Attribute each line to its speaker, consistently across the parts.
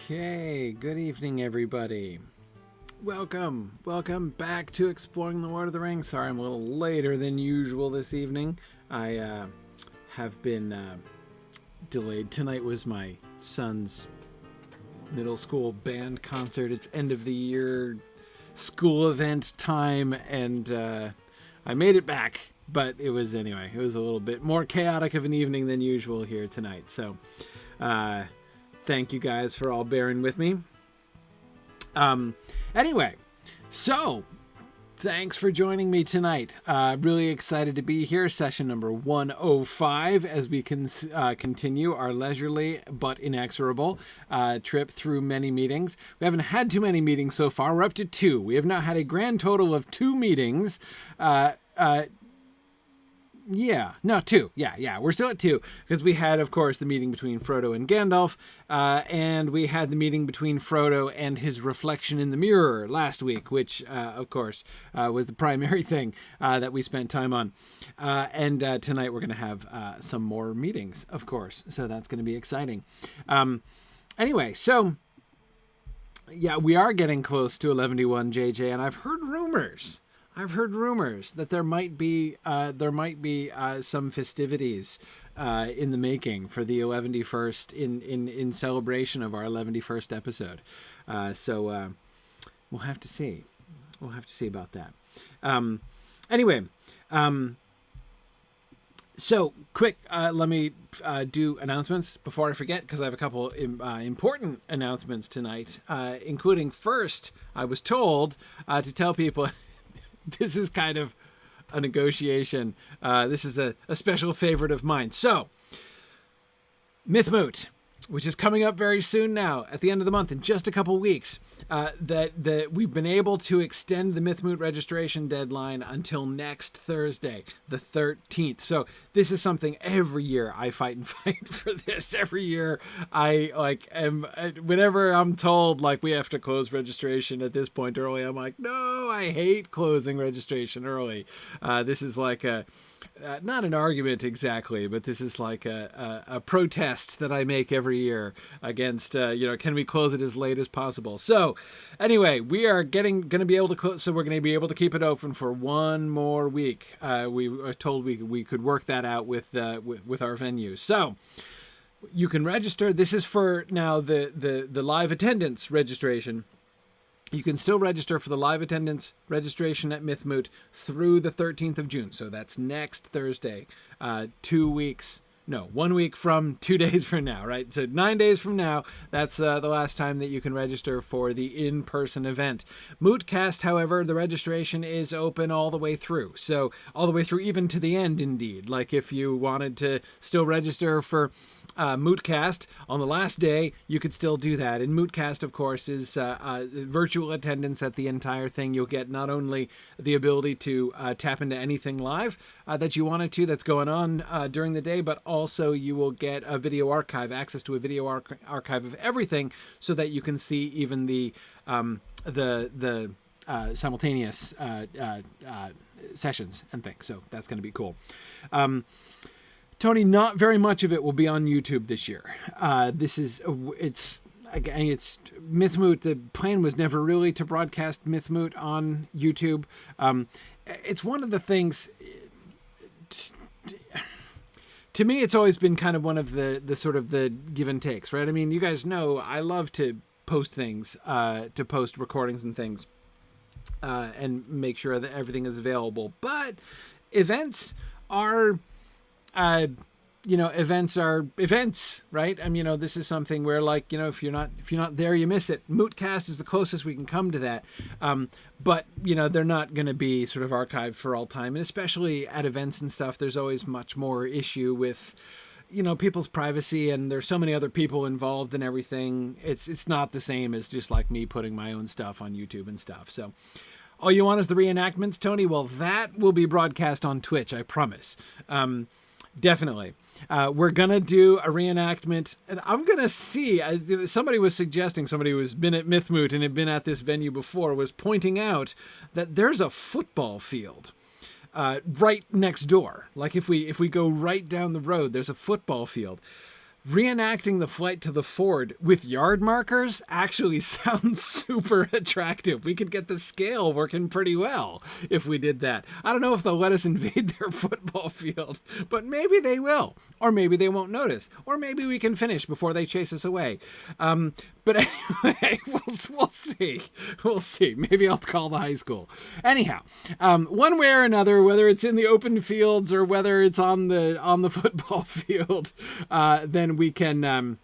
Speaker 1: Okay, good evening, everybody. Welcome back to Exploring the Lord of the Rings. Sorry, I'm a little later than usual this evening. I have been delayed. Tonight was my son's middle school band concert. It's end of the year school event time, and I made it back. But it was a little bit more chaotic of an evening than usual here tonight. So, thank you guys for all bearing with me. Anyway, so thanks for joining me tonight. Really excited to be here. Session number 105 as we can continue our leisurely but inexorable trip through many meetings. We haven't had too many meetings so far. We're up to 2. We have now had a grand total of 2 meetings. 2. Yeah. We're still at 2 because we had, of course, the meeting between Frodo and Gandalf, and we had the meeting between Frodo and his reflection in the mirror last week, which, of course, was the primary thing that we spent time on. And tonight we're going to have some more meetings, of course, so that's going to be exciting. Anyway, so yeah, we are getting close to 11:1 JJ, and I've heard rumors that there might be some festivities in the making for the 11st in celebration of our 11st episode. So we'll have to see. We'll have to see about that. Anyway, so quick, let me do announcements before I forget, because I have a couple important announcements tonight, including first, I was told to tell people. This is kind of a negotiation. This is a special favorite of mine. So, Mythmoot, which is coming up very soon now, at the end of the month, in just a couple weeks, that we've been able to extend the Mythmoot registration deadline until next Thursday, the 13th. So this is something every year I fight for this. Every year whenever I'm told we have to close registration at this point early, I'm like, no, I hate closing registration early. This is like not an argument exactly, but this is like a protest that I make every year against, can we close it as late as possible? So anyway, we are going to be able to close. So we're going to be able to keep it open for one more week. We were told we could work that out with our venue. So you can register. This is for now the live attendance registration. You can still register for the live attendance registration at Mythmoot through the 13th of June. So that's next Thursday, 1 week from 2 days from now, right? So 9 days from now, that's the last time that you can register for the in-person event. Mootcast, however, the registration is open all the way through. So all the way through, even to the end, indeed. Like if you wanted to still register for Mootcast on the last day, you could still do that. And Mootcast, of course, is virtual attendance at the entire thing. You'll get not only the ability to tap into anything live that you wanted to that's going on during the day, but also you will get a video archive, access to a video archive of everything, so that you can see even the simultaneous sessions and things. So that's going to be cool. Tony, not very much of it will be on YouTube this year. It's Mythmoot. The plan was never really to broadcast Mythmoot on YouTube. It's one of the things. To me, it's always been kind of one of the sort of the give and takes, right? I mean, you guys know I love to post things, to post recordings and things, and make sure that everything is available. But events are. Events are events, right? I mean, this is something where, if you're not there, you miss it. Mootcast is the closest we can come to that. But they're not going to be sort of archived for all time. And especially at events and stuff, there's always much more issue with, people's privacy, and there's so many other people involved in everything. It's not the same as just like me putting my own stuff on YouTube and stuff. So all you want is the reenactments, Tony? Well, that will be broadcast on Twitch, I promise. Definitely. We're going to do a reenactment, and I'm going to see, somebody was suggesting, somebody who's been at Mythmoot and had been at this venue before, was pointing out that there's a football field right next door. Like if we go right down the road, there's a football field. reenacting the flight to the ford with yard markers actually sounds super attractive. We could get the scale working pretty well if we did that. I don't know if they'll let us invade their football field, but maybe they will, or maybe they won't notice, or maybe we can finish before they chase us away. But anyway, we'll see. We'll see. Maybe I'll call the high school. Anyhow, one way or another, whether it's in the open fields or whether it's on the football field, then we can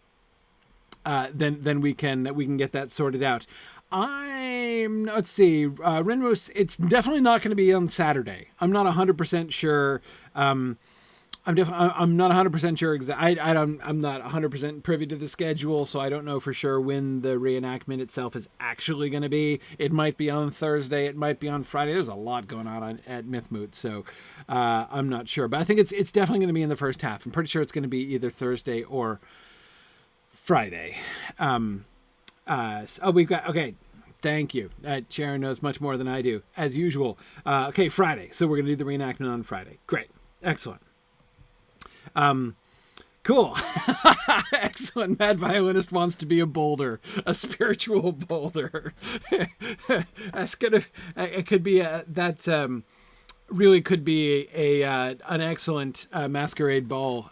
Speaker 1: we can get that sorted out. Let's see, Renmoose, it's definitely not going to be on Saturday. I'm not 100% sure. I'm not 100% sure I'm not 100% privy to the schedule, so I don't know for sure when the reenactment itself is actually going to be. It might be on Thursday, it might be on Friday. There's a lot going on at Mythmoot, so I'm not sure. But I think it's definitely going to be in the first half. I'm pretty sure it's going to be either Thursday or Friday. We've got, okay. Thank you. Sharon knows much more than I do, as usual. Okay, Friday. So we're going to do the reenactment on Friday. Great. Excellent. Cool. Excellent. Mad Violinist wants to be a boulder, a spiritual boulder. That's gonna, it could be really could be an excellent masquerade ball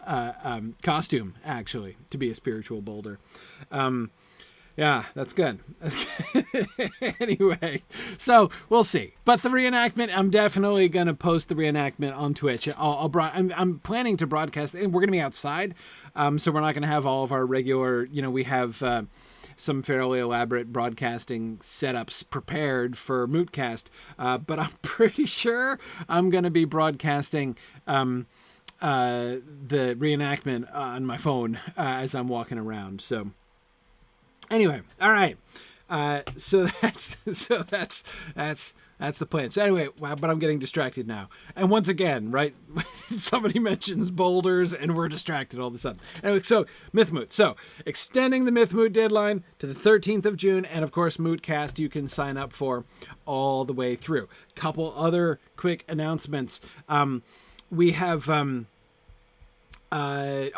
Speaker 1: costume, actually, to be a spiritual boulder. Yeah, that's good. Anyway, so we'll see. But the reenactment, I'm definitely going to post the reenactment on Twitch. I'm planning to broadcast, and we're going to be outside, so we're not going to have all of our regular, we have some fairly elaborate broadcasting setups prepared for Mootcast, but I'm pretty sure I'm going to be broadcasting the reenactment on my phone as I'm walking around, so... Anyway, all right. So that's the plan. So anyway, but I'm getting distracted now. And once again, right, somebody mentions boulders and we're distracted all of a sudden. Anyway, so Mythmoot. So extending the Mythmoot deadline to the 13th of June. And of course, Mootcast you can sign up for all the way through. Couple other quick announcements. We have... I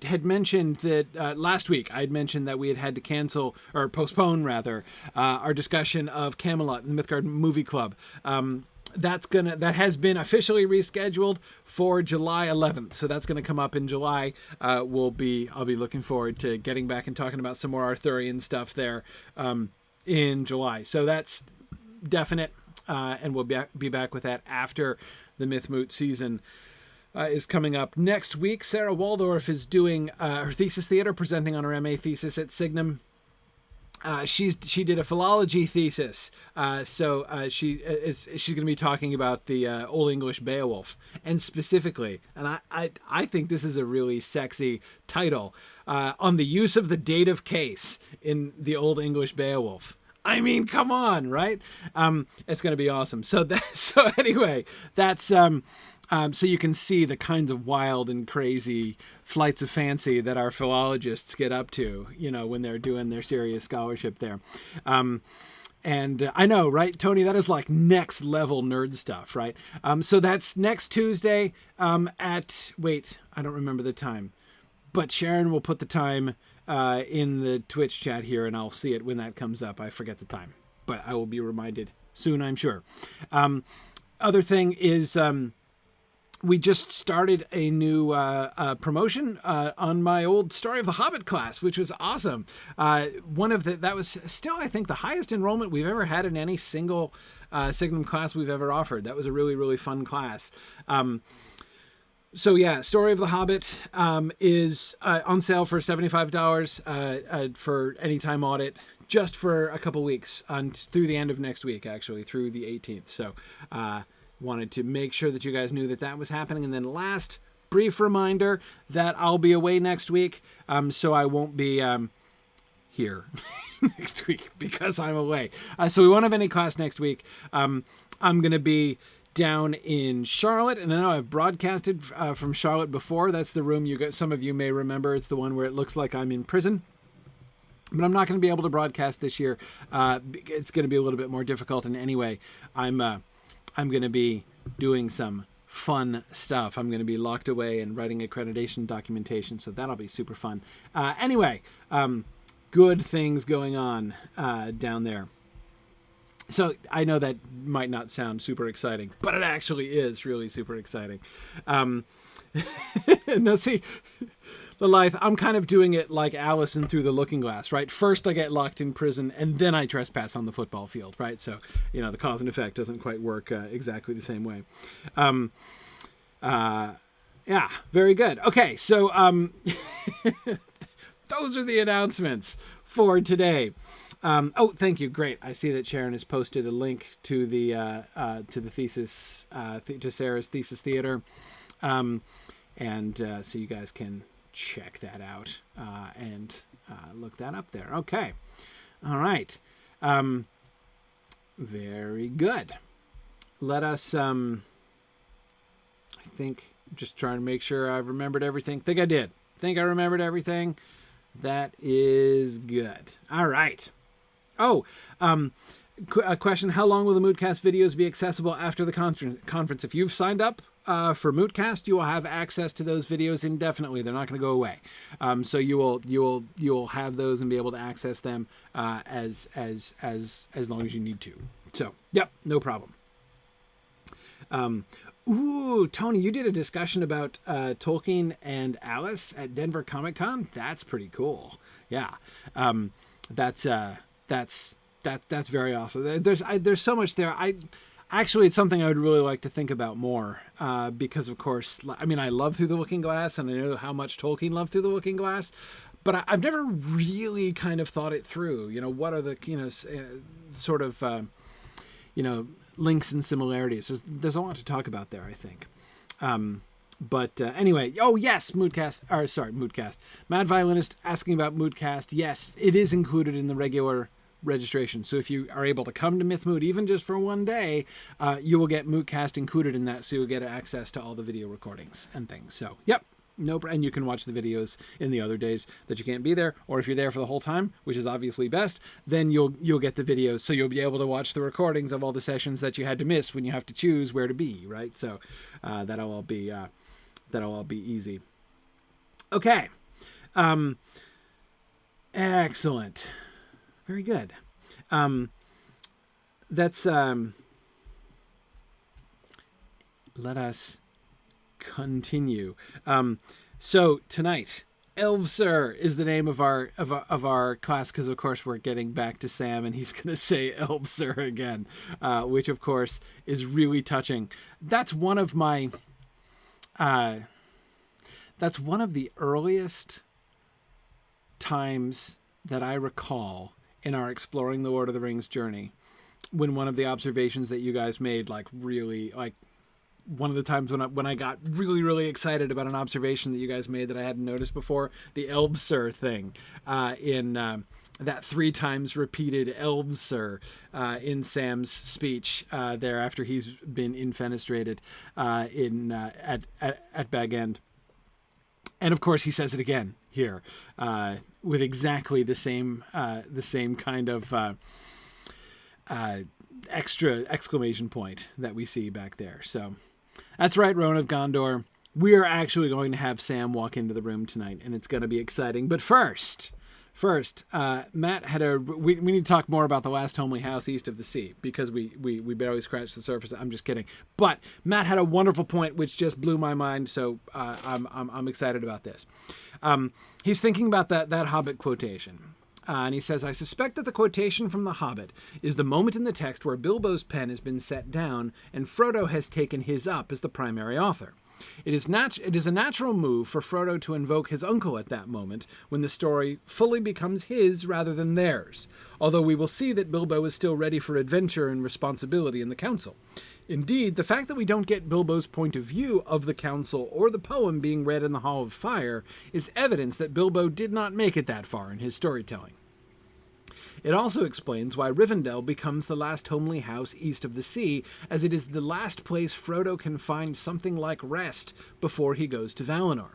Speaker 1: had mentioned that last week I had mentioned that we had to cancel or postpone rather our discussion of Camelot and the Mythgard Movie Club. That has been officially rescheduled for July 11th. So that's going to come up in July. I'll be looking forward to getting back and talking about some more Arthurian stuff there in July. So that's definite, and we'll be back with that after the Mythmoot season is coming up. Next week, Sarah Waldorf is doing her thesis theater, presenting on her MA thesis at Signum. She did a philology thesis, so she's going to be talking about the Old English Beowulf, and specifically, and I think this is a really sexy title, on the use of the dative case in the Old English Beowulf. I mean, come on, right? It's going to be awesome. So anyway, that's so you can see the kinds of wild and crazy flights of fancy that our philologists get up to, when they're doing their serious scholarship there. And I know, right, Tony, that is like next level nerd stuff, right? So that's next Tuesday I don't remember the time, but Sharon will put the time in the Twitch chat here, and I'll see it when that comes up. I forget the time, but I will be reminded soon, I'm sure. Other thing is, we just started a new promotion on my old Story of the Hobbit class, which was awesome. That was still, I think, the highest enrollment we've ever had in any single Signum class we've ever offered. That was a really, really fun class. So yeah, Story of the Hobbit is on sale for $75 for anytime audit, just for a couple weeks through the end of next week, actually, through the 18th. So wanted to make sure that you guys knew that was happening. And then last brief reminder that I'll be away next week, so I won't be here next week because I'm away. So we won't have any class next week. I'm going to be down in Charlotte, and I know I've broadcasted from Charlotte before. That's the room some of you may remember. It's the one where it looks like I'm in prison. But I'm not going to be able to broadcast this year. It's going to be a little bit more difficult. And anyway, I'm going to be doing some fun stuff. I'm going to be locked away and writing accreditation documentation, so that'll be super fun. Anyway, good things going on down there. So I know that might not sound super exciting, but it actually is really super exciting. No, see, the life, I'm kind of doing it like Allison through the looking glass, right? First I get locked in prison and then I trespass on the football field, right? So, you know, the cause and effect doesn't quite work exactly the same way. Yeah, very good. Okay, so those are the announcements for today. Oh, thank you. Great. I see that Sharon has posted a link to the thesis, to Sarah's thesis theater. So you guys can check that out and look that up there. Okay. All right. Very good. Let us, I think, just trying to make sure I've remembered everything. Think I did. Think I remembered everything. That is good. All right. Oh, a question. How long will the Moodcast videos be accessible after the conference? If you've signed up for Moodcast, you will have access to those videos indefinitely. They're not going to go away. So you will have those and be able to access them as long as you need to. So, yep, no problem. Ooh, Tony, you did a discussion about Tolkien and Alice at Denver Comic Con. That's pretty cool. Yeah. That's very awesome. There's so much there. Actually, it's something I would really like to think about more because, of course, I mean, I love Through the Looking Glass, and I know how much Tolkien loved Through the Looking Glass, but I've never really kind of thought it through. You know, what are the sort of links and similarities? There's a lot to talk about there, I think. But anyway, oh yes, Moodcast. Mad Violinist asking about Moodcast. Yes, it is included in the regular registration. So if you are able to come to MythMood, even just for one day, you will get Moodcast included in that. So you'll get access to all the video recordings and things. So, yep. Nope. And you can watch the videos in the other days that you can't be there. Or if you're there for the whole time, which is obviously best, then you'll get the videos. So you'll be able to watch the recordings of all the sessions that you had to miss when you have to choose where to be, right? So that'll all be easy. Okay. Excellent. Very good. Let us continue. So tonight, Elves is the name of our class, because of course we're getting back to Sam and he's going to say Elves again, which of course is really touching. That's one of the earliest times that I recall in our Exploring the Lord of the Rings journey, when one of the observations that you guys made, one of the times when I got really, really excited about an observation that you guys made that I hadn't noticed before, the Elves thing, in that 3 times repeated Elves in Sam's speech there after he's been infenestrated at Bag End. And of course he says it again here with exactly the same kind of extra exclamation point that we see back there. So that's right, Rowan of Gondor. We are actually going to have Sam walk into the room tonight, and it's going to be exciting. But first, Matt had we need to talk more about the last homely house east of the sea, because we barely scratched the surface. I'm just kidding. But Matt had a wonderful point which just blew my mind, so I'm excited about this. He's thinking about that Hobbit quotation. And he says, I suspect that the quotation from The Hobbit is the moment in the text where Bilbo's pen has been set down and Frodo has taken his up as the primary author. It is a natural move for Frodo to invoke his uncle at that moment, when the story fully becomes his rather than theirs, although we will see that Bilbo is still ready for adventure and responsibility in the council. Indeed, the fact that we don't get Bilbo's point of view of the council or the poem being read in the Hall of Fire is evidence that Bilbo did not make it that far in his storytelling. It also explains why Rivendell becomes the last homely house east of the sea, as it is the last place Frodo can find something like rest before he goes to Valinor.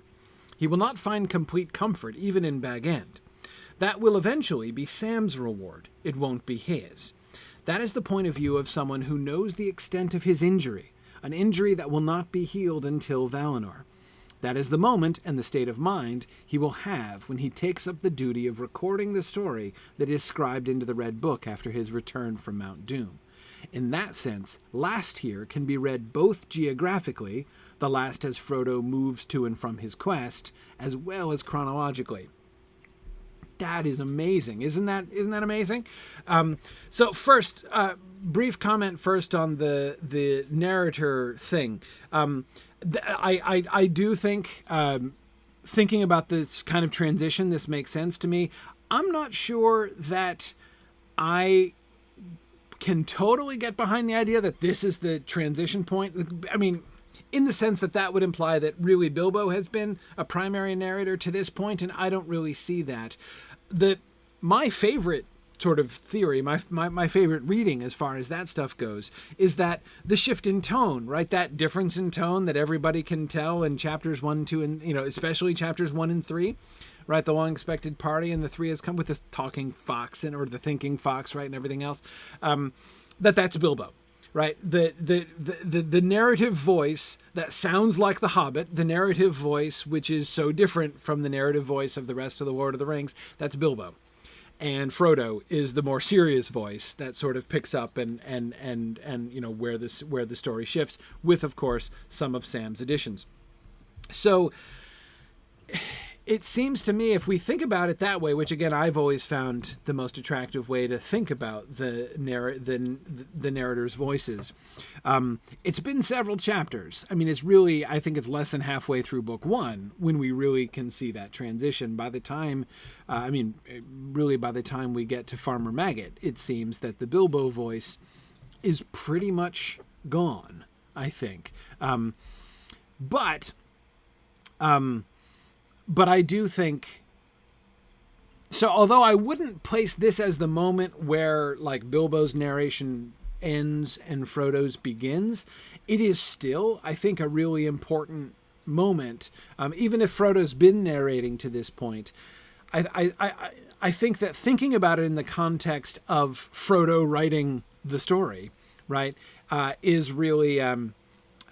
Speaker 1: He will not find complete comfort even in Bag End. That will eventually be Sam's reward. It won't be his. That is the point of view of someone who knows the extent of his injury, an injury that will not be healed until Valinor. That is the moment and the state of mind he will have when he takes up the duty of recording the story that is scribed into the Red Book after his return from Mount Doom. In that sense, last here can be read both geographically, the last as Frodo moves to and from his quest, as well as chronologically. That is amazing. Isn't that amazing? So first, brief comment first on the narrator thing. I do think, thinking about this kind of transition, this makes sense to me. I'm not sure that I can totally get behind the idea that this is the transition point. I mean, in the sense that would imply that really Bilbo has been a primary narrator to this point, and I don't really see that. My favorite sort of theory, my favorite reading as far as that stuff goes, is that the shift in tone, right? That difference in tone that everybody can tell in chapters 1, 2, and, especially chapters 1 and 3, right? The long expected party, and the 3 has come with this talking fox or the thinking fox, right? And everything else. That's Bilbo, right? The narrative voice that sounds like The Hobbit, the narrative voice, which is so different from the narrative voice of the rest of the Lord of the Rings, that's Bilbo. And Frodo is the more serious voice that sort of picks up and where the story shifts, with, of course, some of Sam's additions. So it seems to me, if we think about it that way, which again I've always found the most attractive way to think about the narrator's voices, it's been several chapters. I mean, I think it's less than halfway through book 1 when we really can see that transition. By the time, by the time we get to Farmer Maggot, it seems that the Bilbo voice is pretty much gone, I think. But I do think, so although I wouldn't place this as the moment where like Bilbo's narration ends and Frodo's begins, it is still, I think, a really important moment. Even if Frodo's been narrating to this point, I think that thinking about it in the context of Frodo writing the story, right, is really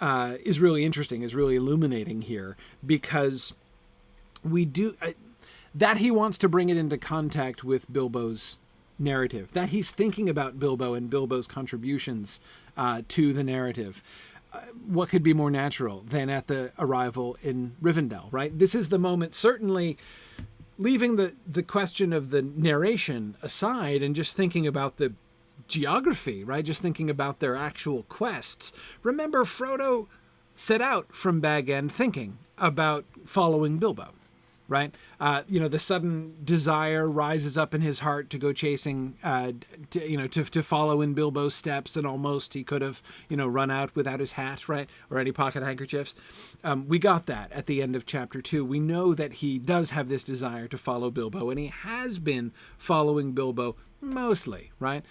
Speaker 1: interesting, is really illuminating here, because we do that he wants to bring it into contact with Bilbo's narrative, that he's thinking about Bilbo and Bilbo's contributions to the narrative. What could be more natural than at the arrival in Rivendell, right? This is the moment, certainly leaving the question of the narration aside and just thinking about the geography, right? Just thinking about their actual quests. Remember, Frodo set out from Bag End thinking about following Bilbo. Right? The sudden desire rises up in his heart to go chasing, to follow in Bilbo's steps, and almost he could have, run out without his hat, right? Or any pocket handkerchiefs. We got that at the end of chapter 2. We know that he does have this desire to follow Bilbo, and he has been following Bilbo mostly, right?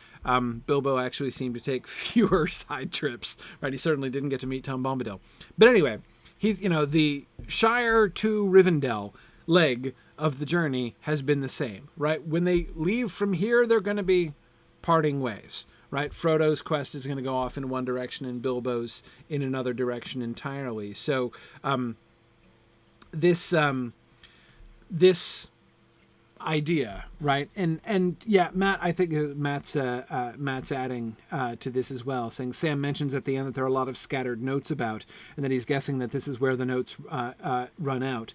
Speaker 1: Bilbo actually seemed to take fewer side trips, right? He certainly didn't get to meet Tom Bombadil. But anyway, he's, the Shire to Rivendell leg of the journey has been the same, right? When they leave from here, they're going to be parting ways, right? Frodo's quest is going to go off in one direction and Bilbo's in another direction entirely. So this idea, right? And yeah, Matt, I think Matt's adding to this as well, saying Sam mentions at the end that there are a lot of scattered notes about, and that he's guessing that this is where the notes run out.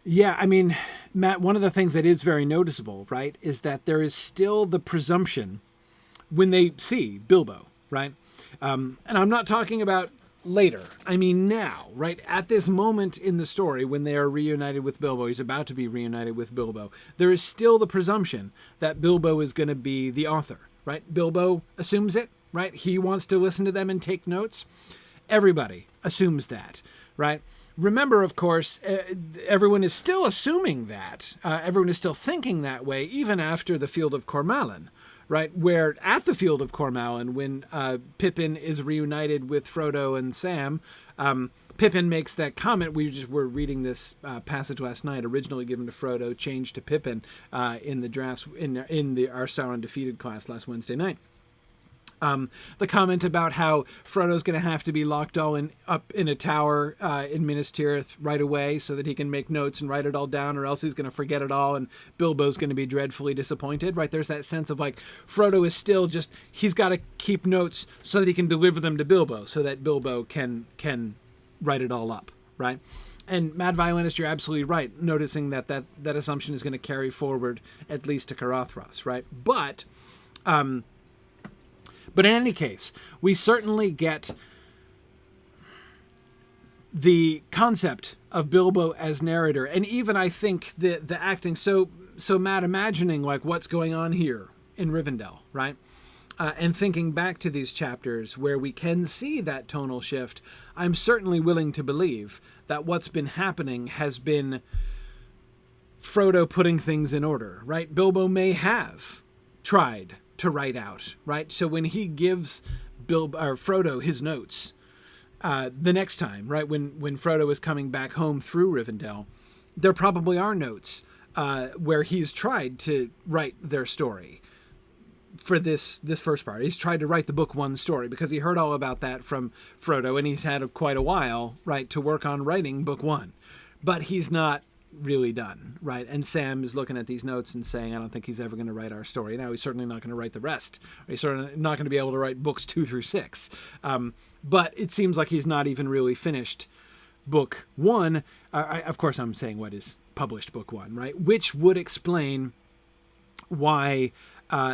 Speaker 1: Yeah, I mean, Matt, one of the things that is very noticeable, right, is that there is still the presumption when they see Bilbo, right? And I'm not talking about later. I mean now, right? At this moment in the story, when they are reunited with Bilbo, he's about to be reunited with Bilbo, there is still the presumption that Bilbo is going to be the author, right? Bilbo assumes it, right? He wants to listen to them and take notes. Everybody assumes that, right? Remember, of course, everyone is still assuming that. Everyone is still thinking that way, even after the Field of Cormallen, right? Where at the Field of Cormallen, when Pippin is reunited with Frodo and Sam, Pippin makes that comment. We just were reading this passage last night, originally given to Frodo, changed to Pippin in the drafts in our Sauron Defeated class last Wednesday night. The comment about how Frodo's going to have to be locked up in a tower in Minas Tirith right away so that he can make notes and write it all down, or else he's going to forget it all and Bilbo's going to be dreadfully disappointed, right? There's that sense of like Frodo is still just, he's got to keep notes so that he can deliver them to Bilbo so that Bilbo can write it all up, right? And Mad Violinist, you're absolutely right, noticing that assumption is going to carry forward at least to Carothros, right? But in any case, we certainly get the concept of Bilbo as narrator, and even I think the acting. So Matt, imagining like what's going on here in Rivendell, right? And thinking back to these chapters where we can see that tonal shift, I'm certainly willing to believe that what's been happening has been Frodo putting things in order, right? Bilbo may have tried to write out, right? So when he gives Frodo his notes the next time, right, when Frodo is coming back home through Rivendell, there probably are notes where he's tried to write their story for this first part. He's tried to write the book one story because he heard all about that from Frodo, and he's had quite a while, right, to work on writing book one. But he's not really done, right? And Sam is looking at these notes and saying, I don't think he's ever going to write our story. Now, he's certainly not going to write the rest. He's certainly not going to be able to write books 2 through 6. But it seems like he's not even really finished book one. Of course, I'm saying what is published book one, right? Which would explain why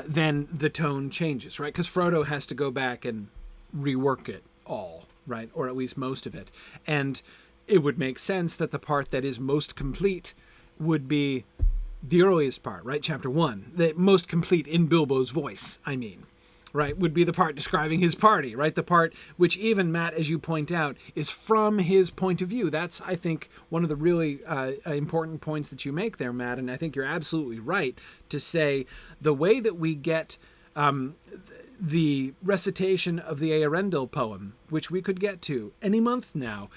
Speaker 1: then the tone changes, right? Because Frodo has to go back and rework it all, right? Or at least most of it. And it would make sense that the part that is most complete would be the earliest part, right? Chapter 1, the most complete in Bilbo's voice, I mean, right? Would be the part describing his party, right? The part which even, Matt, as you point out, is from his point of view. That's, I think, one of the really important points that you make there, Matt, and I think you're absolutely right to say the way that we get the recitation of the Eärendil poem, which we could get to any month now,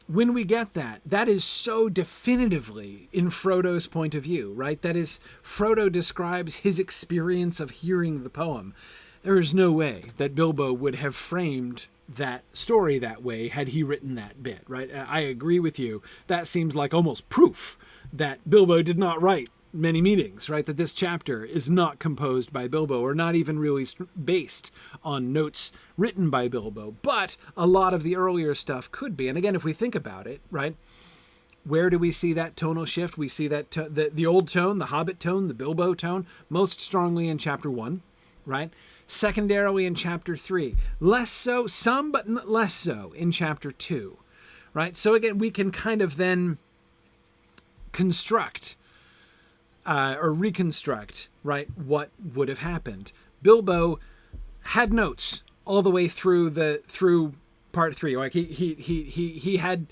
Speaker 1: when we get that is so definitively in Frodo's point of view, right? That is, Frodo describes his experience of hearing the poem. There is no way that Bilbo would have framed that story that way had he written that bit, right? I agree with you. That seems like almost proof that Bilbo did not write many meanings, right? That this chapter is not composed by Bilbo, or not even really based on notes written by Bilbo, but a lot of the earlier stuff could be. And again, if we think about it, right, where do we see that tonal shift? We see that the old tone, the Hobbit tone, the Bilbo tone, most strongly in chapter 1, right? Secondarily in chapter 3, less so, some, but less so in chapter 2, right? So again, we can kind of then construct or reconstruct, right, what would have happened. Bilbo had notes all the way through part 3. Like he had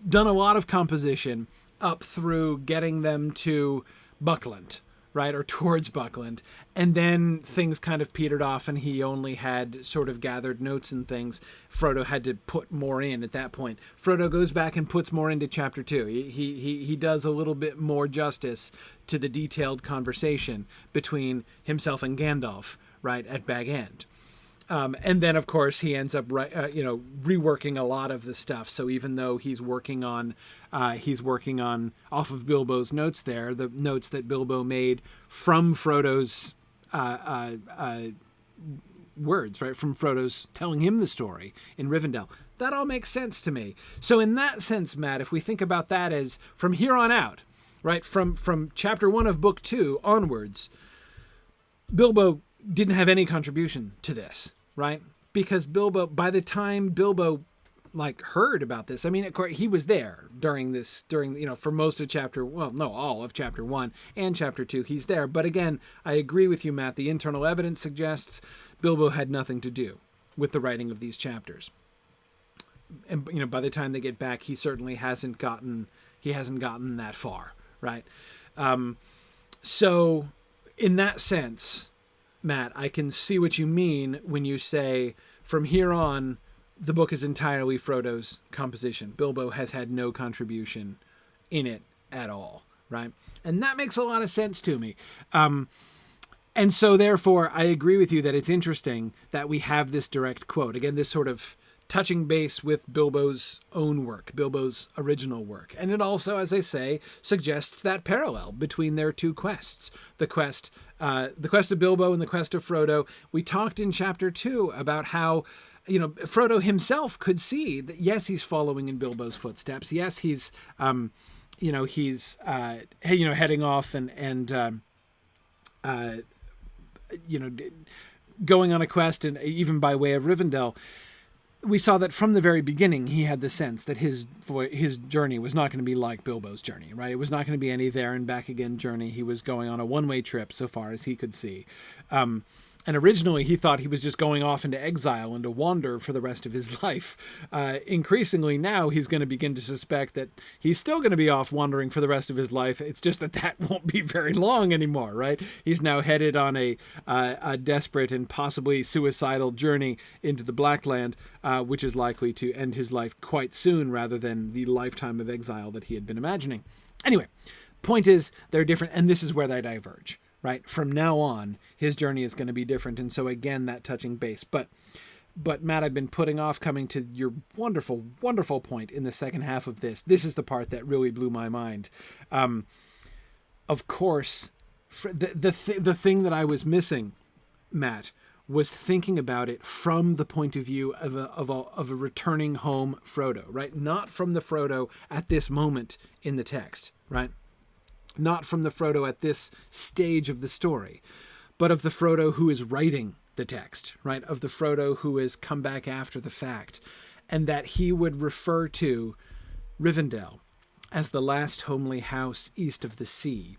Speaker 1: done a lot of composition up through getting them to Buckland, right, or towards Buckland, and then things kind of petered off and he only had sort of gathered notes and things. Frodo had to put more in at that point. Frodo goes back and puts more into chapter 2. He does a little bit more justice to the detailed conversation between himself and Gandalf, right, at Bag End. And then, of course, he ends up reworking a lot of the stuff. So even though he's working on off of Bilbo's notes there, the notes that Bilbo made from Frodo's words, right, from Frodo's telling him the story in Rivendell, that all makes sense to me. So in that sense, Matt, if we think about that as from here on out, right, from chapter 1 of book 2 onwards, Bilbo didn't have any contribution to this, right? Because Bilbo, by the time Bilbo heard about this, I mean, of course, he was there during for most of all of chapter 1 and chapter 2, he's there. But again, I agree with you, Matt. The internal evidence suggests Bilbo had nothing to do with the writing of these chapters. And, by the time they get back, he certainly hasn't gotten that far, right? So in that sense, Matt, I can see what you mean when you say from here on, the book is entirely Frodo's composition. Bilbo has had no contribution in it at all, right? And that makes a lot of sense to me. And so, therefore, I agree with you that it's interesting that we have this direct quote. Again, this sort of touching base with Bilbo's own work, Bilbo's original work. And it also, as I say, suggests that parallel between their two quests. The quest of Bilbo and the quest of Frodo. We talked in chapter 2 about how, Frodo himself could see that, yes, he's following in Bilbo's footsteps. Yes, he's heading off and going on a quest, and even by way of Rivendell. We saw that from the very beginning, he had the sense that his journey was not going to be like Bilbo's journey, right? It was not going to be any there and back again journey. He was going on a one-way trip so far as he could see. And originally, he thought he was just going off into exile and to wander for the rest of his life. Increasingly now, he's going to begin to suspect that he's still going to be off wandering for the rest of his life. It's just that won't be very long anymore, right? He's now headed on a desperate and possibly suicidal journey into the Blackland, which is likely to end his life quite soon rather than the lifetime of exile that he had been imagining. Anyway, point is, they're different, and this is where they diverge. Right? From now on, his journey is going to be different. And so again, that touching base. But Matt, I've been putting off coming to your wonderful, wonderful point in the second half of this. This is the part that really blew my mind. Of course, the thing that I was missing, Matt, was thinking about it from the point of view of a returning home Frodo, right? Not from the Frodo at this moment in the text, right? Not from the Frodo at this stage of the story, but of the Frodo who is writing the text, right? Of the Frodo who has come back after the fact, and that he would refer to Rivendell as the last homely house east of the sea,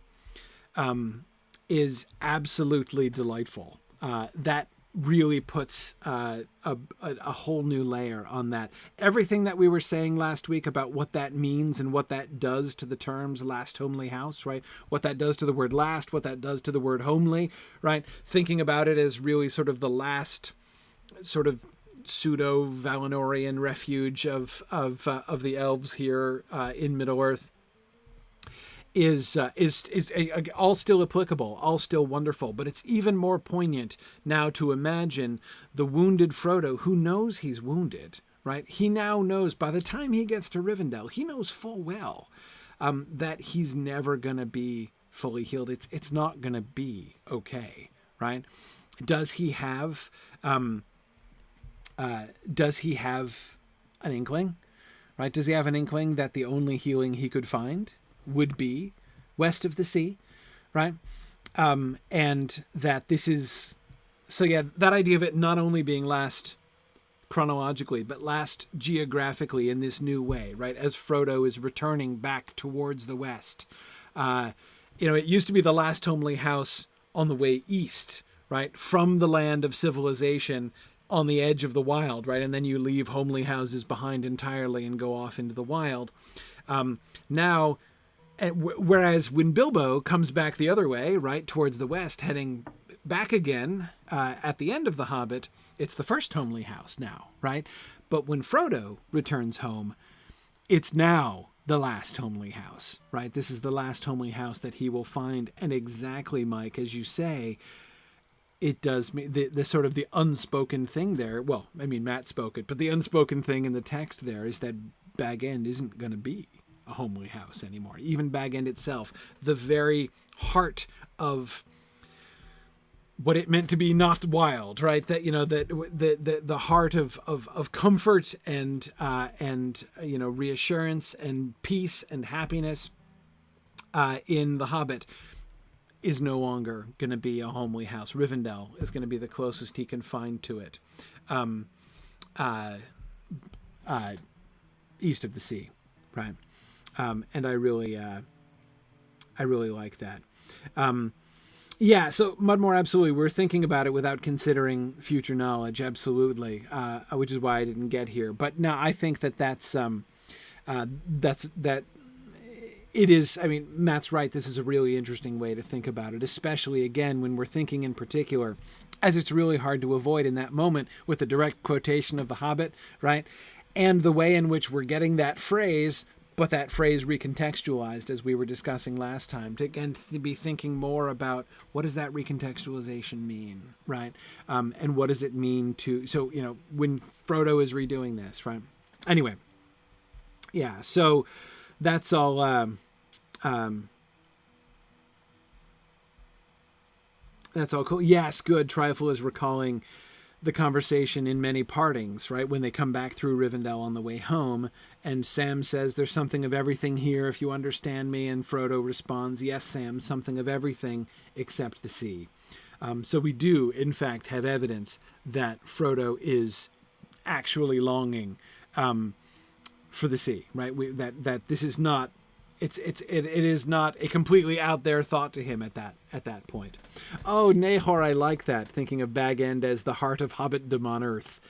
Speaker 1: is absolutely delightful. That really puts a whole new layer on that. Everything that we were saying last week about what that means and what that does to the terms last homely house, right? What that does to the word last, what that does to the word homely, right? Thinking about it as really sort of the last sort of pseudo Valinorian refuge of the elves here in Middle-earth is all still applicable, all still wonderful, but it's even more poignant now to imagine the wounded Frodo who knows he's wounded, right? He now knows by the time he gets to Rivendell, he knows full well that he's never going to be fully healed. It's not going to be okay, right? Does he have an inkling, right? Does he have an inkling that the only healing he could find would be west of the sea, right? And that this is, so yeah, that idea of it not only being last chronologically, but last geographically in this new way, right? As Frodo is returning back towards the west. It used to be the last homely house on the way east, right? From the land of civilization on the edge of the wild, right? And then you leave homely houses behind entirely and go off into the wild. Now, whereas when Bilbo comes back the other way, right, towards the west, heading back again at the end of The Hobbit, it's the first homely house now, right? But when Frodo returns home, it's now the last homely house, right? This is the last homely house that he will find. And exactly, Mike, as you say, it does the sort of the unspoken thing there. Well, I mean, Matt spoke it, but the unspoken thing in the text there is that Bag End isn't going to be a homely house anymore. Even Bag End itself, the very heart of what it meant to be not wild, right? That, the heart of comfort and reassurance and peace and happiness in The Hobbit is no longer going to be a homely house. Rivendell is going to be the closest he can find to it, east of the sea, right? And I really like that. So Mudmore, absolutely. We're thinking about it without considering future knowledge, absolutely, which is why I didn't get here. But no, I think that's it is. I mean, Matt's right. This is a really interesting way to think about it, especially, again, when we're thinking in particular, as it's really hard to avoid in that moment with the direct quotation of The Hobbit, right? And the way in which we're getting that phrase but that phrase recontextualized, as we were discussing last time, to again be thinking more about what does that recontextualization mean, right? And what does it mean to, so, when Frodo is redoing this, right? Anyway, yeah, so that's all, that's all cool. Yes, good. Trifle is recalling the conversation in Many Partings, right? When they come back through Rivendell on the way home, and Sam says, there's something of everything here, if you understand me. And Frodo responds, yes, Sam, something of everything except the sea. So we do, in fact, have evidence that Frodo is actually longing for the sea, right? That this is not, it is not a completely out there thought to him at that point. Oh, Nahor, I like that. Thinking of Bag End as the heart of Hobbitdom on Earth.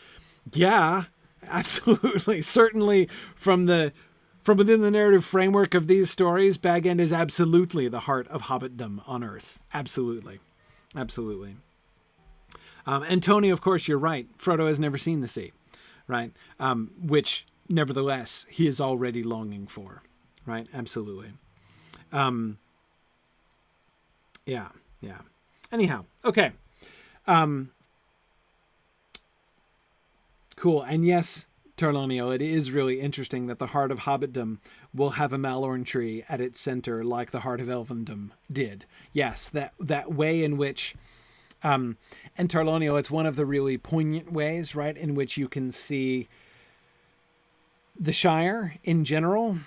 Speaker 1: Yeah, absolutely. Certainly from within the narrative framework of these stories, Bag End is absolutely the heart of Hobbitdom on Earth. Absolutely. Absolutely. And Tony, of course, you're right. Frodo has never seen the sea, right? Which, nevertheless, he is already longing for. Right. Absolutely. Yeah. Anyhow. Okay. Cool. And yes, Tarloniel, it is really interesting that the heart of Hobbitdom will have a Malorn tree at its center, like the heart of Elvendom did. Yes. That way in which, and Tarloniel, it's one of the really poignant ways, right, in which you can see the Shire in general,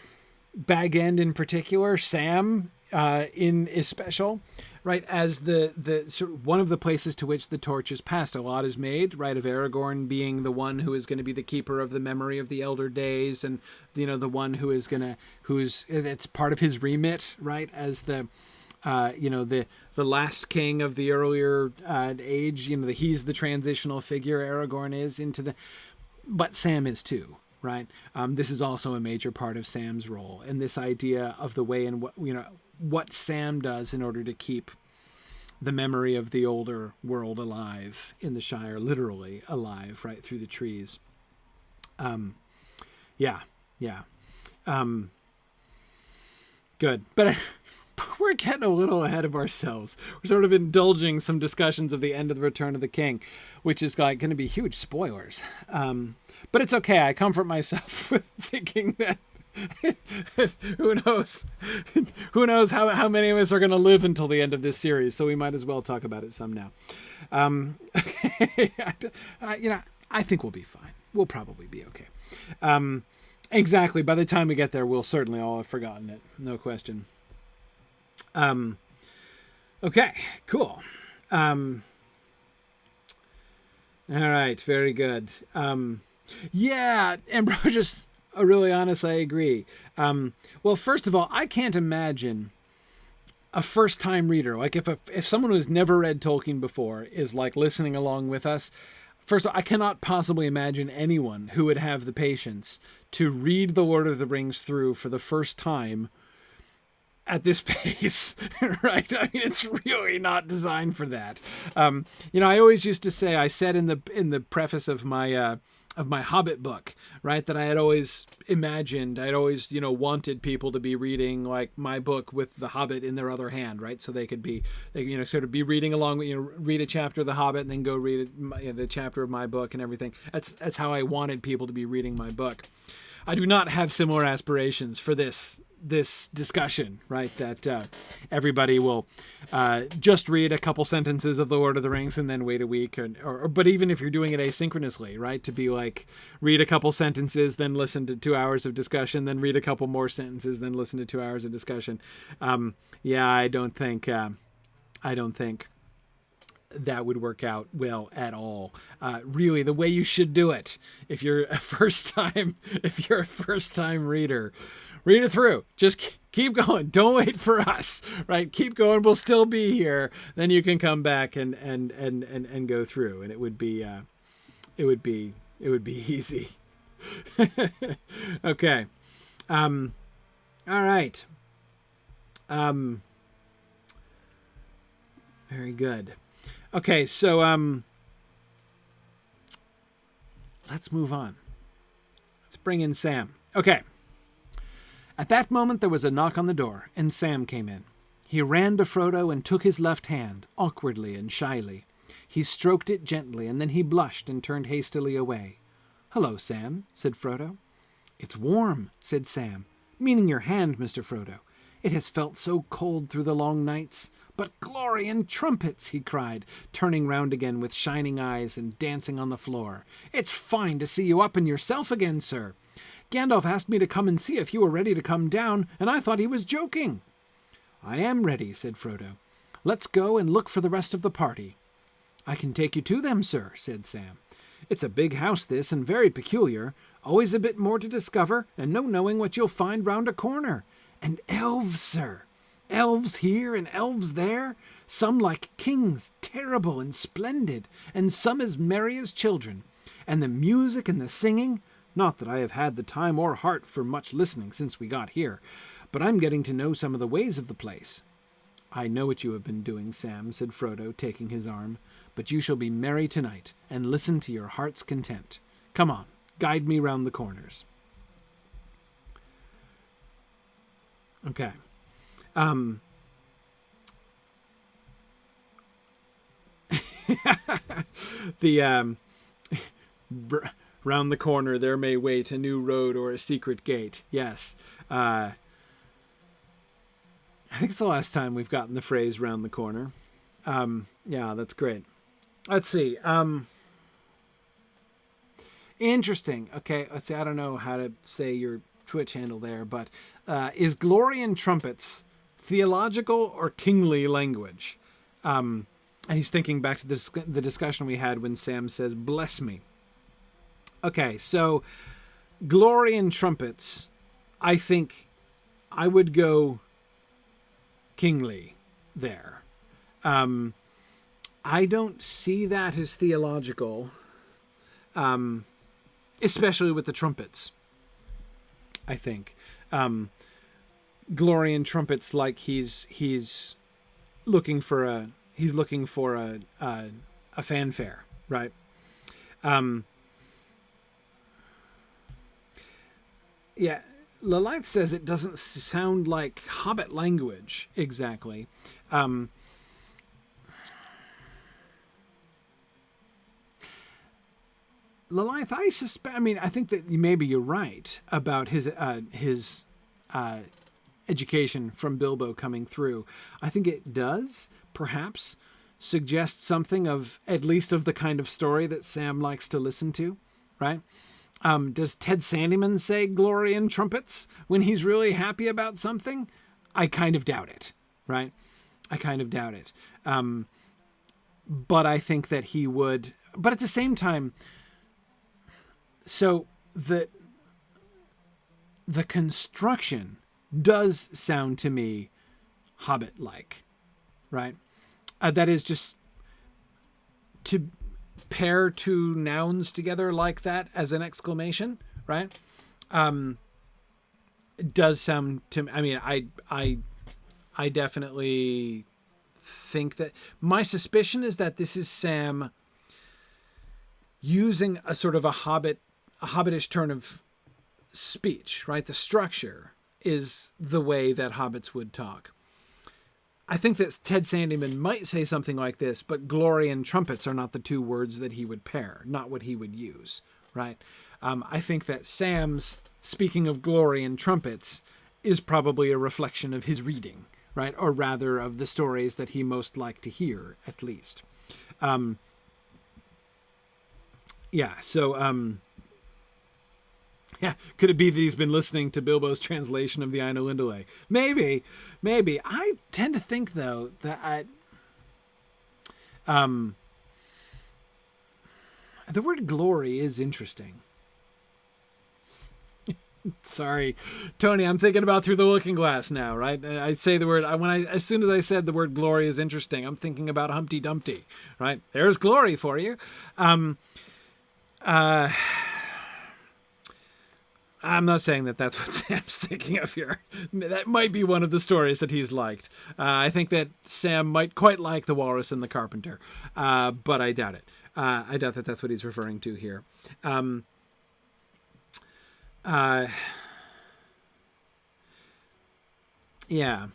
Speaker 1: Bag End in particular, Sam in especial, right, as the sort of one of the places to which the torch is passed. A lot is made, right, of Aragorn being the one who is going to be the keeper of the memory of the elder days, and the one who is it's part of his remit, right, as the last king of the earlier age. He's the transitional figure. Aragorn is but Sam is too. Right. This is also a major part of Sam's role, and this idea of the way in what Sam does in order to keep the memory of the older world alive in the Shire, literally alive, right, through the trees. Yeah. Good. But we're getting a little ahead of ourselves. We're sort of indulging some discussions of the end of the Return of the King, which is going to be huge spoilers. But it's okay. I comfort myself with thinking that who knows how many of us are going to live until the end of this series. So we might as well talk about it some now. Okay. I think we'll be fine. We'll probably be okay. Exactly. By the time we get there, we'll certainly all have forgotten it. No question. Okay, cool. All right, very good. Yeah, Ambrosius Aurelianus, I agree. Well, first of all, I can't imagine a first-time reader, like if someone who's never read Tolkien before is like listening along with us. First of all, I cannot possibly imagine anyone who would have the patience to read The Lord of the Rings through for the first time at this pace, right? I mean, it's really not designed for that. I always used to say, I said in the preface of my Hobbit book, right, that I had always imagined, I'd always, wanted people to be reading like my book with the Hobbit in their other hand, right? So they could be, sort of be reading along, read a chapter of the Hobbit and then go read the chapter of my book and everything. That's how I wanted people to be reading my book. I do not have similar aspirations for this discussion, right? That everybody will just read a couple sentences of The Lord of the Rings and then wait a week, but even if you're doing it asynchronously, right? To be like, read a couple sentences, then listen to 2 hours of discussion, then read a couple more sentences, then listen to 2 hours of discussion. I don't think that would work out well at all. Really, the way you should do it, if you're a first time reader, read it through. Just keep going. Don't wait for us, right? Keep going. We'll still be here. Then you can come back and go through, and it would be easy. Okay. All right. Very good. Okay, so let's move on. Let's bring in Sam. Okay. At that moment there was a knock on the door, and Sam came in. He ran to Frodo and took his left hand, awkwardly and shyly. He stroked it gently, and then he blushed and turned hastily away. "Hello, Sam," said Frodo. "It's warm," said Sam, "meaning your hand, Mr. Frodo. It has felt so cold through the long nights. But glory and trumpets!" he cried, turning round again with shining eyes and dancing on the floor. "It's fine to see you up and yourself again, sir. Gandalf asked me to come and see if you were ready to come down, and I thought he was joking." "I am ready," said Frodo. "Let's go and look for the rest of the party." "I can take you to them, sir," said Sam. "It's a big house, this, and very peculiar. Always a bit more to discover, and no knowing what you'll find round a corner. And elves, sir. Elves here and elves there. Some like kings, terrible and splendid, and some as merry as children. And the music and the singing. Not that I have had the time or heart for much listening since we got here, but I'm getting to know some of the ways of the place." "I know what you have been doing, Sam," said Frodo, taking his arm, "but you shall be merry tonight, and listen to your heart's content. Come on, guide me round the corners." Okay. Round the corner there may wait a new road or a secret gate. Yes. I think it's the last time we've gotten the phrase "round the corner." Yeah, that's great. Let's see. Interesting. Okay, let's see. I don't know how to say your Twitch handle there, but is glory and trumpets theological or kingly language? And he's thinking back to the discussion we had when Sam says, "Bless me." Okay, so glory and trumpets, I think I would go kingly there. I don't see that as theological, especially with the trumpets. I think glory and trumpets, like he's looking for a fanfare, right? Yeah, Lilith says it doesn't sound like Hobbit language exactly. Lilith, I think that maybe you're right about his education from Bilbo coming through. I think it does perhaps suggest something of, at least of the kind of story that Sam likes to listen to, right? Does Ted Sandyman say glory and trumpets when he's really happy about something? I kind of doubt it, right? I kind of doubt it. But I think that he would, but at the same time, so the construction does sound to me Hobbit-like, right? That is, just to pair two nouns together like that as an exclamation, right? It does sound to me, I mean, I definitely think that my suspicion is that this is Sam using a sort of a hobbitish turn of speech, right? The structure is the way that hobbits would talk. I think that Ted Sandyman might say something like this, but glory and trumpets are not the two words that he would pair, not what he would use, right? I think that Sam's speaking of glory and trumpets is probably a reflection of his reading, right? Or rather of the stories that he most liked to hear, at least. Yeah, could it be that he's been listening to Bilbo's translation of the Ainulindale? Maybe. I tend to think, though, that the word glory is interesting. Sorry, Tony, I'm thinking about Through the Looking Glass now, right? I say the word, as soon as I said the word glory is interesting, I'm thinking about Humpty Dumpty, right? There's glory for you. I'm not saying that that's what Sam's thinking of here. That might be one of the stories that he's liked. I think that Sam might quite like The Walrus and the Carpenter, but I doubt it. I doubt that that's what he's referring to here. Yeah.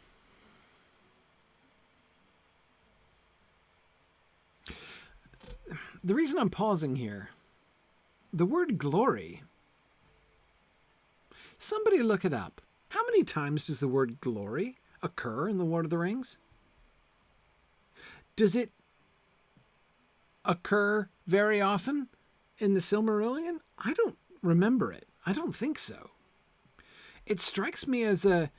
Speaker 1: The reason I'm pausing here, the word glory, somebody look it up. How many times does the word glory occur in the Lord of the Rings? Does it occur very often in the Silmarillion? I don't remember it. I don't think so. It strikes me as I'm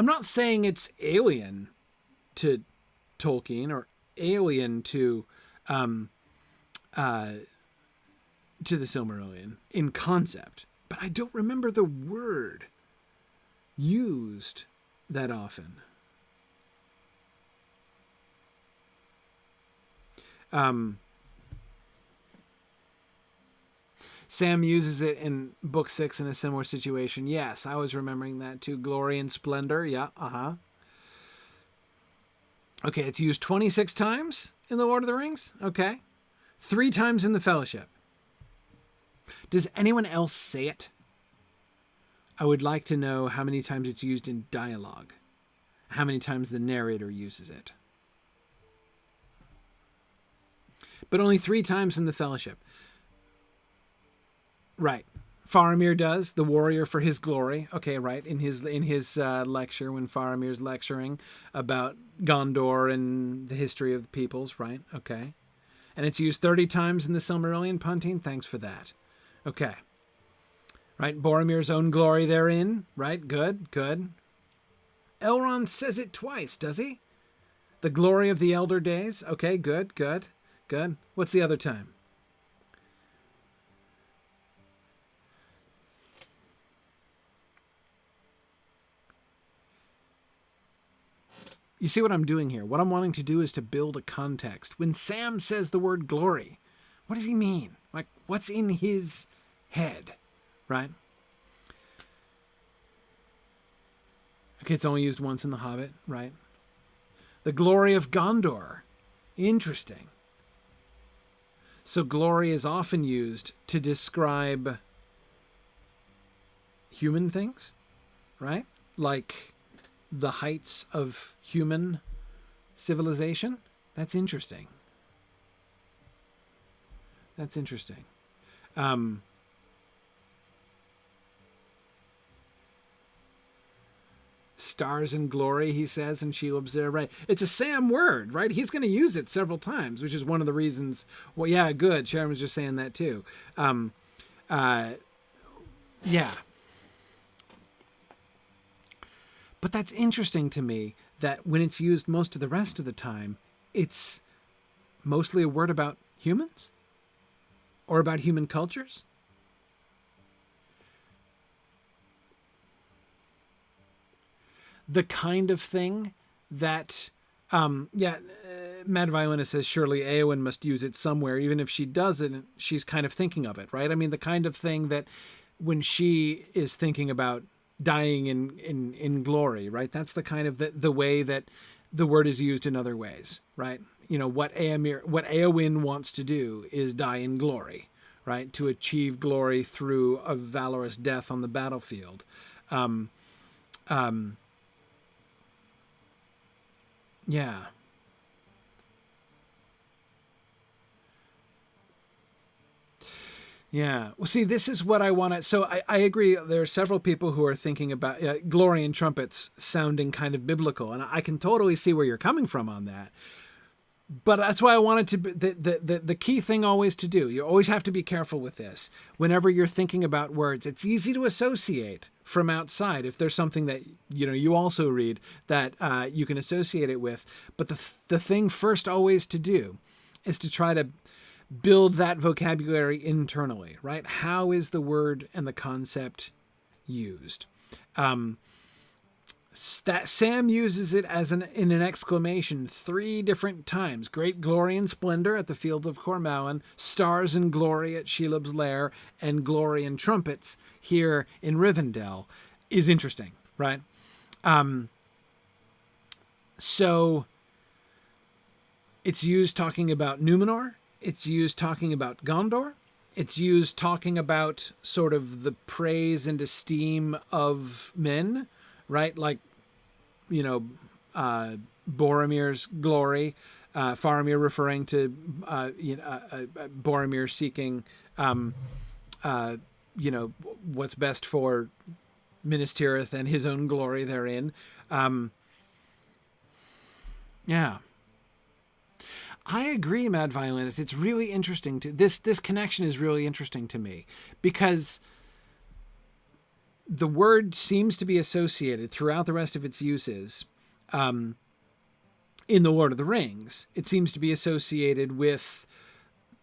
Speaker 1: not saying it's alien to Tolkien or alien to the Silmarillion in concept, but I don't remember the word used that often. Sam uses it in book 6 in a similar situation. Yes, I was remembering that too. Glory and splendor. Yeah, Okay, it's used 26 times in The Lord of the Rings. Okay. 3 times in the Fellowship. Does anyone else say it? I would like to know how many times it's used in dialogue. How many times the narrator uses it. But only 3 times in the Fellowship. Right. Faramir does, the warrior for his glory. Okay, right. In his lecture, when Faramir's lecturing about Gondor and the history of the peoples, right? Okay. And it's used 30 times in the Silmarillion, Puntine. Thanks for that. Okay. Right, Boromir's own glory therein. Right, good, good. Elrond says it twice, does he? The glory of the elder days. Okay, good, good, good. What's the other time? You see what I'm doing here? What I'm wanting to do is to build a context. When Sam says the word glory, what does he mean? Like, what's in his head, right? Okay, it's only used once in The Hobbit, right? The glory of Gondor. Interesting. So glory is often used to describe human things, right? Like the heights of human civilization. That's interesting. That's interesting. Stars and glory, he says, and Shelob's there, right? It's a Sam word, right? He's going to use it several times, which is one of the reasons. Well, yeah, good. Sharon was just saying that too. Yeah. But that's interesting to me that when it's used most of the rest of the time, it's mostly a word about humans or about human cultures. The kind of thing that, Mad Violinist says, surely Eowyn must use it somewhere. Even if she doesn't, she's kind of thinking of it, right? I mean, the kind of thing that when she is thinking about dying in glory, right? That's the kind of the way that the word is used in other ways, right? You know, what Eowyn wants to do is die in glory, right? To achieve glory through a valorous death on the battlefield. Yeah. Yeah. Well, see, this is what I want to. So I agree. There are several people who are thinking about glory and trumpets sounding kind of biblical. And I can totally see where you're coming from on that. But that's why I wanted to. The key thing always to do, you always have to be careful with this. Whenever you're thinking about words, it's easy to associate from outside if there's something that you also read that you can associate it with. But the thing first always to do is to try to build that vocabulary internally, right? How is the word and the concept used? Sam uses it as in an exclamation 3 different times. Great glory and splendor at the fields of Cormowen, stars and glory at Shelob's lair, and glory and trumpets here in Rivendell is interesting, right? So it's used talking about Numenor. It's used talking about Gondor. It's used talking about sort of the praise and esteem of men, right? Like Boromir's glory. Faramir referring to Boromir seeking what's best for Minas Tirith and his own glory therein. Yeah. I agree, Mad Violinist. It's really interesting this connection is really interesting to me, because the word seems to be associated throughout the rest of its uses. In the Lord of the Rings, it seems to be associated with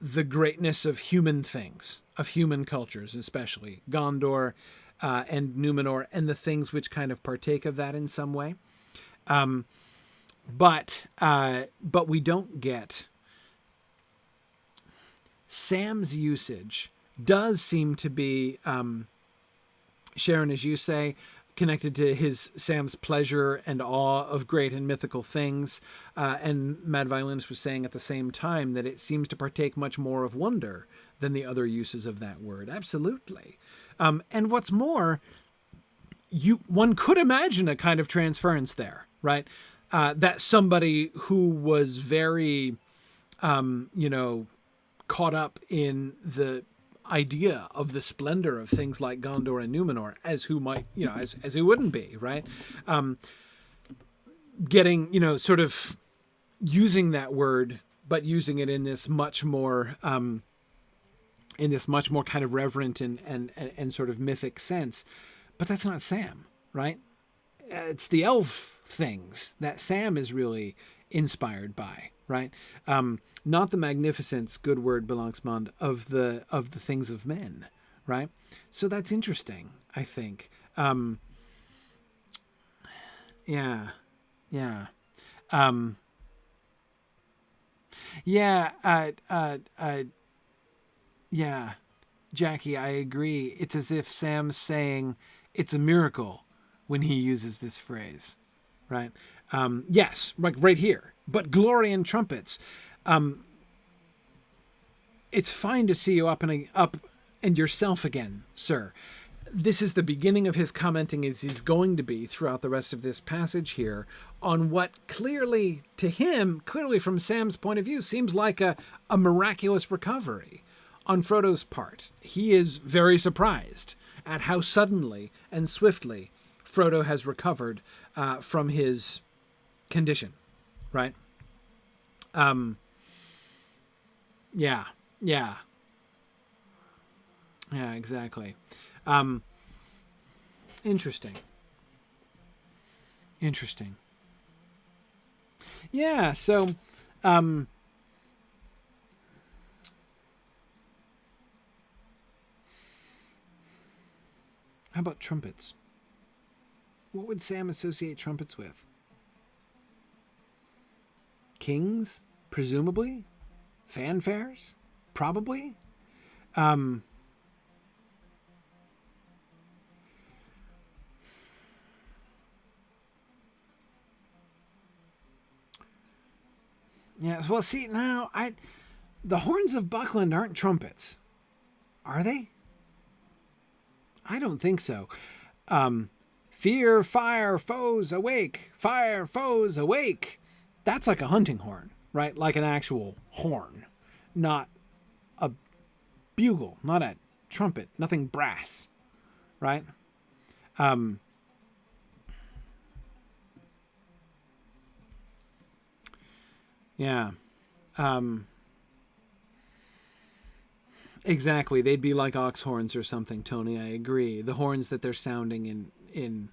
Speaker 1: the greatness of human things, of human cultures, especially Gondor and Numenor, and the things which kind of partake of that in some way. But we don't get Sam's usage does seem to be, Sharon, as you say, connected to Sam's pleasure and awe of great and mythical things. And Mad Violinist was saying at the same time that it seems to partake much more of wonder than the other uses of that word. Absolutely. And what's more, one could imagine a kind of transference there, right? That somebody who was very, caught up in the idea of the splendor of things like Gondor and Numenor, as who might, as who wouldn't be, right? Getting, sort of using that word, but using it in this much more, kind of reverent and sort of mythic sense. But that's not Sam, right? It's the elf things that Sam is really inspired by, right? Not the magnificence, good word, Belangsmond, of the things of men, right? So that's interesting, I think. Yeah. Jackie, I agree. It's as if Sam's saying it's a miracle when he uses this phrase, right? Yes, like right here. But glory and trumpets. It's fine to see you up and yourself again, sir. This is the beginning of his commenting, as he's going to be throughout the rest of this passage here, on what clearly, to him, clearly from Sam's point of view, seems like a miraculous recovery on Frodo's part. He is very surprised at how suddenly and swiftly Frodo has recovered from his condition, right? Yeah, exactly. Interesting. Yeah, so, how about trumpets? What would Sam associate trumpets with? Kings, presumably? Fanfares? Probably? Yeah, well, see, now, the horns of Buckland aren't trumpets. Are they? I don't think so. Fear, fire, foes, awake. Fire, foes, awake. That's like a hunting horn, right? Like an actual horn, not a bugle, not a trumpet, nothing brass, right? Yeah. Exactly. They'd be like ox horns or something, Tony. I agree. The horns that they're sounding in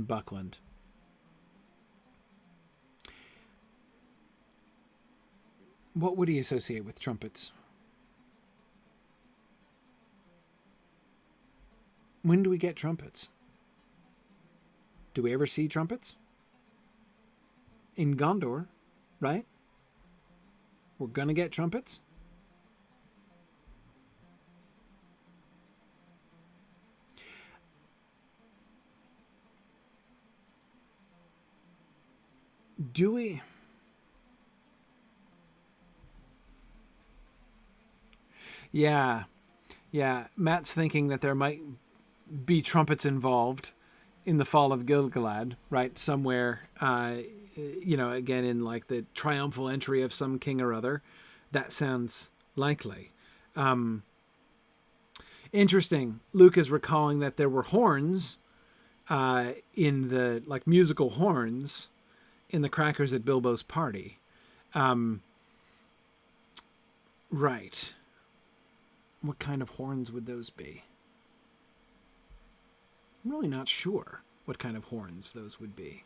Speaker 1: Buckland. What would he associate with trumpets? When do we get trumpets? Do we ever see trumpets? In Gondor, right? We're gonna get trumpets? Do we? Yeah. Matt's thinking that there might be trumpets involved in the fall of Gilgalad, right? Somewhere, again, in like the triumphal entry of some king or other. That sounds likely. Interesting. Luke is recalling that there were horns in the, like, musical horns in the crackers at Bilbo's party. Right. What kind of horns would those be? I'm really not sure what kind of horns those would be.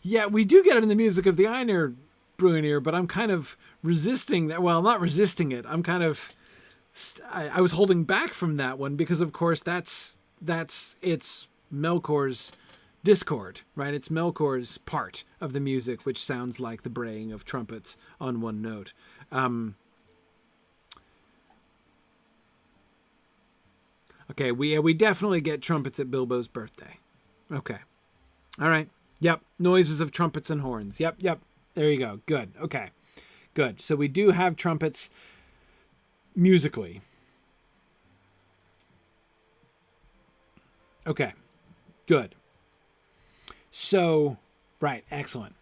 Speaker 1: Yeah, we do get it in the music of the Einir Bruenir, but I'm kind of resisting that. Well, not resisting it. I'm kind of... I was holding back from that one because, of course, it's Melkor's discord, right? It's Melkor's part of the music, which sounds like the braying of trumpets on one note. Okay, we definitely get trumpets at Bilbo's birthday. Okay. All right. Yep. Noises of trumpets and horns. Yep. There you go. Good. Okay. Good. So we do have trumpets musically. Okay. Good. So, right. Excellent.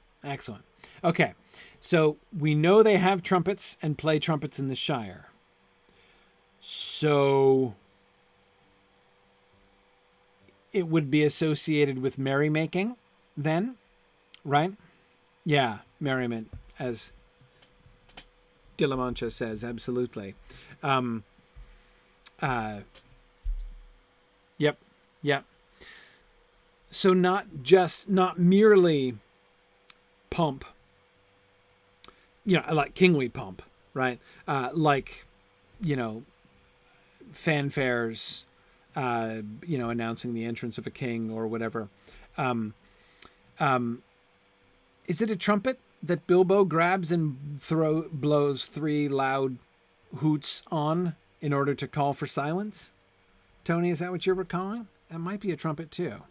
Speaker 1: Okay. So we know they have trumpets and play trumpets in the Shire. So it would be associated with merrymaking then, right? Yeah, merriment, as De La Mancha says, absolutely. Yep. So not merely pomp, like kingly pomp, right? Like, fanfares, announcing the entrance of a king or whatever. Is it a trumpet that Bilbo grabs and blows 3 loud hoots on in order to call for silence? Tony, is that what you're recalling? That might be a trumpet too.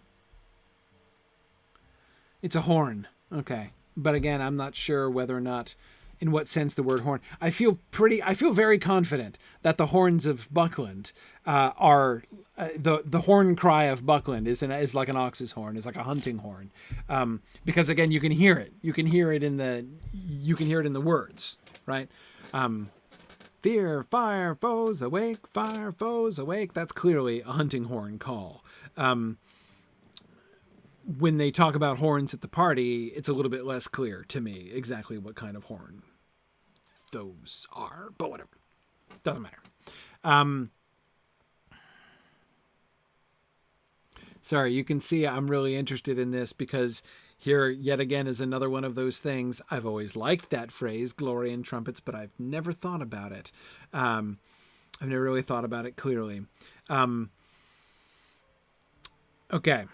Speaker 1: It's a horn. Okay. But again, I'm not sure whether or not, in what sense the word horn. I feel very confident that the horns of Buckland are the horn cry of Buckland is like an ox's horn, is like a hunting horn, because again you can hear it. You can hear it in the words, right? Fear, fire, foes awake, fire, foes awake. That's clearly a hunting horn call. When they talk about horns at the party, it's a little bit less clear to me exactly what kind of horn those are, but whatever. Doesn't matter. Sorry, you can see I'm really interested in this because here yet again is another one of those things. I've always liked that phrase, glory and trumpets, but I've never thought about it. I've never really thought about it clearly. Okay.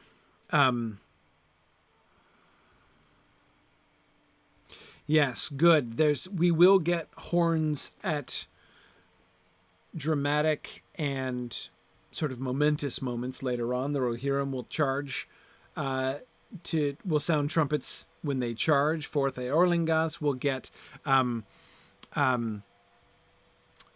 Speaker 1: Yes, good. We will get horns at dramatic and sort of momentous moments later on. The Rohirrim will charge, will sound trumpets when they charge. Forth Eorlingas will get,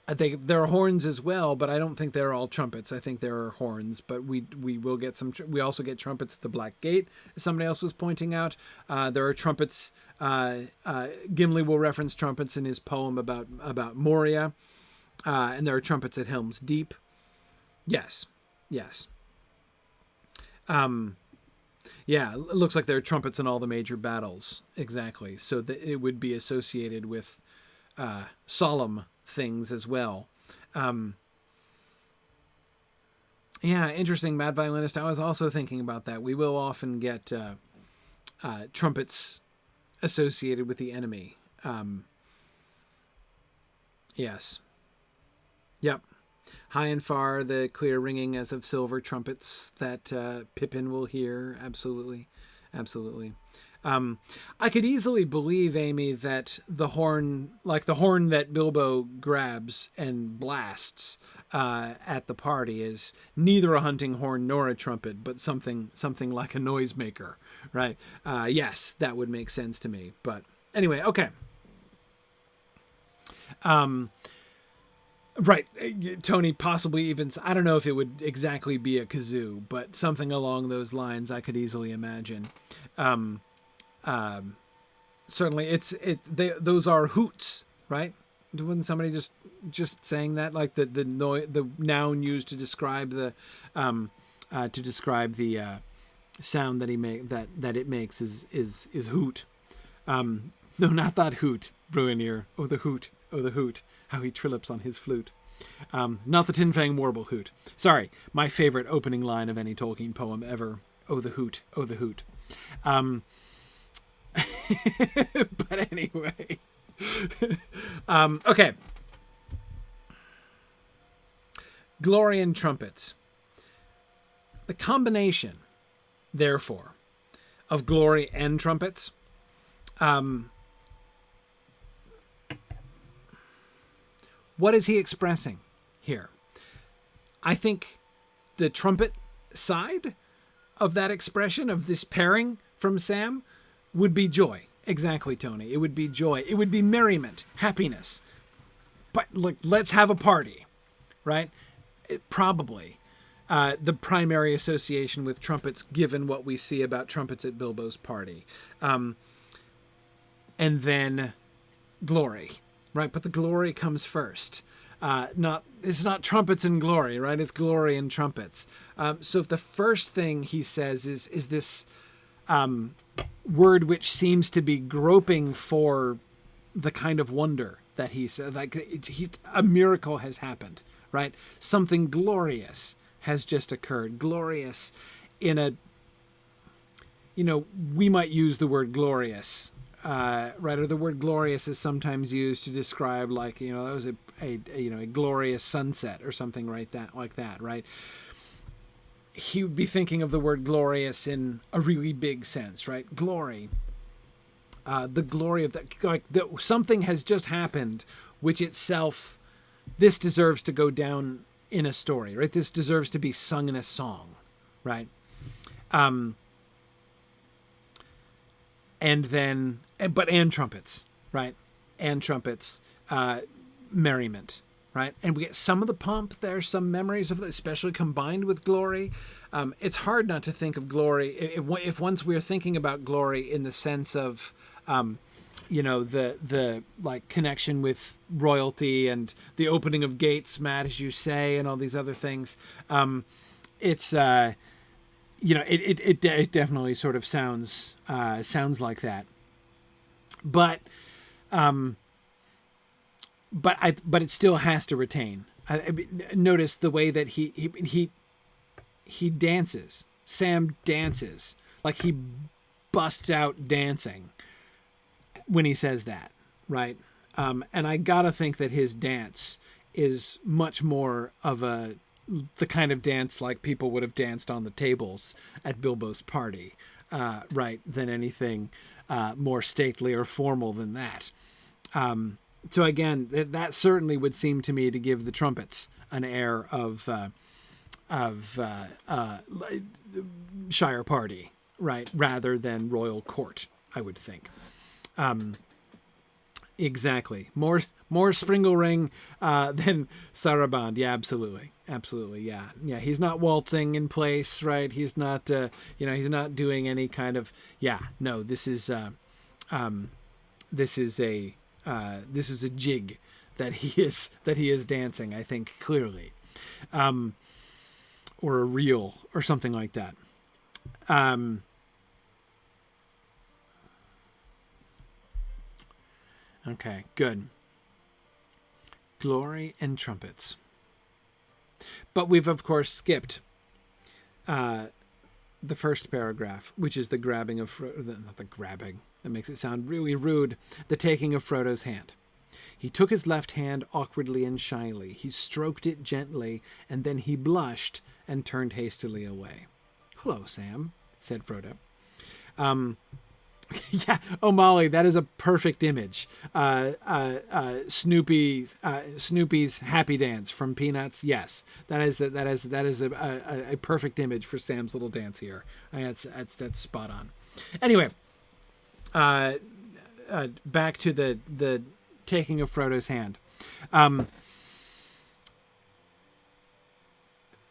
Speaker 1: I think there are horns as well, but I don't think they're all trumpets. I think there are horns, but we will get some. We also get trumpets at the Black Gate, as somebody else was pointing out. There are trumpets. Gimli will reference trumpets in his poem about Moria, and there are trumpets at Helm's Deep. Yes. Yeah, it looks like there are trumpets in all the major battles. Exactly. So that it would be associated with solemn things as well. Yeah, interesting, Mad Violinist. I was also thinking about that. We will often get trumpets associated with the enemy. Yes. Yep. High and far, the clear ringing as of silver trumpets that Pippin will hear. Absolutely. I could easily believe, Amy, that the horn that Bilbo grabs and blasts at the party is neither a hunting horn nor a trumpet, but something like a noisemaker, right? Yes, that would make sense to me. But anyway, okay. Right. Tony possibly even, I don't know if it would exactly be a kazoo, but something along those lines I could easily imagine. Um, Certainly those are hoots, right? Wasn't somebody just saying that, like the noun used to describe the sound that that it makes is hoot. No, not that hoot, Bruinier. Oh, the hoot. Oh, the hoot. How he trillips on his flute. Not the Tin Fang Warble hoot. Sorry, my favorite opening line of any Tolkien poem ever. Oh, the hoot. Oh, the hoot. But anyway. Okay. Glory and trumpets. The combination, therefore, of glory and trumpets, what is he expressing here? I think the trumpet side of that expression, of this pairing from Sam, would be joy. Exactly, Tony. It would be joy. It would be merriment, happiness. But look, let's have a party, right? Probably the primary association with trumpets, given what we see about trumpets at Bilbo's party. And then glory, right? But the glory comes first. It's not trumpets and glory, right? It's glory and trumpets. So if the first thing he says is this word which seems to be groping for the kind of wonder that he said, like a miracle has happened, right? Something glorious has just occurred. Glorious in a, we might use the word glorious, right? Or the word glorious is sometimes used to describe, like, that was a glorious sunset or something like that, right? He would be thinking of the word glorious in a really big sense, right? Glory. The glory of that, like something has just happened, which itself, this deserves to go down in a story, right? This deserves to be sung in a song, right? And trumpets, right? And trumpets, merriment, right? And we get some of the pomp there, some memories of it, especially combined with glory. It's hard not to think of glory if once we're thinking about glory in the sense of, the like connection with royalty and the opening of gates, Matt, as you say, and all these other things. It definitely sort of sounds like that. But it still has to retain. Notice the way that he dances. Sam dances, like he busts out dancing when he says that, right? And I gotta think that his dance is much more of the kind of dance like people would have danced on the tables at Bilbo's party, right? Than anything more stately or formal than that. So again, that certainly would seem to me to give the trumpets an air of Shire party, right, rather than royal court, I would think. Exactly. More Springle Ring than Saraband. Yeah, absolutely. Yeah. He's not waltzing in place, right? He's not. He's not doing any kind of. Yeah. No. This is a jig that he is dancing, I think, clearly, or a reel or something like that. Okay, good. Glory and trumpets. But we've, of course, skipped the first paragraph, which is the grabbing of not the grabbing. That makes it sound really rude. The taking of Frodo's hand. He took his left hand awkwardly and shyly. He stroked it gently, and then he blushed and turned hastily away. "Hello, Sam," said Frodo. Yeah. Oh, Molly, that is a perfect image. Snoopy's happy dance from Peanuts. Yes, that is a perfect image for Sam's little dance here. That's spot on. Anyway, back to the taking of Frodo's hand.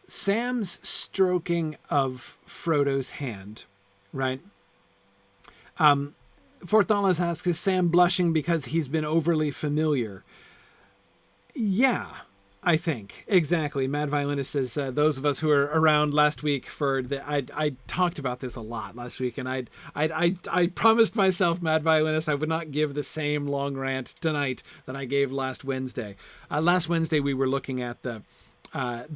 Speaker 1: Sam's stroking of Frodo's hand, right? Forthalas asks, is Sam blushing because he's been overly familiar? Yeah, I think. Exactly. Mad Violinist says, those of us who were around last week I talked about this a lot last week, and I promised myself, Mad Violinist, I would not give the same long rant tonight that I gave last Wednesday. Last Wednesday we were looking at the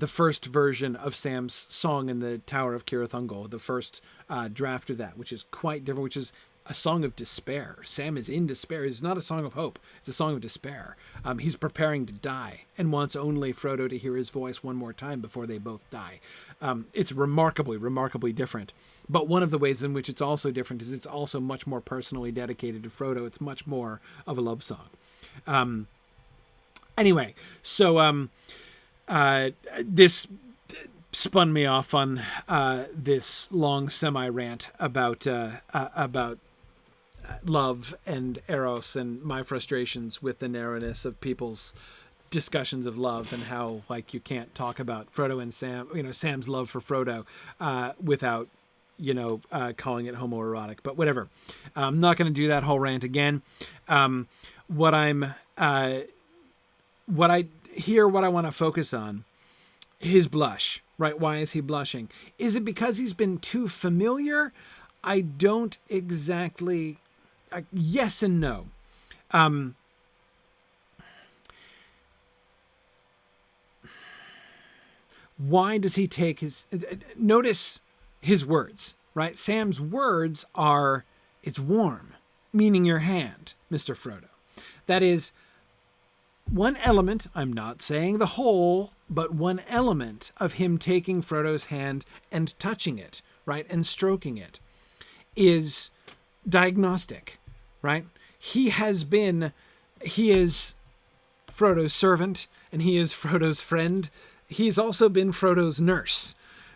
Speaker 1: first version of Sam's song in the Tower of Cirith Ungol, the first draft of that, which is quite different, which is a song of despair. Sam is in despair. It's not a song of hope. It's a song of despair. He's preparing to die and wants only Frodo to hear his voice one more time before they both die. It's remarkably, remarkably different. But one of the ways in which it's also different is it's also much more personally dedicated to Frodo. It's much more of a love song. Anyway, so this spun me off on this long semi-rant about love and Eros and my frustrations with the narrowness of people's discussions of love, and how, like, you can't talk about Frodo and Sam, Sam's love for Frodo without, calling it homoerotic, but whatever. I'm not going to do that whole rant again. What I want to focus on, his blush, right? Why is he blushing? Is it because he's been too familiar? I don't exactly... yes and no. Why does he take his... Notice his words, right? Sam's words are, it's warm, meaning your hand, Mr. Frodo. That is one element, I'm not saying the whole, but one element of him taking Frodo's hand and touching it, right, and stroking it, is diagnostic, right? He is Frodo's servant, and he is Frodo's friend. He's also been Frodo's nurse,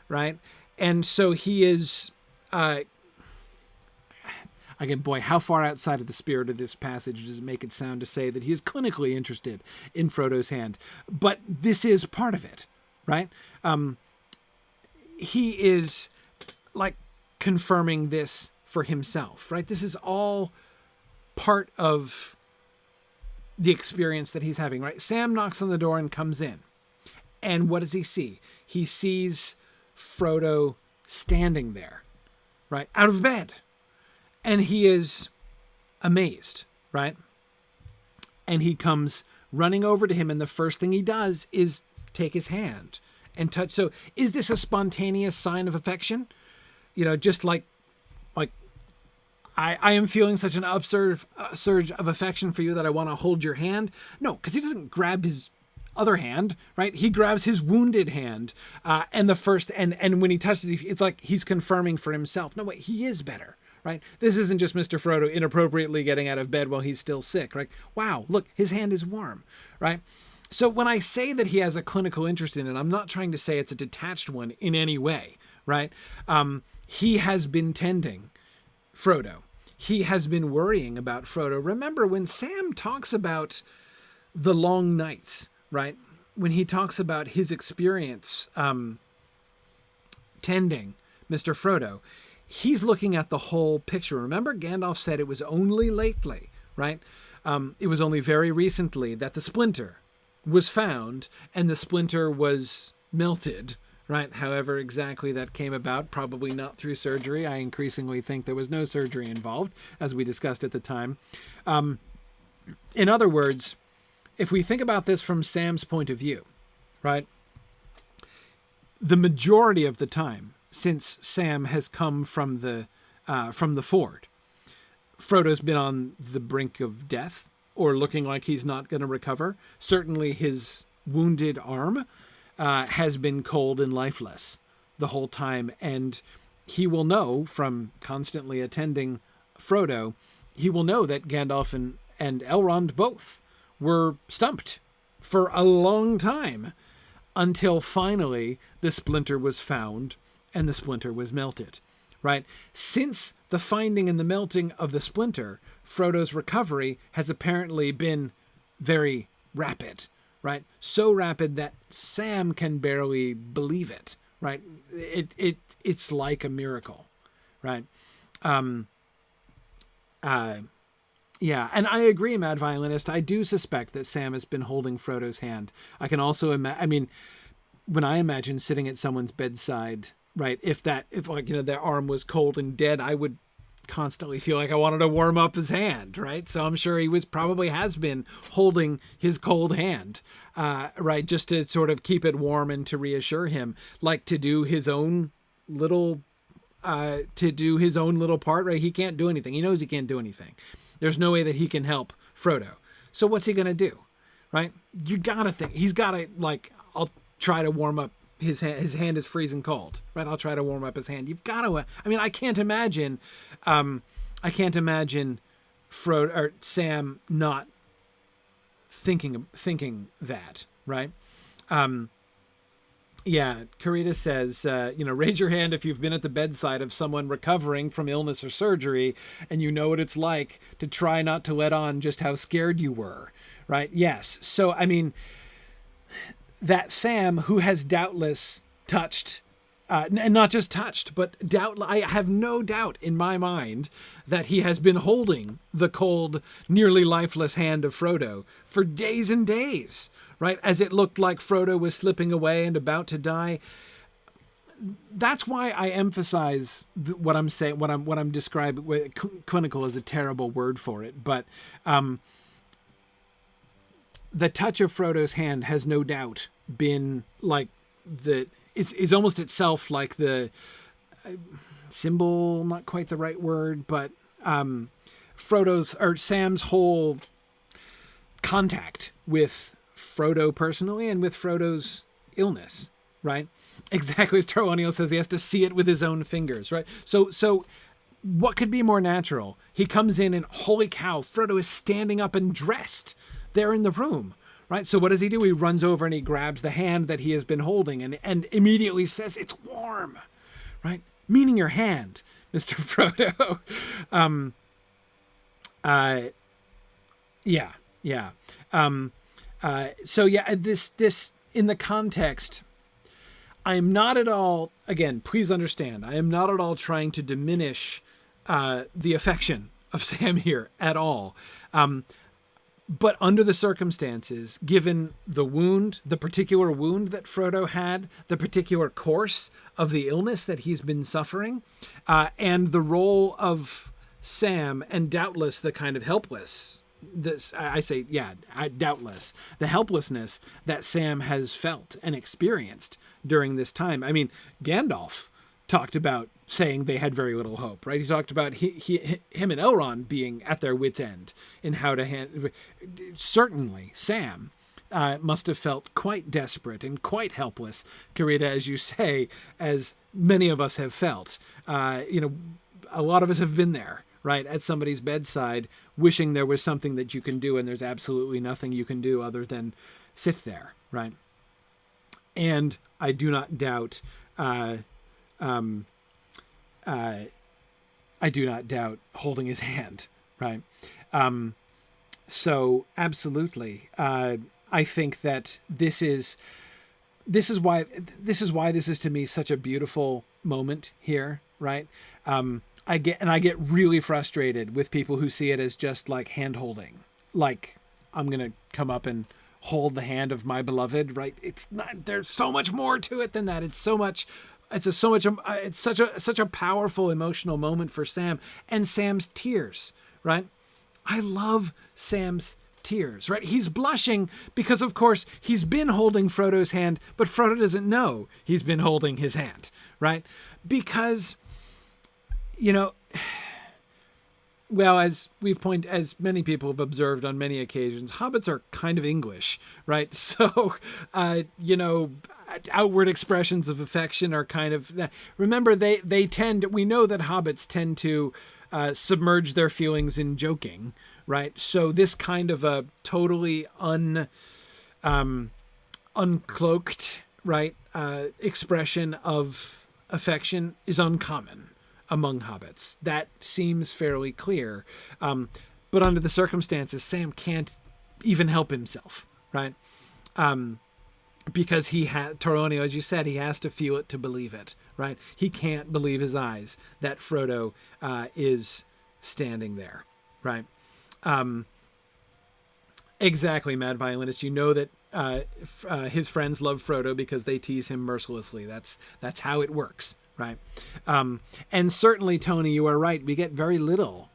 Speaker 1: right? And so he is, again, boy, how far outside of the spirit of this passage does it make it sound to say that he is clinically interested in Frodo's hand? But this is part of it, right? He is, like, confirming this for himself, right? This is all part of the experience that he's having, right? Sam knocks on the door and comes in. And what does he see? He sees Frodo standing there, right? Out of bed. And he is amazed, right? And he comes running over to him, and the first thing he does is take his hand and touch. So is this a spontaneous sign of affection? Just like I am feeling such an surge of affection for you that I want to hold your hand. No, because he doesn't grab his other hand, right? He grabs his wounded hand, and when he touches it, it's like he's confirming for himself. No, wait, he is better, right? This isn't just Mr. Frodo inappropriately getting out of bed while he's still sick, right? Wow, look, his hand is warm, right? So when I say that he has a clinical interest in it, I'm not trying to say it's a detached one in any way, right? He has been tending Frodo. He has been worrying about Frodo. Remember, when Sam talks about the long nights, right? When he talks about his experience tending Mr. Frodo, he's looking at the whole picture. Remember, Gandalf said it was only lately, right? It was only very recently that the splinter was found, and the splinter was melted, right? However exactly that came about, probably not through surgery. I increasingly think there was no surgery involved, as we discussed at the time. In other words, if we think about this from Sam's point of view, right? The majority of the time since Sam has come from the ford, Frodo's been on the brink of death, or looking like he's not going to recover. Certainly his wounded arm has been cold and lifeless the whole time. And he will know from constantly attending Frodo, he will know that Gandalf and Elrond both were stumped for a long time, until finally the splinter was found and the splinter was melted, right? Since the finding and the melting of the splinter, Frodo's recovery has apparently been very rapid, right? So rapid that Sam can barely believe it, right? It's like a miracle, right? Yeah, and I agree, Mad Violinist. I do suspect that Sam has been holding Frodo's hand. I can also imagine, I mean, when I imagine sitting at someone's bedside, right, if like, their arm was cold and dead, I would constantly feel like I wanted to warm up his hand, right? So I'm sure he probably has been holding his cold hand, right, just to sort of keep it warm and to reassure him, like to do his own little part, right? He can't do anything. He knows he can't do anything. There's no way that he can help Frodo. So what's he going to do? Right? You got to think he's got to, like, I'll try to warm up his hand. His hand is freezing cold, right? I'll try to warm up his hand. You've got to, I mean, I can't imagine Frodo or Sam not thinking that, right? Yeah, Karita says, raise your hand if you've been at the bedside of someone recovering from illness or surgery and you know what it's like to try not to let on just how scared you were, right? Yes. So, I mean, that Sam, who has doubtless touched, and not just touched, but I have no doubt in my mind that he has been holding the cold, nearly lifeless hand of Frodo for days and days, right? As it looked like Frodo was slipping away and about to die. That's why I emphasize what I'm saying, what I'm describing. Clinical is a terrible word for it, but the touch of Frodo's hand has no doubt been like is almost itself like the symbol, not quite the right word, but Sam's whole contact with Frodo personally and with Frodo's illness, right? Exactly as Taro O'Neill says, he has to see it with his own fingers, right? So what could be more natural? He comes in and holy cow, Frodo is standing up and dressed there in the room, right? So what does he do? He runs over and he grabs the hand that he has been holding and immediately says, it's warm, right? Meaning your hand, Mr. Frodo. Yeah. So yeah, this in the context, I'm not at all, again, please understand, I am not at all trying to diminish the affection of Sam here at all. But under the circumstances, given the wound, the particular wound that Frodo had, the particular course of the illness that he's been suffering, and the role of Sam, and doubtless the kind of doubtless, the helplessness that Sam has felt and experienced during this time. I mean, Gandalf talked about saying they had very little hope, right? He talked about him and Elrond being at their wits' end in how to handle. Certainly, Sam must have felt quite desperate and quite helpless, Karita, as you say, as many of us have felt. A lot of us have been there, right, at somebody's bedside, wishing there was something that you can do, and there's absolutely nothing you can do other than sit there, right? And I do not doubt. I do not doubt holding his hand, right? So absolutely, I think that this is why this is to me such a beautiful moment here, right? I get really frustrated with people who see it as just like hand holding, like I'm gonna come up and hold the hand of my beloved, right? It's not. There's so much more to it than that. It's such a powerful emotional moment for Sam, and Sam's tears, right? I love Sam's tears, right? He's blushing because, of course, he's been holding Frodo's hand, but Frodo doesn't know he's been holding his hand, right? Because, well, as many people have observed on many occasions, hobbits are kind of English, right? So, outward expressions of affection are kind of, remember, we know that hobbits tend to submerge their feelings in joking, right? So this kind of a totally uncloaked, right, expression of affection is uncommon among hobbits. That seems fairly clear. But under the circumstances, Sam can't even help himself, right? Because Toronio, as you said, he has to feel it to believe it, right? He can't believe his eyes that Frodo is standing there, right? Exactly, Mad Violinist. You know that his friends love Frodo because they tease him mercilessly. That's how it works, right? And certainly, Tony, you are right. We get very little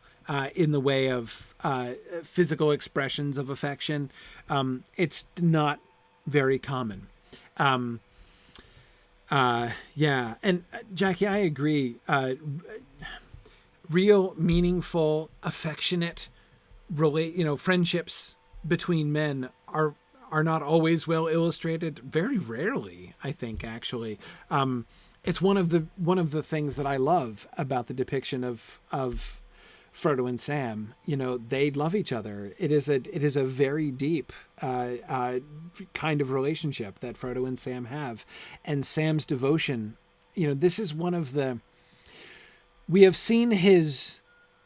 Speaker 1: in the way of physical expressions of affection. It's not very common. Yeah, and Jackie, I agree. Real, meaningful, affectionate, friendships between men are not always well illustrated. Very rarely, I think, actually. It's one of the things that I love about the depiction of Frodo and Sam. They love each other. It is a very deep kind of relationship that Frodo and Sam have, and Sam's devotion. This is one of the. We have seen his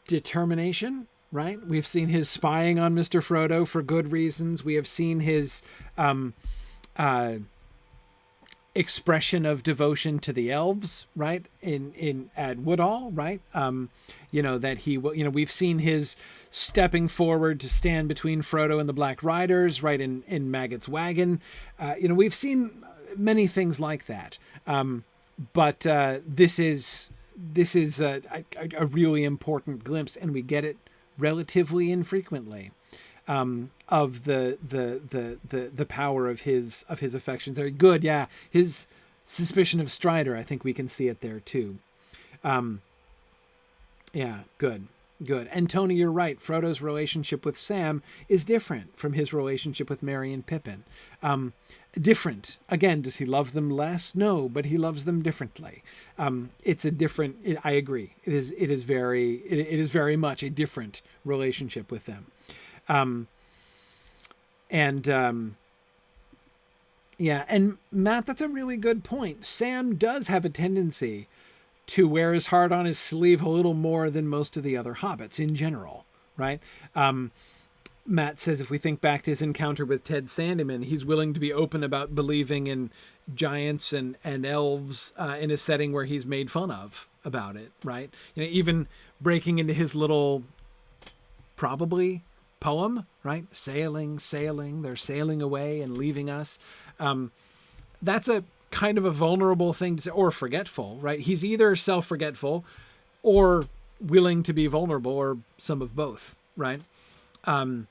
Speaker 1: determination, right? We've seen his spying on Mr. Frodo for good reasons. We have seen his expression of devotion to the elves, right? At Woodall, right? That he will, we've seen his stepping forward to stand between Frodo and the Black Riders, right? In Maggot's wagon. We've seen many things like that. But this is a really important glimpse, and we get it relatively infrequently, of the power of his affections. Very good. Yeah. His suspicion of Strider, I think we can see it there too. Yeah, good. And Tony, you're right. Frodo's relationship with Sam is different from his relationship with Merry and Pippin. Different. Again, does he love them less? No, but he loves them differently. It's a different, I agree. It is very much a different relationship with them. Yeah, and Matt, that's a really good point. Sam does have a tendency to wear his heart on his sleeve a little more than most of the other hobbits in general, right? Matt says if we think back to his encounter with Ted Sandyman, he's willing to be open about believing in giants and elves in a setting where he's made fun of about it, right? Even breaking into his little, probably, poem, right? Sailing, they're sailing away and leaving us. That's a kind of a vulnerable thing to say, or forgetful, right? He's either self-forgetful or willing to be vulnerable, or some of both, right? And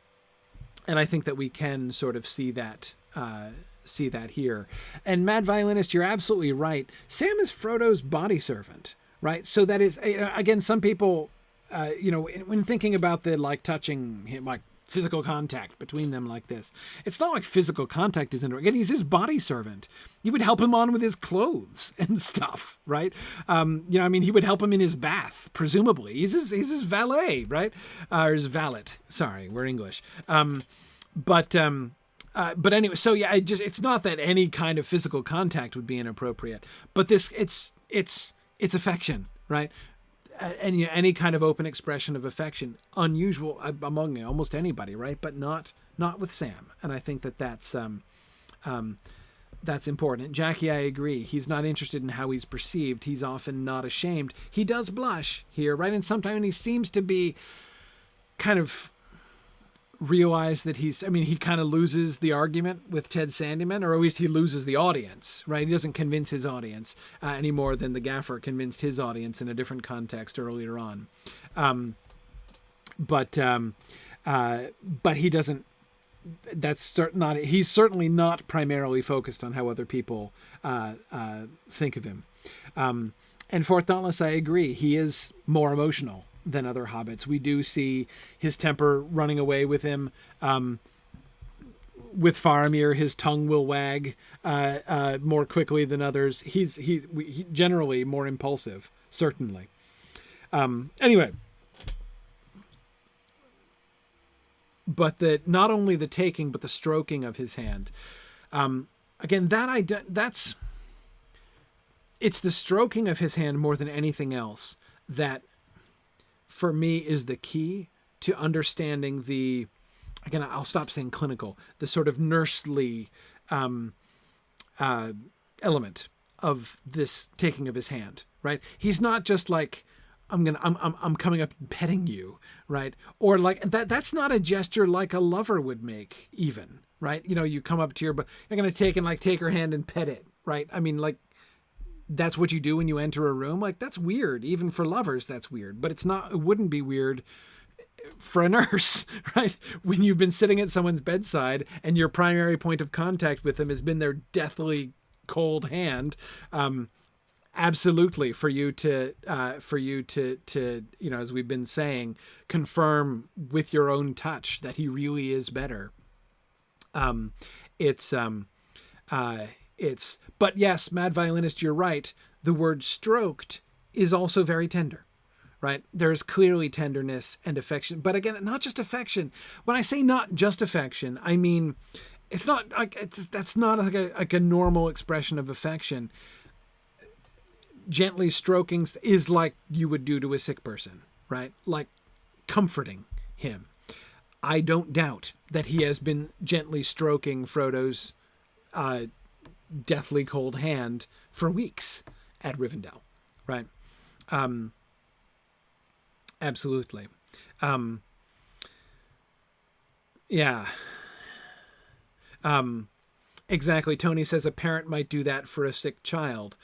Speaker 1: I think that we can sort of see that here. And Mad Violinist, you're absolutely right. Sam is Frodo's body servant, right? So that is, again, some people, when thinking about the touching him, physical contact between them like this, it's not like physical contact isn't. Again, he's his body servant. He would help him on with his clothes and stuff, right? He would help him in his bath, presumably. He's his valet, right? Or his valet. Sorry, we're English. But anyway, so yeah, it's not that any kind of physical contact would be inappropriate, but it's affection, right? And any kind of open expression of affection, unusual among almost anybody, right? But not with Sam. And I think that's important. Jackie, I agree. He's not interested in how he's perceived. He's often not ashamed. He does blush here, right? And sometimes he seems to be kind of realize that he kind of loses the argument with Ted Sandyman, or at least he loses the audience, right? He doesn't convince his audience any more than the gaffer convinced his audience in a different context earlier on. But he doesn't, he's certainly not primarily focused on how other people think of him. And Fort Dauntless, I agree. He is more emotional than other hobbits. We do see his temper running away with him. With Faramir, his tongue will wag more quickly than others. He's generally more impulsive, certainly. Anyway, but not only the taking, but the stroking of his hand. Again, it's the stroking of his hand more than anything else that, for me, is the key to understanding the again, I'll stop saying clinical, the sort of nursely element of this taking of his hand, right? He's not just like, I'm coming up and petting you, right? Or like that's not a gesture like a lover would make even, right? You know, you come up to you're going to take her hand and pet it, right? I mean, like, that's what you do when you enter a room. Like, that's weird. Even for lovers, that's weird, but it wouldn't be weird for a nurse, right? When you've been sitting at someone's bedside and your primary point of contact with them has been their deathly cold hand. Absolutely, for you to, you know, as we've been saying, confirm with your own touch that he really is better. But yes, Mad Violinist, you're right. The word stroked is also very tender, right? There's clearly tenderness and affection, but again, not just affection. When I say not just affection, I mean, it's not like, that's not like a normal expression of affection. Gently stroking is like you would do to a sick person, right? Like comforting him. I don't doubt that he has been gently stroking Frodo's deathly cold hand for weeks at Rivendell, right? Absolutely. Yeah. Exactly. Tony says a parent might do that for a sick child.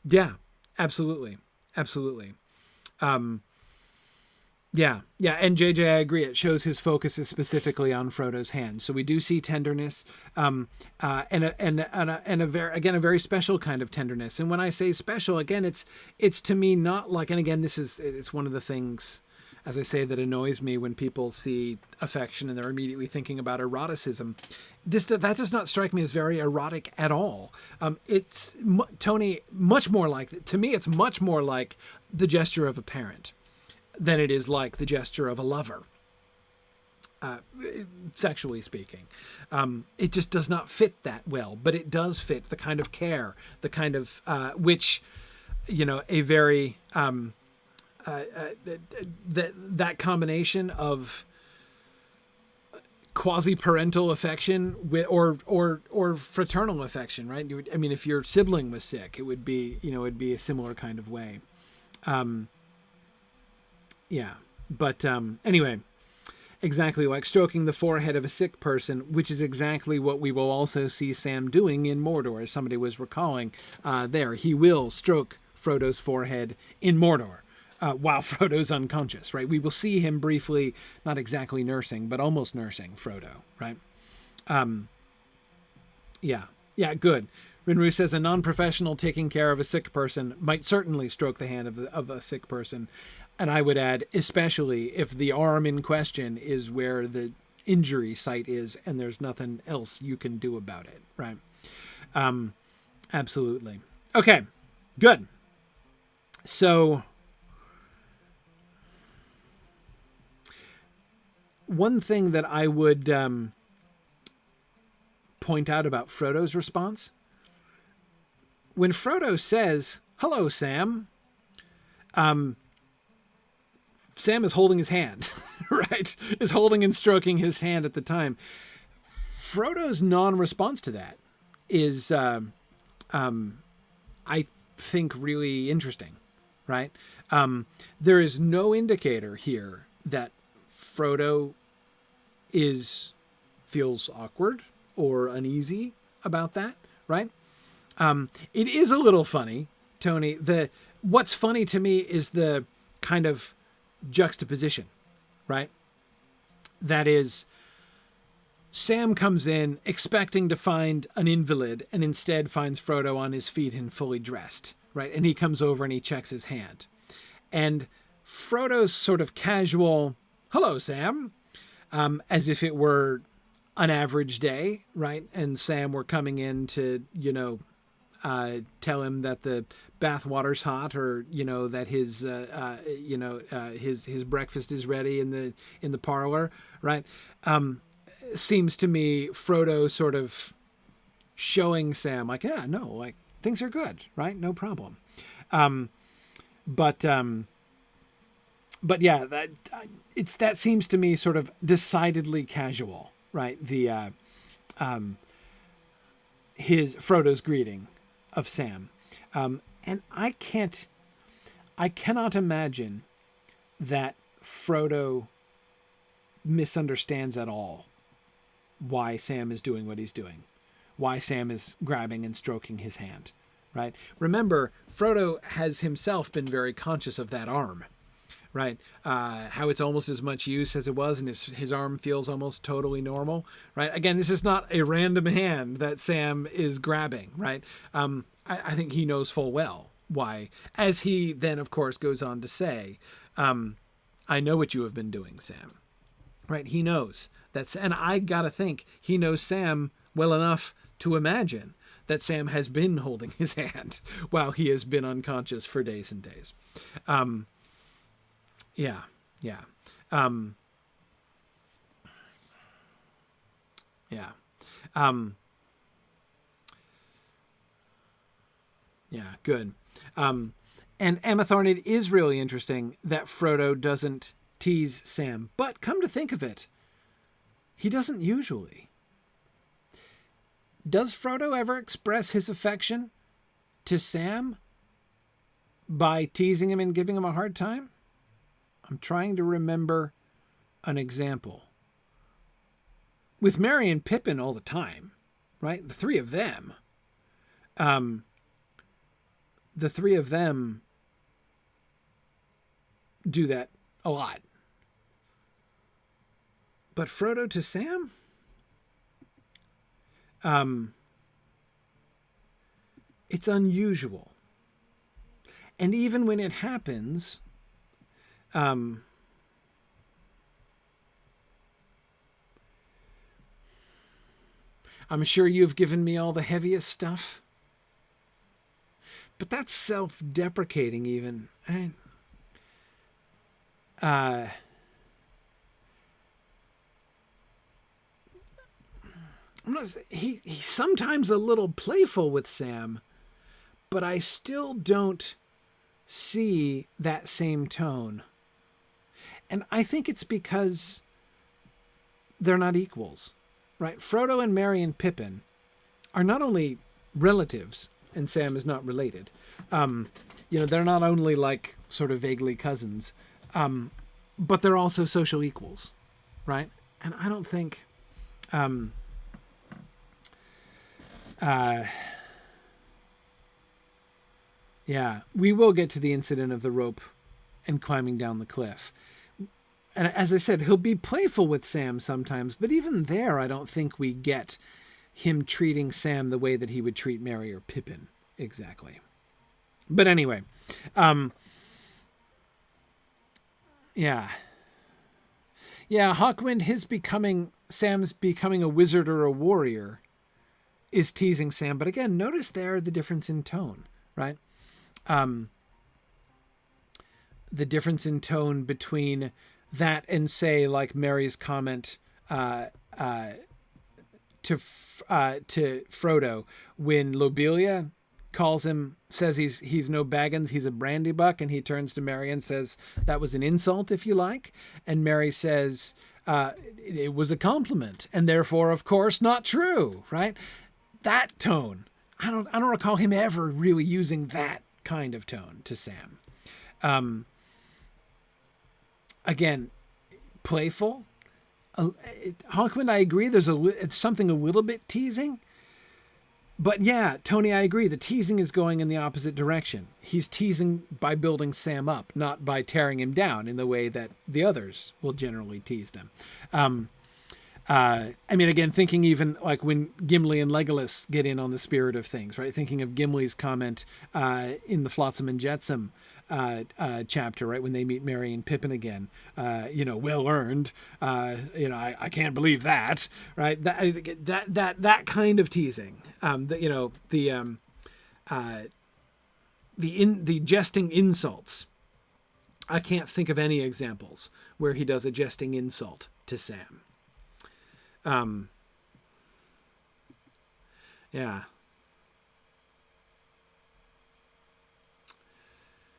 Speaker 1: Yeah, absolutely. Absolutely. Yeah. And JJ, I agree. It shows his focus is specifically on Frodo's hand. So we do see tenderness, and a very special kind of tenderness. And when I say special, again, it's to me not like, and again, it's one of the things, as I say, that annoys me when people see affection and they're immediately thinking about eroticism. That does not strike me as very erotic at all. It's Tony, much more like, to me, it's much more like the gesture of a parent than it is like the gesture of a lover, sexually speaking. It just does not fit that well, but it does fit the kind of care, the kind of, which, you know, a very, that combination of quasi-parental affection or fraternal affection, right? I mean, if your sibling was sick, it would be, you know, it'd be a similar kind of way. Yeah. But anyway, exactly like stroking the forehead of a sick person, which is exactly what we will also see Sam doing in Mordor, as somebody was recalling there. He will stroke Frodo's forehead in Mordor while Frodo's unconscious, right? We will see him briefly, not exactly nursing, but almost nursing Frodo, right? Yeah, good. Rinru says a non-professional taking care of a sick person might certainly stroke the hand of a sick person. And I would add, especially if the arm in question is where the injury site is and there's nothing else you can do about it, right? Absolutely. Okay, good. So one thing that I would point out about Frodo's response, when Frodo says, "Hello, Sam," Sam is holding his hand, right? Is holding and stroking his hand at the time. Frodo's non-response to that is, I think, really interesting, right? There is no indicator here that Frodo feels awkward or uneasy about that, right? It is a little funny, Tony. What's funny to me is the kind of juxtaposition, right? That is, Sam comes in expecting to find an invalid and instead finds Frodo on his feet and fully dressed, right? And he comes over and he checks his hand. And Frodo's sort of casual, "Hello, Sam," as if it were an average day, right? And Sam were coming in to, you know, tell him that the bath water's hot, or, you know, that his breakfast is ready in the parlor, right? Seems to me Frodo sort of showing Sam like, yeah, no, like things are good, right? No problem. But But yeah, that seems to me sort of decidedly casual, right? His Frodo's greeting of Sam, and I cannot imagine that Frodo misunderstands at all why Sam is doing what he's doing, why Sam is grabbing and stroking his hand, right? Remember, Frodo has himself been very conscious of that arm, right? How it's almost as much use as it was, and his arm feels almost totally normal, right? Again, this is not a random hand that Sam is grabbing, right? I think he knows full well why, as he then, of course, goes on to say, I know what you have been doing, Sam. Right? He knows that's, and I gotta think he knows Sam well enough to imagine that Sam has been holding his hand while he has been unconscious for days and days. Yeah. Yeah. Yeah. Yeah. Good. And Emma Thorne, it is really interesting that Frodo doesn't tease Sam, but come to think of it, he doesn't usually. Does Frodo ever express his affection to Sam by teasing him and giving him a hard time? I'm trying to remember an example. With Merry and Pippin all the time, right? The three of them do that a lot. But Frodo to Sam? It's unusual. And even when it happens, I'm sure you've given me all the heaviest stuff. But that's self-deprecating even. He's sometimes a little playful with Sam, but I still don't see that same tone. And I think it's because they're not equals, right? Frodo and Merry and Pippin are not only relatives, and Sam is not related. They're not only like sort of vaguely cousins, but they're also social equals, right? And I don't think... yeah, we will get to the incident of the rope and climbing down the cliff. And as I said, he'll be playful with Sam sometimes, but even there, I don't think we get him treating Sam the way that he would treat Merry or Pippin exactly. But anyway, yeah. Hawkwind, Sam's becoming a wizard or a warrior is teasing Sam. But again, notice there the difference in tone, right? The difference in tone between that and say like Merry's comment to Frodo when Lobelia says he's no Baggins, he's a Brandybuck, and he turns to Merry and says that was an insult, if you like, and Merry says it was a compliment, and therefore, of course, not true, right? That tone, I don't recall him ever really using that kind of tone to Sam. Again, playful. Hawkwind, I agree. It's something a little bit teasing. But yeah, Tony, I agree. The teasing is going in the opposite direction. He's teasing by building Sam up, not by tearing him down in the way that the others will generally tease them. Again, thinking even like when Gimli and Legolas get in on the spirit of things, right? Thinking of Gimli's comment in the Flotsam and Jetsam chapter, right? When they meet Merry and Pippin again, well earned. I can't believe that, right? That kind of teasing. The jesting insults. I can't think of any examples where he does a jesting insult to Sam. Yeah.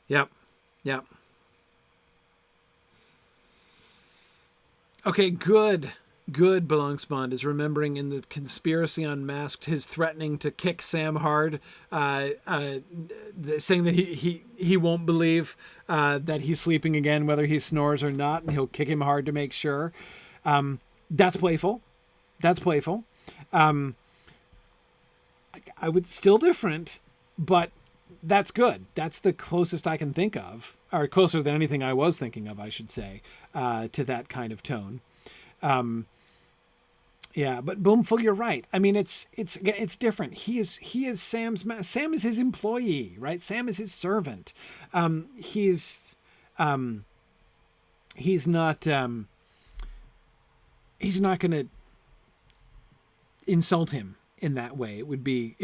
Speaker 1: Yep. Okay, good. Good, Bond is remembering in the Conspiracy Unmasked his threatening to kick Sam hard, saying that he won't believe that he's sleeping again, whether he snores or not, and he'll kick him hard to make sure. That's playful. That's playful. I would still different, but that's good. That's the closest I can think of, or closer than anything I was thinking of, I should say, to that kind of tone. Yeah, but Boomful, you're right. I mean, it's different. He is Sam is his employee, right? Sam is his servant. He's not going to insult him in that way. It would be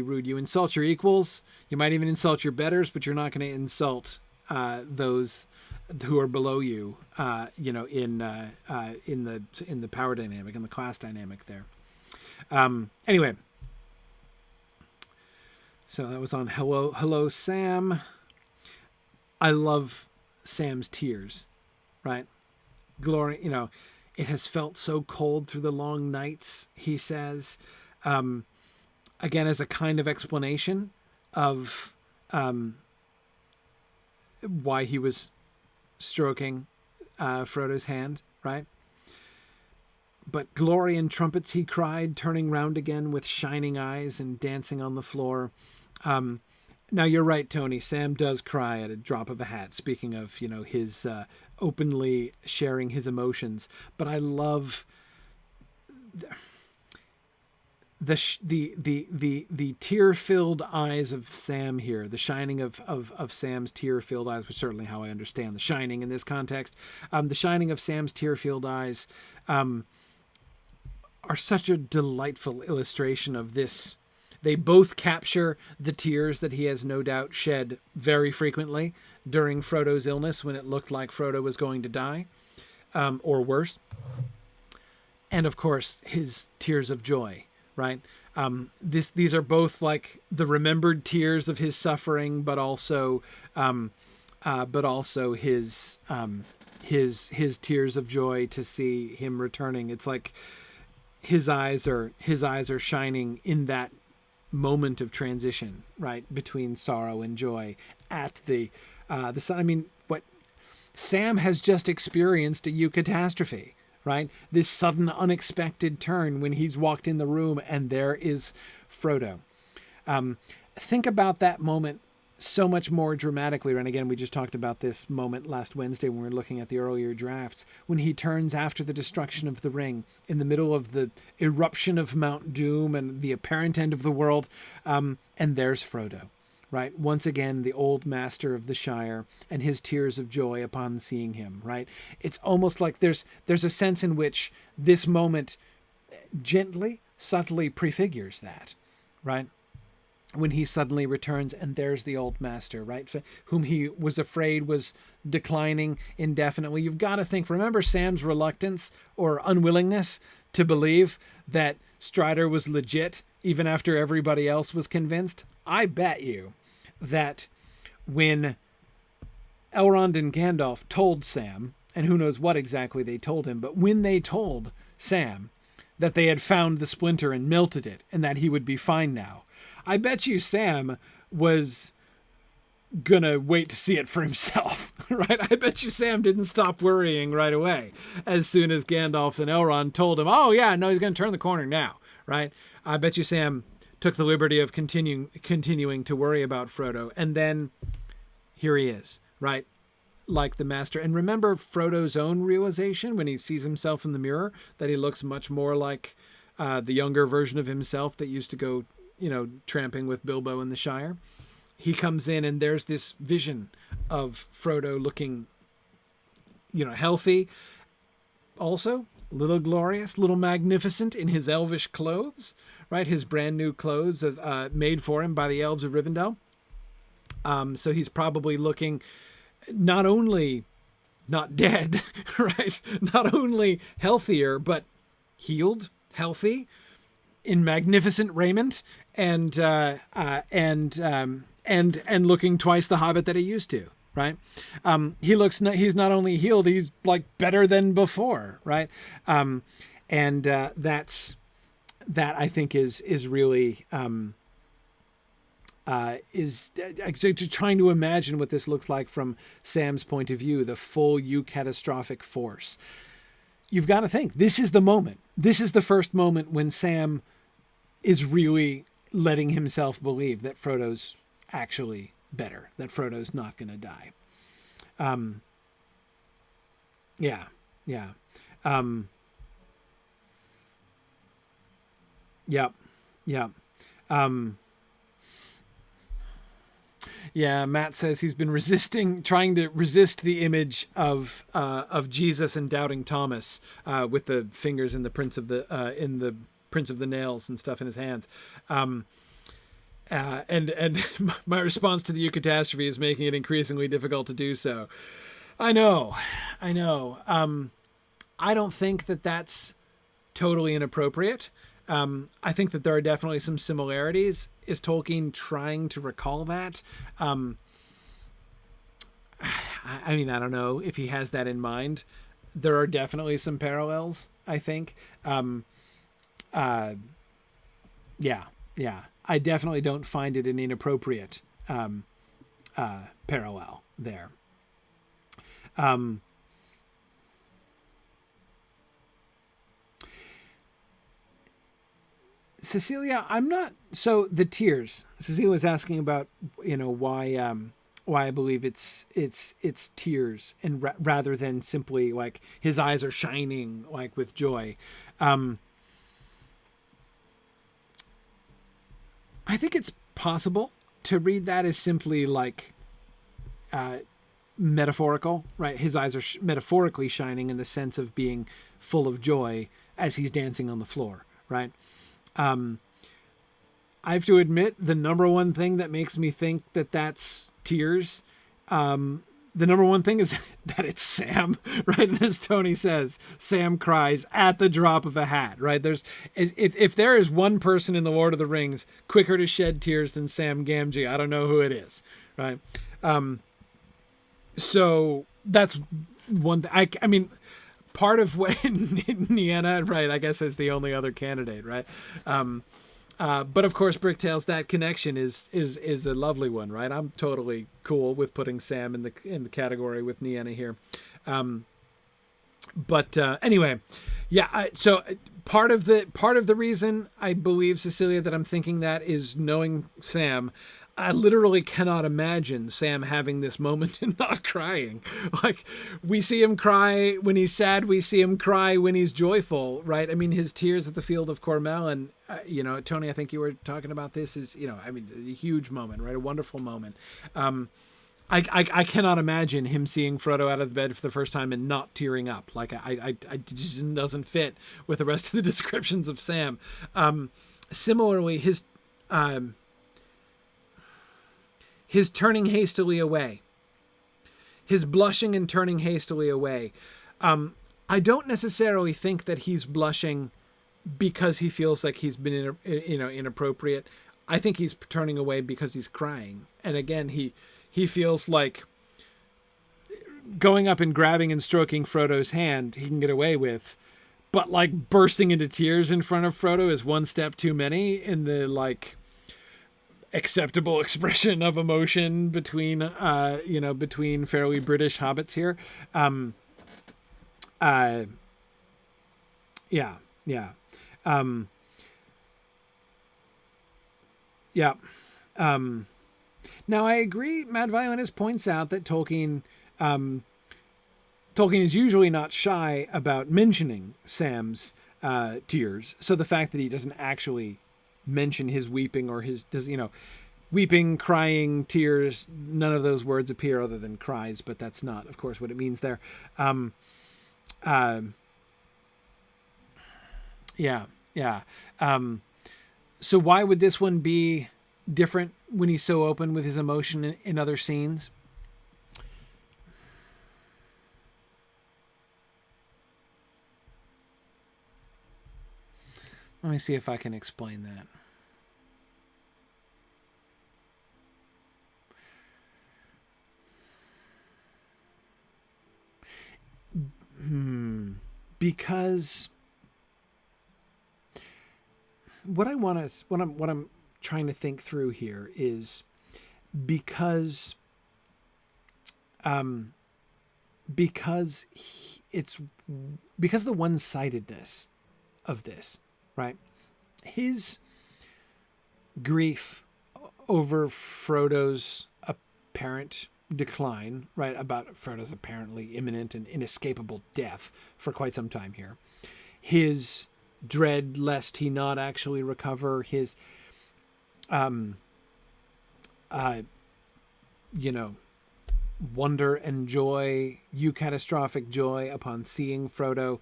Speaker 1: rude. You insult your equals. You might even insult your betters, but you're not going to insult those who are below you, in the power dynamic and the class dynamic there. Anyway, so that was on Hello Sam. I love Sam's tears, right? Glory, it has felt so cold through the long nights, he says, again, as a kind of explanation of why he was stroking Frodo's hand, right? But glory and trumpets, he cried, turning round again with shining eyes and dancing on the floor. Now, you're right, Tony. Sam does cry at a drop of a hat, speaking of, his openly sharing his emotions. But I love the tear-filled eyes of Sam here, the shining of Sam's tear-filled eyes, which is certainly how I understand the shining in this context. The shining of Sam's tear-filled eyes are such a delightful illustration of this. They both capture the tears that he has no doubt shed very frequently during Frodo's illness, when it looked like Frodo was going to die, or worse. And of course, his tears of joy, right? These are both like the remembered tears of his suffering, but also his tears of joy to see him returning. It's like his eyes are shining in that moment of transition, right, between sorrow and joy at the sun. I mean, what Sam has just experienced a eucatastrophe, right? This sudden unexpected turn when he's walked in the room and there is Frodo. Think about that moment so much more dramatically. And again, we just talked about this moment last Wednesday when we were looking at the earlier drafts, when he turns after the destruction of the ring in the middle of the eruption of Mount Doom and the apparent end of the world. And there's Frodo, right? Once again, the old master of the Shire, and his tears of joy upon seeing him, right? It's almost like there's a sense in which this moment gently, subtly prefigures that, right? When he suddenly returns and there's the old master, right? Whom he was afraid was declining indefinitely. You've got to think, remember Sam's reluctance or unwillingness to believe that Strider was legit even after everybody else was convinced? I bet you that when Elrond and Gandalf told Sam, and who knows what exactly they told him, but when they told Sam that they had found the splinter and melted it and that he would be fine now, I bet you Sam was gonna wait to see it for himself, right? I bet you Sam didn't stop worrying right away as soon as Gandalf and Elrond told him, oh yeah, no, he's gonna turn the corner now, right? I bet you Sam took the liberty of continuing to worry about Frodo, and then here he is, right? Like the master. And remember Frodo's own realization when he sees himself in the mirror, that he looks much more like the younger version of himself that used to go tramping with Bilbo in the Shire. He comes in and there's this vision of Frodo looking, healthy, also a little glorious, little magnificent in his elvish clothes, right? His brand new clothes made for him by the Elves of Rivendell. So he's probably looking not only not dead, right? Not only healthier, but healed, healthy, in magnificent raiment, and looking twice the hobbit that he used to, right? He's not only healed, he's like better than before, right? And that I think is really is so trying to imagine what this looks like from Sam's point of view, the full eucatastrophic force. You've got to think, this is the moment. This is the first moment when Sam is really letting himself believe that Frodo's actually better, that Frodo's not going to die. Yeah, yeah. Yep, yep. Yeah, Matt says he's been trying to resist the image of Jesus and doubting Thomas with the fingers in the prints of the nails and stuff in his hands. And my response to the eucatastrophe is making it increasingly difficult to do so. I know. I don't think that that's totally inappropriate. I think that there are definitely some similarities. Is Tolkien trying to recall that? I mean, I don't know if he has that in mind. There are definitely some parallels, I think. Yeah. I definitely don't find it an inappropriate parallel there. Cecilia, I'm not. So the tears. Cecilia was asking about, why I believe it's tears, and rather than simply like his eyes are shining like with joy. I think it's possible to read that as simply like metaphorical, right? His eyes are metaphorically shining in the sense of being full of joy as he's dancing on the floor, right? I have to admit, the number one thing that makes me think that that's tears, the number one thing is that it's Sam, right? And as Tony says, Sam cries at the drop of a hat, right? If there is one person in the Lord of the Rings quicker to shed tears than Sam Gamgee, I don't know who it is, right? So that's one thing. I mean, part of what Nienna, right, I guess is the only other candidate, right? But of course, Bricktails, that connection is a lovely one, right? I'm totally cool with putting Sam in the category with Nienna here. But anyway, yeah. So part of the reason I believe, Cecilia, that I'm thinking that is knowing Sam. I literally cannot imagine Sam having this moment and not crying. Like, we see him cry when he's sad. We see him cry when he's joyful, right? I mean, his tears at the Field of Cormel, and, Tony, I think you were talking about this, is, a huge moment, right? A wonderful moment. I cannot imagine him seeing Frodo out of bed for the first time and not tearing up. Like, I just doesn't fit with the rest of the descriptions of Sam. Similarly, his turning hastily away, his blushing and turning hastily away. I don't necessarily think that he's blushing because he feels like he's been, inappropriate. I think he's turning away because he's crying. And again, he feels like going up and grabbing and stroking Frodo's hand, he can get away with, but like bursting into tears in front of Frodo is one step too many in the like acceptable expression of emotion between fairly British hobbits here. Yeah. Now I agree. Mad Violinist points out that Tolkien is usually not shy about mentioning Sam's tears. So the fact that he doesn't actually mention his weeping or weeping, crying, tears, none of those words appear other than cries, but that's not, of course, what it means there. So why would this one be different when he's so open with his emotion in other scenes? Let me see if I can explain that. because what I'm trying to think through here is because it's because the one-sidedness of this, right? His grief over Frodo's apparent decline, right? About Frodo's apparently imminent and inescapable death for quite some time here. His dread lest he not actually recover, his, wonder and joy, eucatastrophic joy upon seeing Frodo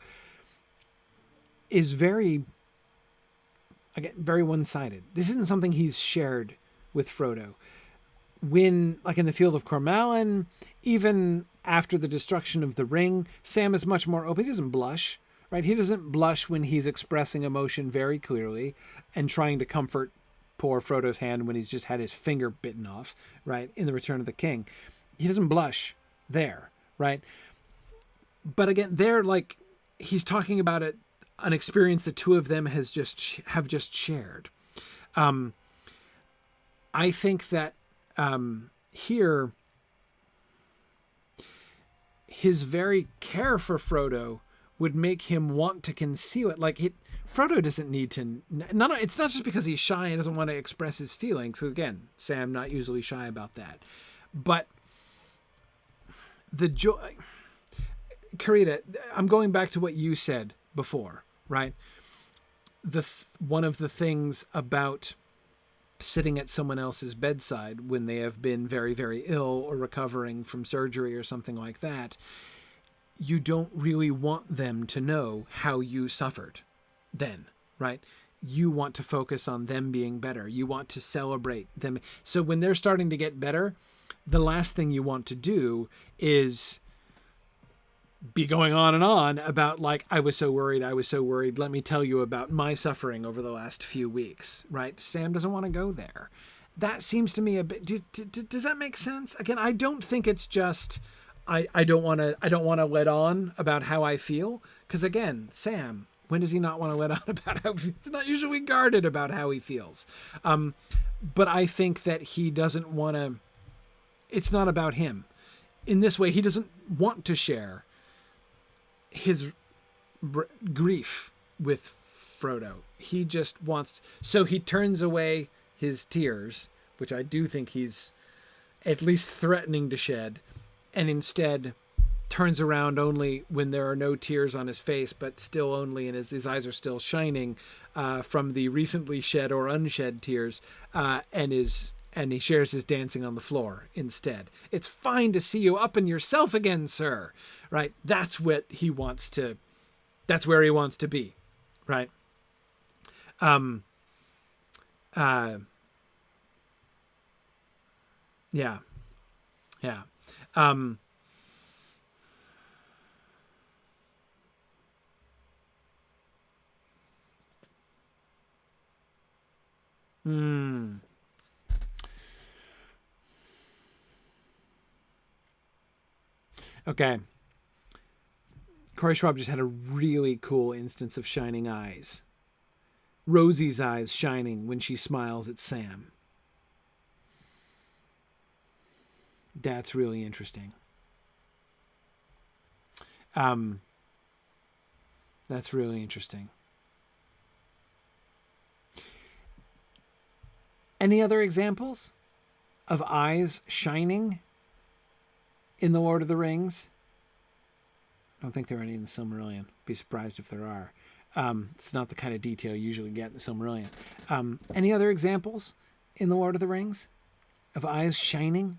Speaker 1: is very one-sided. This isn't something he's shared with Frodo. When, like in the Field of Cormallen, even after the destruction of the ring, Sam is much more open. He doesn't blush, right? He doesn't blush when he's expressing emotion very clearly and trying to comfort poor Frodo's hand when he's just had his finger bitten off, right? In The Return of the King. He doesn't blush there, right? But again, there, like, he's talking about an experience the two of them have just shared. I think that here, his very care for Frodo would make him want to conceal it. Like, Frodo doesn't need to. It's not just because he's shy and doesn't want to express his feelings. So again, Sam not usually shy about that, but the joy. Karita, I'm going back to what you said before, right? One of the things about sitting at someone else's bedside when they have been very, very ill or recovering from surgery or something like that, you don't really want them to know how you suffered then, right? You want to focus on them being better. You want to celebrate them. So when they're starting to get better, the last thing you want to do is be going on and on about, like, I was so worried. Let me tell you about my suffering over the last few weeks, right? Sam doesn't want to go there. That seems to me a bit, does that make sense? Again, I don't think it's just, I don't want to let on about how I feel. Cause again, Sam, when does he not want to let on about how he's not usually guarded about how he feels. But I think that he doesn't want to, it's not about him. In this way, he doesn't want to share his grief with Frodo. He just wants, so he turns away his tears, which I do think he's at least threatening to shed, and instead turns around only when there are no tears on his face, but still only, and his eyes are still shining from the recently shed or unshed tears, and he shares his dancing on the floor instead. It's fine to see you up in yourself again, sir. Right? That's what he wants to, that's where he wants to be. Right? Yeah. Yeah. Okay. Corey Schwab just had a really cool instance of shining eyes. Rosie's eyes shining when she smiles at Sam. That's really interesting. That's really interesting. Any other examples of eyes shining in The Lord of the Rings? I don't think there are any in the Silmarillion. Be surprised if there are. It's not the kind of detail you usually get in the Silmarillion. Any other examples in The Lord of the Rings of eyes shining?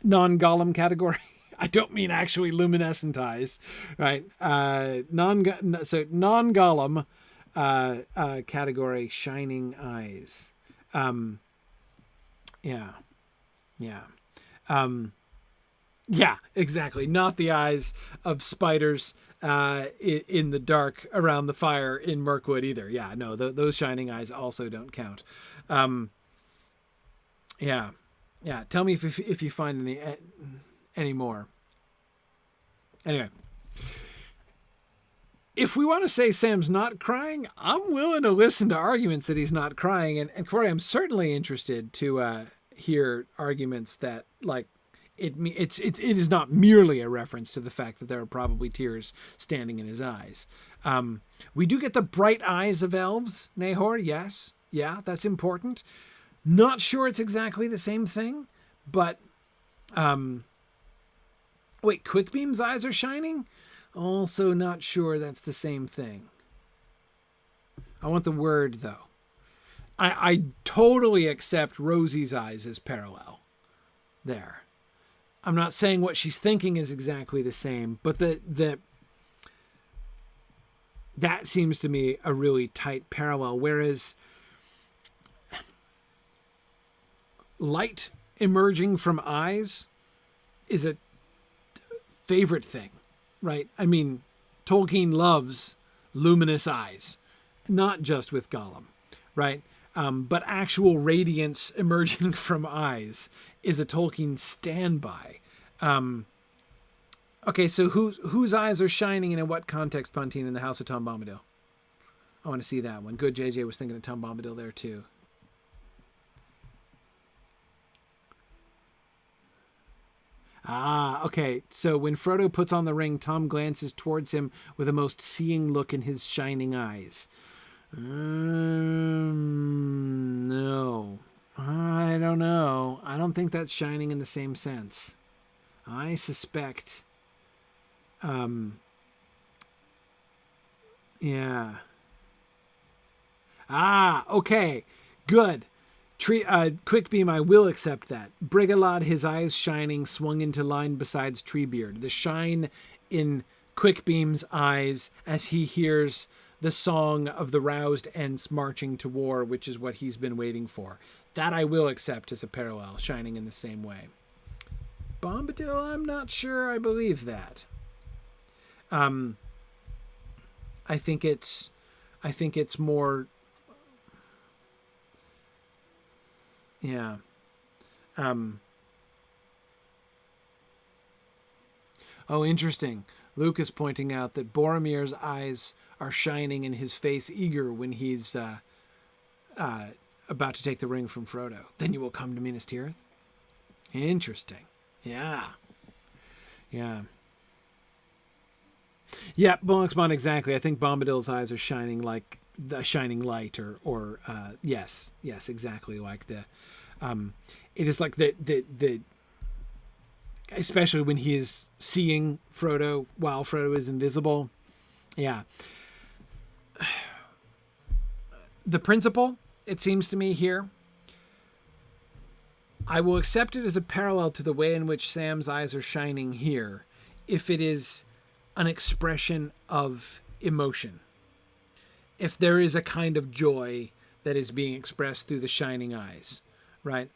Speaker 1: Non-Gollum category. I don't mean actually luminescent eyes, right? Non-Gollum category, shining eyes. Yeah. Yeah, exactly. Not the eyes of spiders in the dark around the fire in Mirkwood either. Yeah, no, those shining eyes also don't count. Yeah. Tell me if you find any more. Anyway, If we want to say Sam's not crying, I'm willing to listen to arguments that he's not crying. And Corey, I'm certainly interested to hear arguments that like it is not merely a reference to the fact that there are probably tears standing in his eyes. We do get the bright eyes of elves, Nahor. Yes. Yeah, that's important. Not sure it's exactly the same thing, but wait, Quickbeam's eyes are shining? Also not sure that's the same thing. I want the word, though. I totally accept Rosie's eyes as parallel there. I'm not saying what she's thinking is exactly the same, but that seems to me a really tight parallel, whereas light emerging from eyes is a favorite thing, right? I mean, Tolkien loves luminous eyes, not just with Gollum, right? But actual radiance emerging from eyes is a Tolkien standby. Okay, so whose eyes are shining and in what context, Pontine, in the House of Tom Bombadil? I want to see that one. Good, JJ was thinking of Tom Bombadil there too. Ah, okay. So when Frodo puts on the ring, Tom glances towards him with a most seeing look in his shining eyes. No. I don't know. I don't think that's shining in the same sense. I suspect... yeah. Ah, okay. Good. Quickbeam, I will accept that. Brigalodd, his eyes shining, swung into line beside Treebeard. The shine in Quickbeam's eyes as he hears the song of the roused Ents marching to war, which is what he's been waiting for. That I will accept as a parallel, shining in the same way. Bombadil, I'm not sure I believe that. I think it's more... Yeah. Oh, interesting. Luke is pointing out that Boromir's eyes are shining and his face eager when he's about to take the ring from Frodo. Then you will come to Minas Tirith? Interesting. Yeah. Yeah. Yeah, Bullexmon, exactly. I think Bombadil's eyes are shining like the shining light or yes, exactly like the it is like the especially when he is seeing Frodo while Frodo is invisible. Yeah. The principle, it seems to me here, I will accept it as a parallel to the way in which Sam's eyes are shining here if it is an expression of emotion. If there is a kind of joy that is being expressed through the shining eyes, right?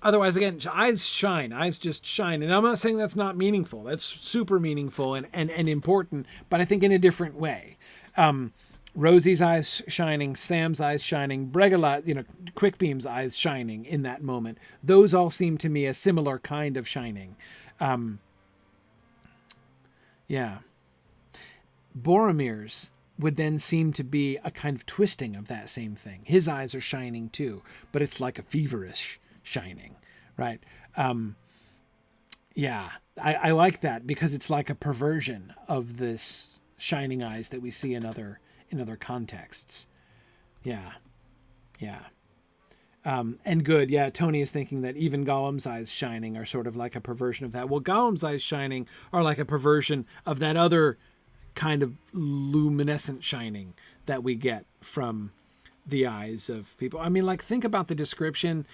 Speaker 1: Otherwise, again, eyes shine. Eyes just shine. And I'm not saying that's not meaningful. That's super meaningful and important, but I think in a different way. Rosie's eyes shining, Sam's eyes shining, Brigalodd, Quickbeam's eyes shining in that moment. Those all seem to me a similar kind of shining. Yeah. Boromir's would then seem to be a kind of twisting of that same thing. His eyes are shining too, but it's like a feverish shining, right? Yeah, I like that because it's like a perversion of this shining eyes that we see in other contexts. Yeah. And good, yeah, Tony is thinking that even Gollum's eyes shining are sort of like a perversion of that. Well, Gollum's eyes shining are like a perversion of that other kind of luminescent shining that we get from the eyes of people. I mean, like, think about the description,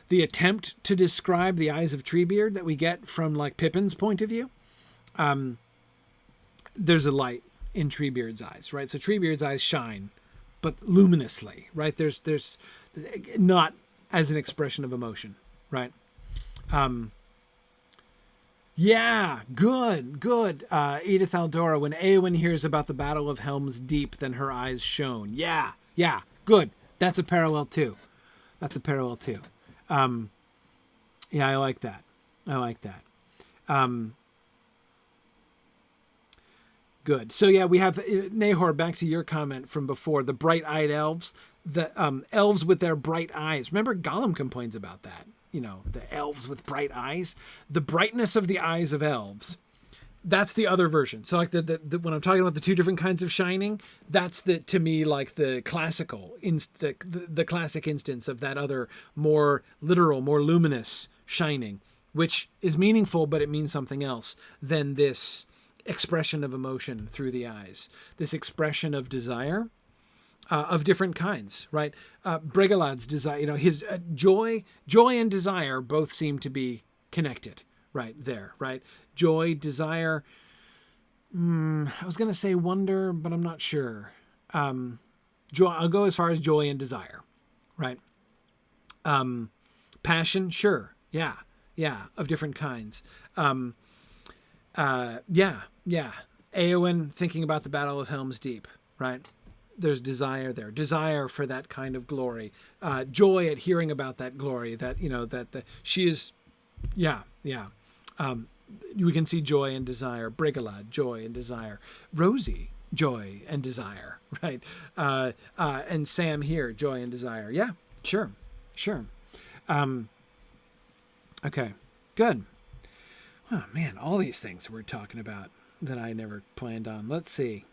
Speaker 1: the attempt to describe the eyes of Treebeard that we get from, like, Pippin's point of view. There's a light in Treebeard's eyes, right? So Treebeard's eyes shine, but luminously, right? There's not as an expression of emotion, right? Yeah, good. Edith Aldora, when Eowyn hears about the Battle of Helm's Deep, then her eyes shone. Yeah, good. That's a parallel too. Yeah, I like that. Good. So yeah, we have Nahor. Back to your comment from before, the bright-eyed elves, the elves with their bright eyes. Remember, Gollum complains about that. You know, the elves with bright eyes, the brightness of the eyes of elves. That's the other version. So like the when I'm talking about the two different kinds of shining, that's to me like the classical the classic instance of that other more literal, more luminous shining, which is meaningful, but it means something else than this expression of emotion through the eyes, this expression of desire of different kinds, right? Brigalad's desire, you know, his joy and desire both seem to be connected right there, right? Joy, desire. I was going to say wonder, but I'm not sure. Joy. I'll go as far as joy and desire, right? Passion, sure. Yeah. Of different kinds. Yeah. Eowyn thinking about the Battle of Helm's Deep, right? There's desire there, desire for that kind of glory, joy at hearing about that glory, that, you know, she is, yeah. We can see joy and desire. Brigalad, joy and desire. Rosie, joy and desire, right? And Sam here, joy and desire. Yeah, sure. Okay, good. Oh man, all these things we're talking about that I never planned on. Let's see.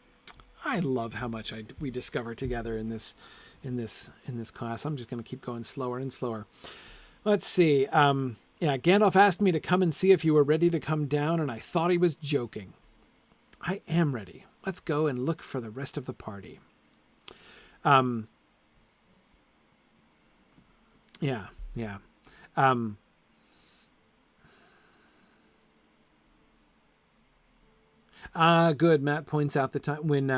Speaker 1: I love how much we discover together in this class. I'm just going to keep going slower and slower. Let's see. Yeah, Gandalf asked me to come and see if you were ready to come down, and I thought he was joking. I am ready. Let's go and look for the rest of the party. Yeah. Good. Matt points out the time when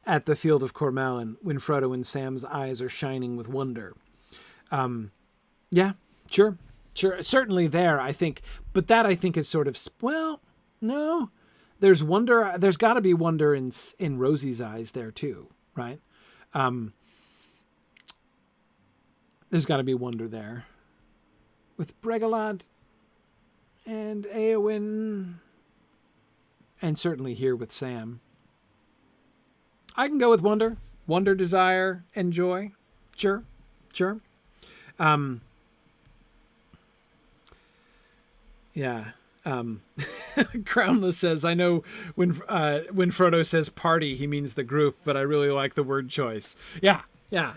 Speaker 1: at the Field of Cormelin, when Frodo and Sam's eyes are shining with wonder. Yeah, sure. Certainly there, I think. But that, I think, is sort of, well, no. There's wonder. There's got to be wonder in Rosie's eyes there, too, right? There's got to be wonder there. With Brigalad and Eowyn, and certainly here with Sam. I can go with wonder, desire, and joy. Sure. Yeah. Crownless says, I know when Frodo says party, he means the group, but I really like the word choice. Yeah,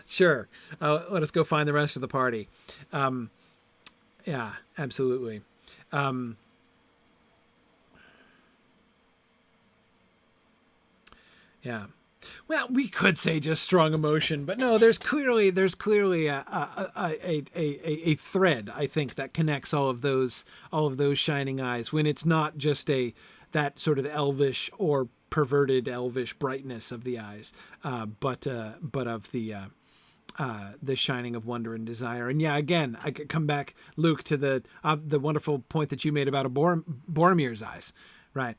Speaker 1: sure. Let us go find the rest of the party. Yeah, absolutely. Yeah. Well, we could say just strong emotion, but no, there's clearly a thread, I think, that connects all of those shining eyes, when it's not just that sort of elvish or perverted elvish brightness of the eyes, but of the shining of wonder and desire. And yeah, again, I could come back, Luke, to the wonderful point that you made about Boromir's eyes, right?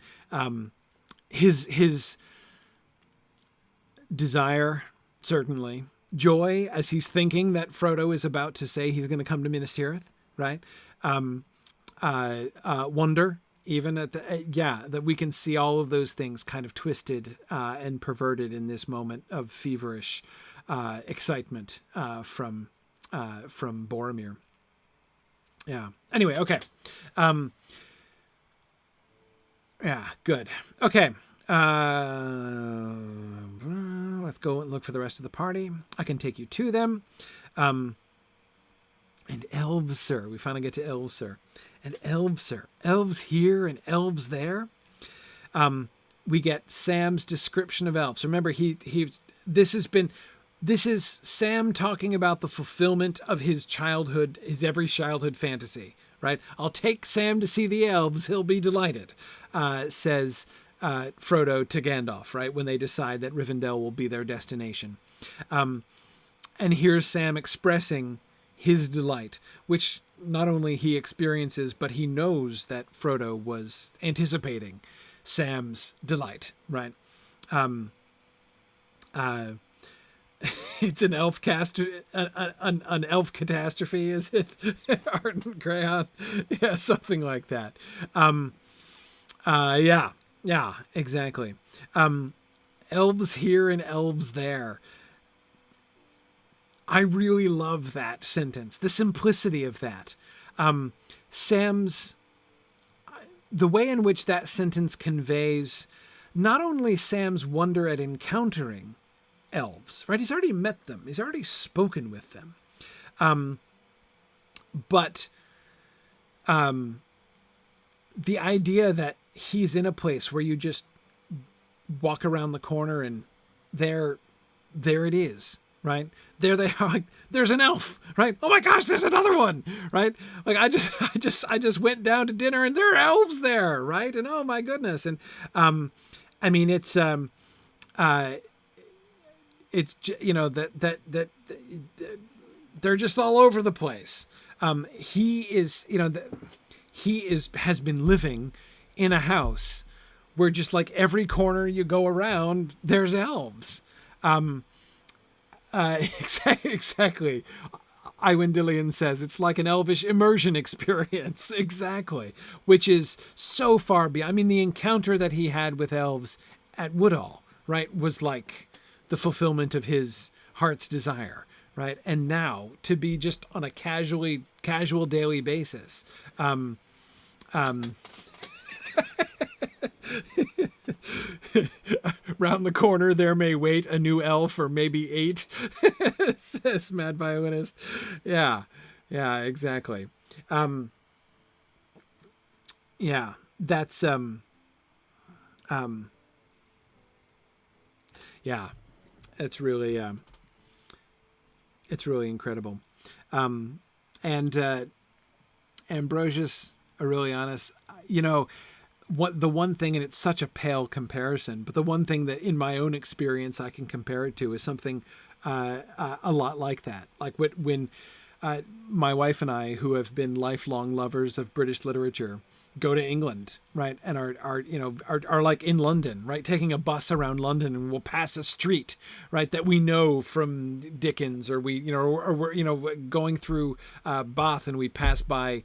Speaker 1: His desire, certainly. Joy, as he's thinking that Frodo is about to say he's going to come to Minas Tirith, right? Wonder, even at that we can see all of those things kind of twisted and perverted in this moment of feverish excitement from Boromir. Yeah. Anyway, okay. Yeah, good. Okay. Let's go and look for the rest of the party. I can take you to them. And Elves, sir. We finally get to Elves, sir. And Elves, sir. Elves here and Elves there. We get Sam's description of elves. Remember, this is Sam talking about the fulfillment of his every childhood fantasy, right? I'll take Sam to see the elves. He'll be delighted, says Frodo to Gandalf, right? When they decide that Rivendell will be their destination. And here's Sam expressing his delight, which not only he experiences, but he knows that Frodo was anticipating Sam's delight, right? It's an elf an elf catastrophe, is it? Art and Crayon? Yeah, something like that. Yeah. Yeah, exactly. Elves here and elves there. I really love that sentence, the simplicity of that. Sam's, the way in which that sentence conveys not only Sam's wonder at encountering elves, right? He's already met them, he's already spoken with them. But the idea that he's in a place where you just walk around the corner and there it is, right? There they are. Like, there's an elf, right? Oh my gosh, there's another one, right? Like I just went down to dinner and there are elves there, right? And oh my goodness, and I mean it's you know that they're just all over the place. He is, he is has been living in a house where just like every corner you go around, there's elves. Exactly. Iwendillian says it's like an elvish immersion experience. Exactly. Which is so far beyond. I mean, the encounter that he had with elves at Woodall, right, was like the fulfillment of his heart's desire, right? And now to be just on a casual daily basis. Round the corner there may wait a new elf, or maybe 8, says Mad Violinist. Yeah, yeah, exactly. Yeah, that's yeah, it's really incredible. And Ambrosius Aurelianus, you know, what the one thing, and it's such a pale comparison, but the one thing that in my own experience I can compare it to is something a lot like that. Like when my wife and I, who have been lifelong lovers of British literature, go to England, right, and are like in London, right, taking a bus around London, and we'll pass a street, right, that we know from Dickens, or we're going through Bath, and we pass by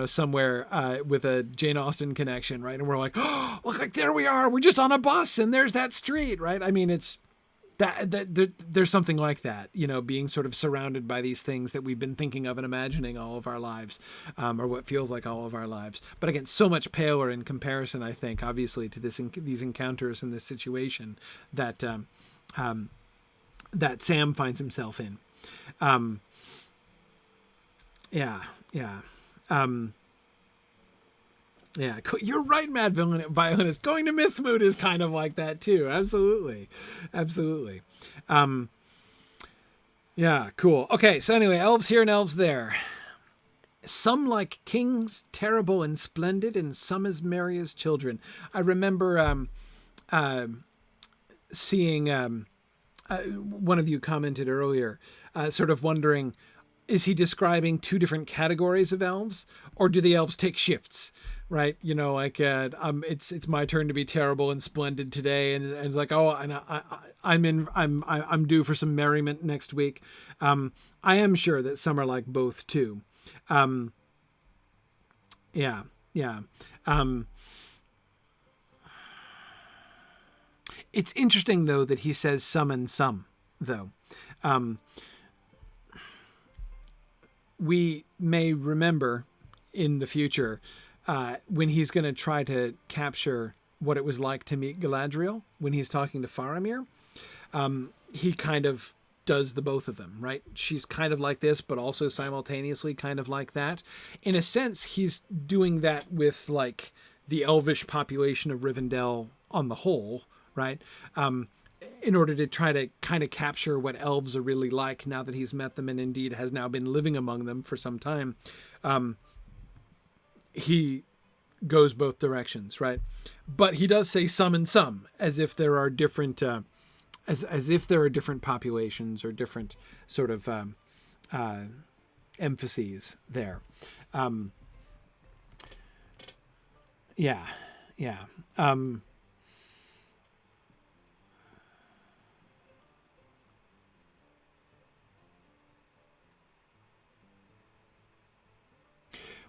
Speaker 1: somewhere with a Jane Austen connection, right, and we're like, oh, look, like there we are, we're just on a bus, and there's that street, right? I mean, it's there's something like that, being sort of surrounded by these things that we've been thinking of and imagining all of our lives, or what feels like all of our lives. But again, so much paler in comparison, I think, obviously, to these encounters in this situation that that Sam finds himself in. Yeah, yeah. Yeah, you're right, Mad Violinist. Going to Mythmoot is kind of like that too. Absolutely. Absolutely. Yeah, cool. Okay, so anyway, elves here and elves there. Some like kings, terrible and splendid, and some as merry as children. I remember seeing one of you commented earlier, sort of wondering, is he describing two different categories of elves, or do the elves take shifts? Right, like it's my turn to be terrible and splendid today, and it's like, oh, and I'm due for some merriment next week. I am sure that some are like both too. Yeah, yeah. It's interesting though that he says some and some, though. We may remember in the future when he's going to try to capture what it was like to meet Galadriel when he's talking to Faramir. He kind of does the both of them, right? She's kind of like this, but also simultaneously kind of like that. In a sense, he's doing that with like the elvish population of Rivendell on the whole, right? In order to try to kind of capture what elves are really like now that he's met them and indeed has now been living among them for some time. He goes both directions, right? But he does say some and some, as if there are different, as if there are different populations or different sort of emphases there. Yeah, yeah.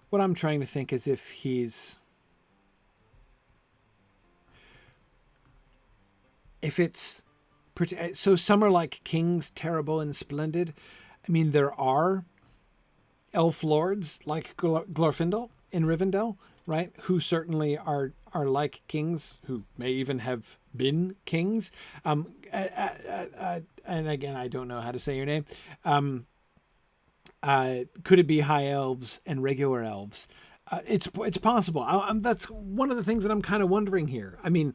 Speaker 1: What I'm trying to think is if he's if it's so some are like kings, terrible and splendid. I mean, there are elf lords like Glorfindel in Rivendell, right? Who certainly are like kings, who may even have been kings. And again, I don't know how to say your name. Could it be high elves and regular elves? It's possible. That's one of the things that I'm kind of wondering here. I mean,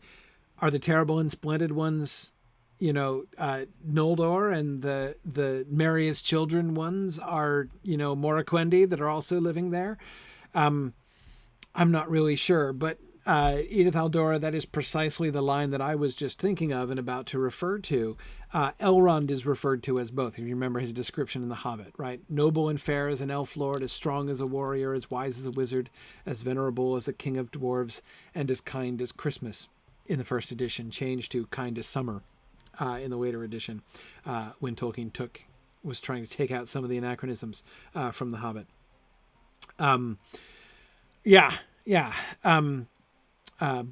Speaker 1: are the terrible and splendid ones, Noldor, and the merriest children ones are, Morroquendi, that are also living there? I'm not really sure, but Edith Aldora, that is precisely the line that I was just thinking of and about to refer to. Elrond is referred to as both, if you remember his description in The Hobbit, right? Noble and fair as an elf lord, as strong as a warrior, as wise as a wizard, as venerable as a king of dwarves, and as kind as Christmas in the first edition, changed to kind as summer in the later edition, when Tolkien was trying to take out some of the anachronisms from The Hobbit. But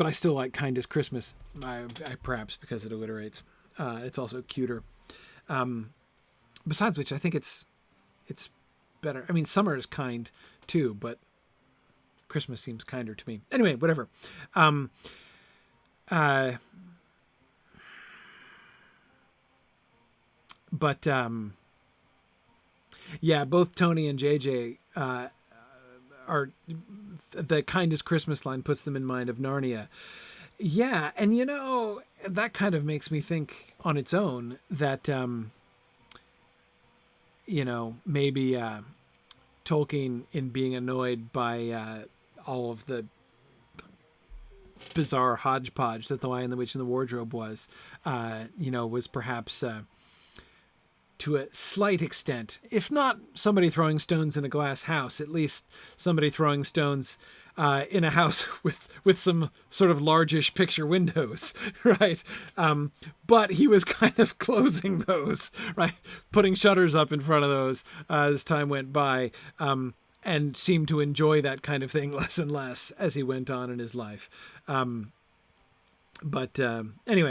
Speaker 1: I still like kind as Christmas, I perhaps because it alliterates. It's also cuter. Besides which, I think it's better. I mean, summer is kind too, but Christmas seems kinder to me. Anyway, whatever. Both Tony and JJ are, the kindest Christmas line puts them in mind of Narnia. Yeah, and that kind of makes me think on its own that maybe Tolkien, in being annoyed by all of the bizarre hodgepodge that The Lion, the Witch, and the Wardrobe was perhaps to a slight extent, if not somebody throwing stones in a glass house, at least somebody throwing stones in a house with some sort of largish picture windows, right? But he was kind of closing those, right? Putting shutters up in front of those as time went by, and seemed to enjoy that kind of thing less and less as he went on in his life. Anyway,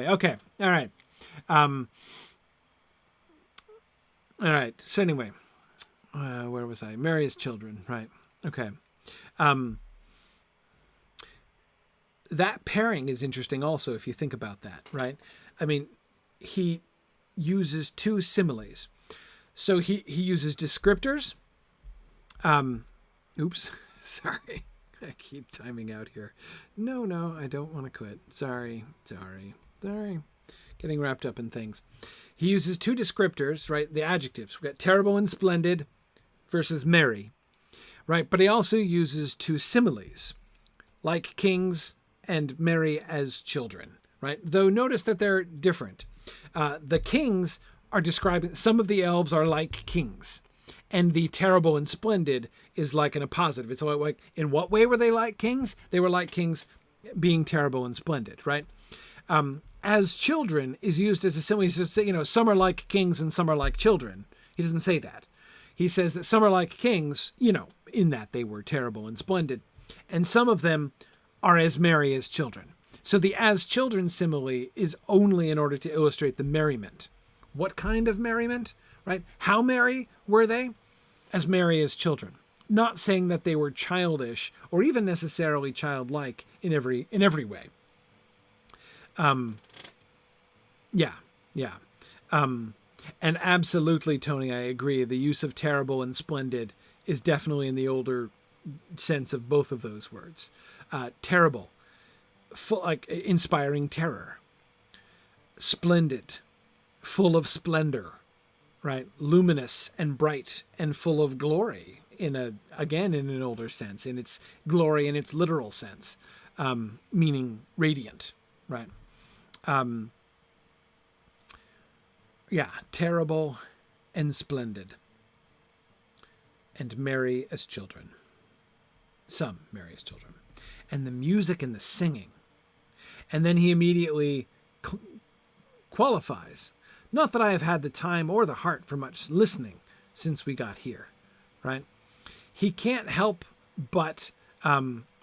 Speaker 1: okay. All right. All right. So anyway, where was I? Merriest children. Right. Okay. That pairing is interesting also, if you think about that, right? I mean, he uses two similes. So he uses descriptors. Oops. Sorry. I keep timing out here. No, I don't want to quit. Sorry. Getting wrapped up in things. He uses two descriptors, right? The adjectives. We've got terrible and splendid versus merry, right? But he also uses two similes, like kings and merry as children, right? Though notice that they're different. The kings are describing, some of the elves are like kings, and the terrible and splendid is like in a positive. It's like, in what way were they like kings? They were like kings being terrible and splendid, right? As children is used as a simile. He says, some are like kings and some are like children. He doesn't say that. He says that some are like kings, in that they were terrible and splendid. And some of them are as merry as children. So the as children simile is only in order to illustrate the merriment. What kind of merriment, right? How merry were they? As merry as children. Not saying that they were childish or even necessarily childlike in every way. And absolutely, Tony, I agree. The use of terrible and splendid is definitely in the older sense of both of those words. Terrible, full, like inspiring terror. Splendid, full of splendor, right? Luminous and bright and full of glory in an older sense, in its glory in its literal sense, meaning radiant, right? Terrible and splendid and merry as children. Some merry as children. And the music and the singing. And then he immediately qualifies. Not that I have had the time or the heart for much listening since we got here, right? He can't help but,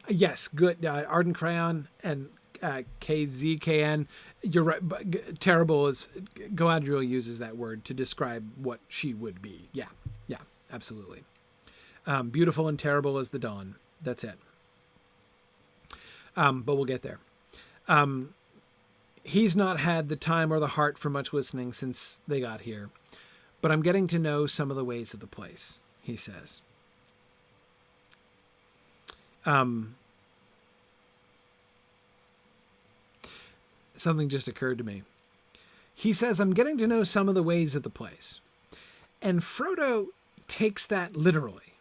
Speaker 1: yes, good, Arden Crayon and KZKN. You're right. But terrible is Galadriel uses that word to describe what she would be. Yeah, yeah, absolutely. Beautiful and terrible as the dawn. That's it. But we'll get there. He's not had the time or the heart for much listening since they got here, but I'm getting to know some of the ways of the place, he says. Something just occurred to me. He says, I'm getting to know some of the ways of the place. And Frodo takes that literally.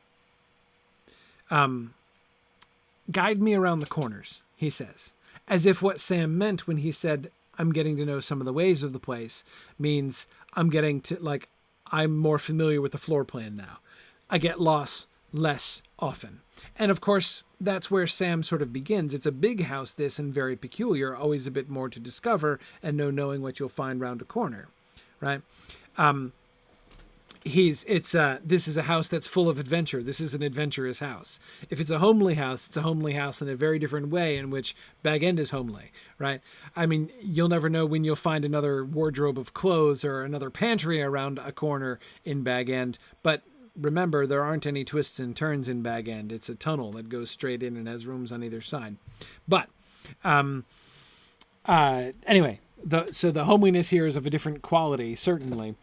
Speaker 1: Guide me around the corners, he says. As if what Sam meant when he said, I'm getting to know some of the ways of the place, means I'm getting to, like, I'm more familiar with the floor plan now. I get lost less often. And of course, that's where Sam sort of begins. It's a big house, this, and very peculiar, always a bit more to discover and no knowing what you'll find round a corner, right? This is a house that's full of adventure. This is an adventurous house. If it's a homely house, it's a homely house in a very different way in which Bag End is homely, right? I mean, you'll never know when you'll find another wardrobe of clothes or another pantry around a corner in Bag End. But remember, there aren't any twists and turns in Bag End. It's a tunnel that goes straight in and has rooms on either side. But anyway, so the homeliness here is of a different quality, certainly.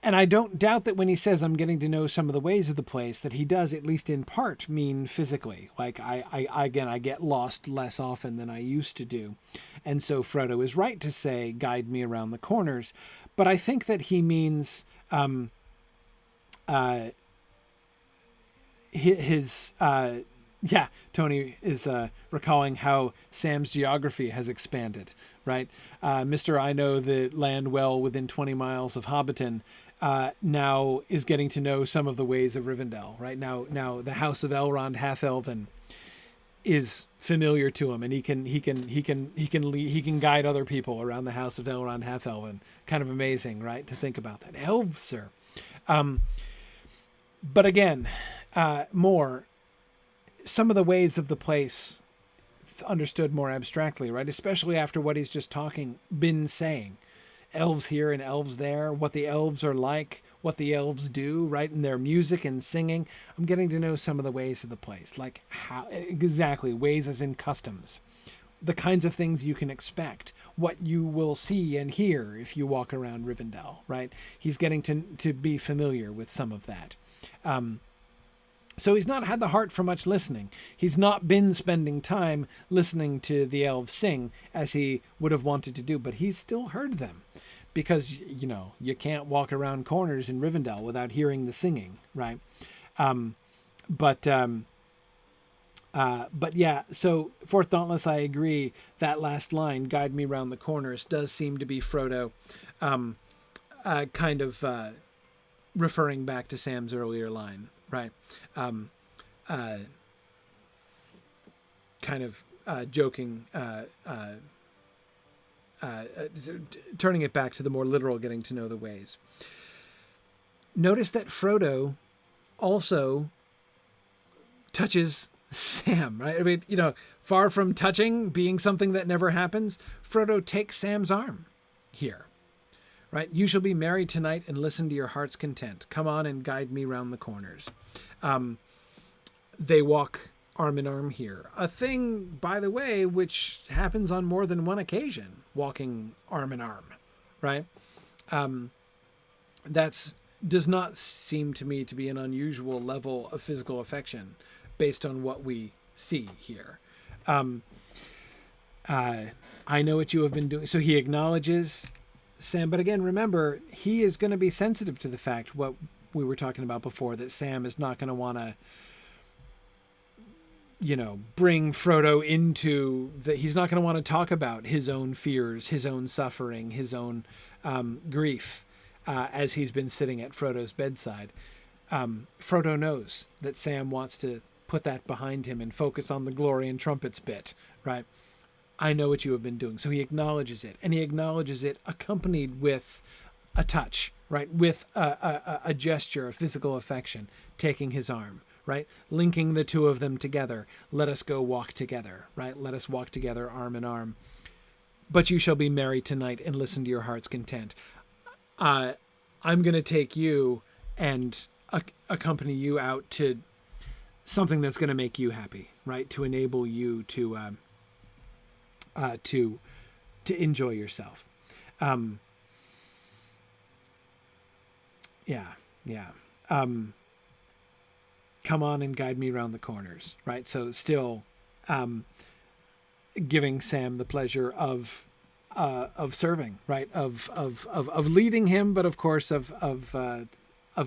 Speaker 1: And I don't doubt that when he says I'm getting to know some of the ways of the place, that he does, at least in part, mean physically. Like, I get lost less often than I used to do. And so Frodo is right to say, guide me around the corners. But I think that he means Tony is recalling how Sam's geography has expanded, right? Mr. I know the land well within 20 miles of Hobbiton now is getting to know some of the ways of Rivendell, right? Now the House of Elrond Half-Elven is familiar to him, and he can guide other people around the House of Elrond Half-Elven. Kind of amazing, right? To think about that. Elves, sir. But again, some of the ways of the place understood more abstractly, right? Especially after what he's just been saying. Elves here and elves there, what the elves are like, what the elves do, right? In their music and singing. I'm getting to know some of the ways of the place, like how exactly, ways as in customs, the kinds of things you can expect, what you will see and hear if you walk around Rivendell, right? He's getting to be familiar with some of that. So he's not had the heart for much listening. He's not been spending time listening to the elves sing as he would have wanted to do, but he's still heard them because, you can't walk around corners in Rivendell without hearing the singing, right? But yeah, so Fourth Dauntless, I agree. That last line, guide me round the corners, does seem to be Frodo kind of referring back to Sam's earlier line. Right. Kind of joking, turning it back to the more literal getting to know the ways. Notice that Frodo also touches Sam, right? I mean, far from touching being something that never happens, Frodo takes Sam's arm here. Right? You shall be married tonight and listen to your heart's content. Come on and guide me round the corners. They walk arm in arm here. A thing, by the way, which happens on more than one occasion, walking arm in arm, right? That's does not seem to me to be an unusual level of physical affection based on what we see here. I know what you have been doing. So he acknowledges Sam, but again, remember, he is going to be sensitive to the fact, what we were talking about before, that Sam is not going to want to, bring Frodo into he's not going to want to talk about his own fears, his own suffering, his own grief, as he's been sitting at Frodo's bedside. Frodo knows that Sam wants to put that behind him and focus on the glory and trumpets bit, right? I know what you have been doing. So he acknowledges it, and he acknowledges it accompanied with a touch, right? With a gesture of physical affection, taking his arm, right? Linking the two of them together. Let us go walk together, right? Let us walk together arm in arm. But you shall be merry tonight and listen to your heart's content. I'm going to take you and accompany you out to something that's going to make you happy, right? To enable you to enjoy yourself. Come on and guide me around the corners, right? So still, giving Sam the pleasure of serving, right? Of leading him, but of course of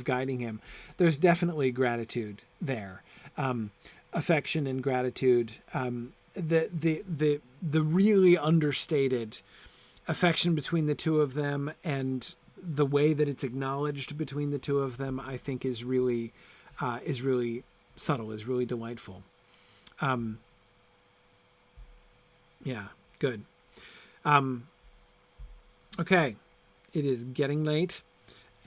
Speaker 1: guiding him. There's definitely gratitude there, affection and gratitude. The really understated affection between the two of them, and the way that it's acknowledged between the two of them, I think is really subtle, is really delightful. Yeah, good. Okay, it is getting late,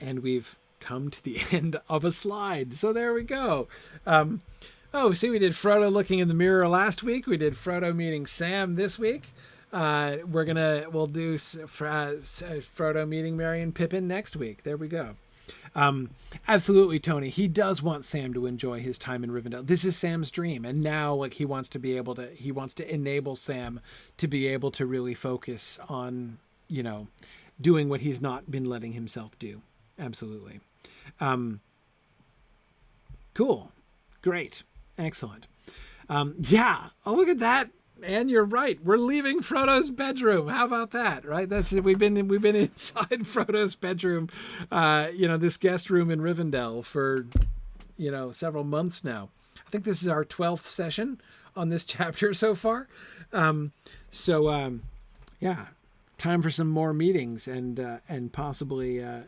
Speaker 1: and we've come to the end of a slide. So there we go. See, we did Frodo looking in the mirror last week. We did Frodo meeting Sam this week. We'll do Frodo meeting Merry and Pippin next week. There we go. Absolutely, Tony. He does want Sam to enjoy his time in Rivendell. This is Sam's dream, and now he wants to enable Sam to be able to really focus on, doing what he's not been letting himself do. Absolutely. Cool. Great. Excellent. Yeah. Oh, look at that. And you're right. We're leaving Frodo's bedroom. How about that? Right. We've been inside Frodo's bedroom, this guest room in Rivendell for, several months now. I think this is our 12th session on this chapter so far. Yeah, time for some more meetings and possibly a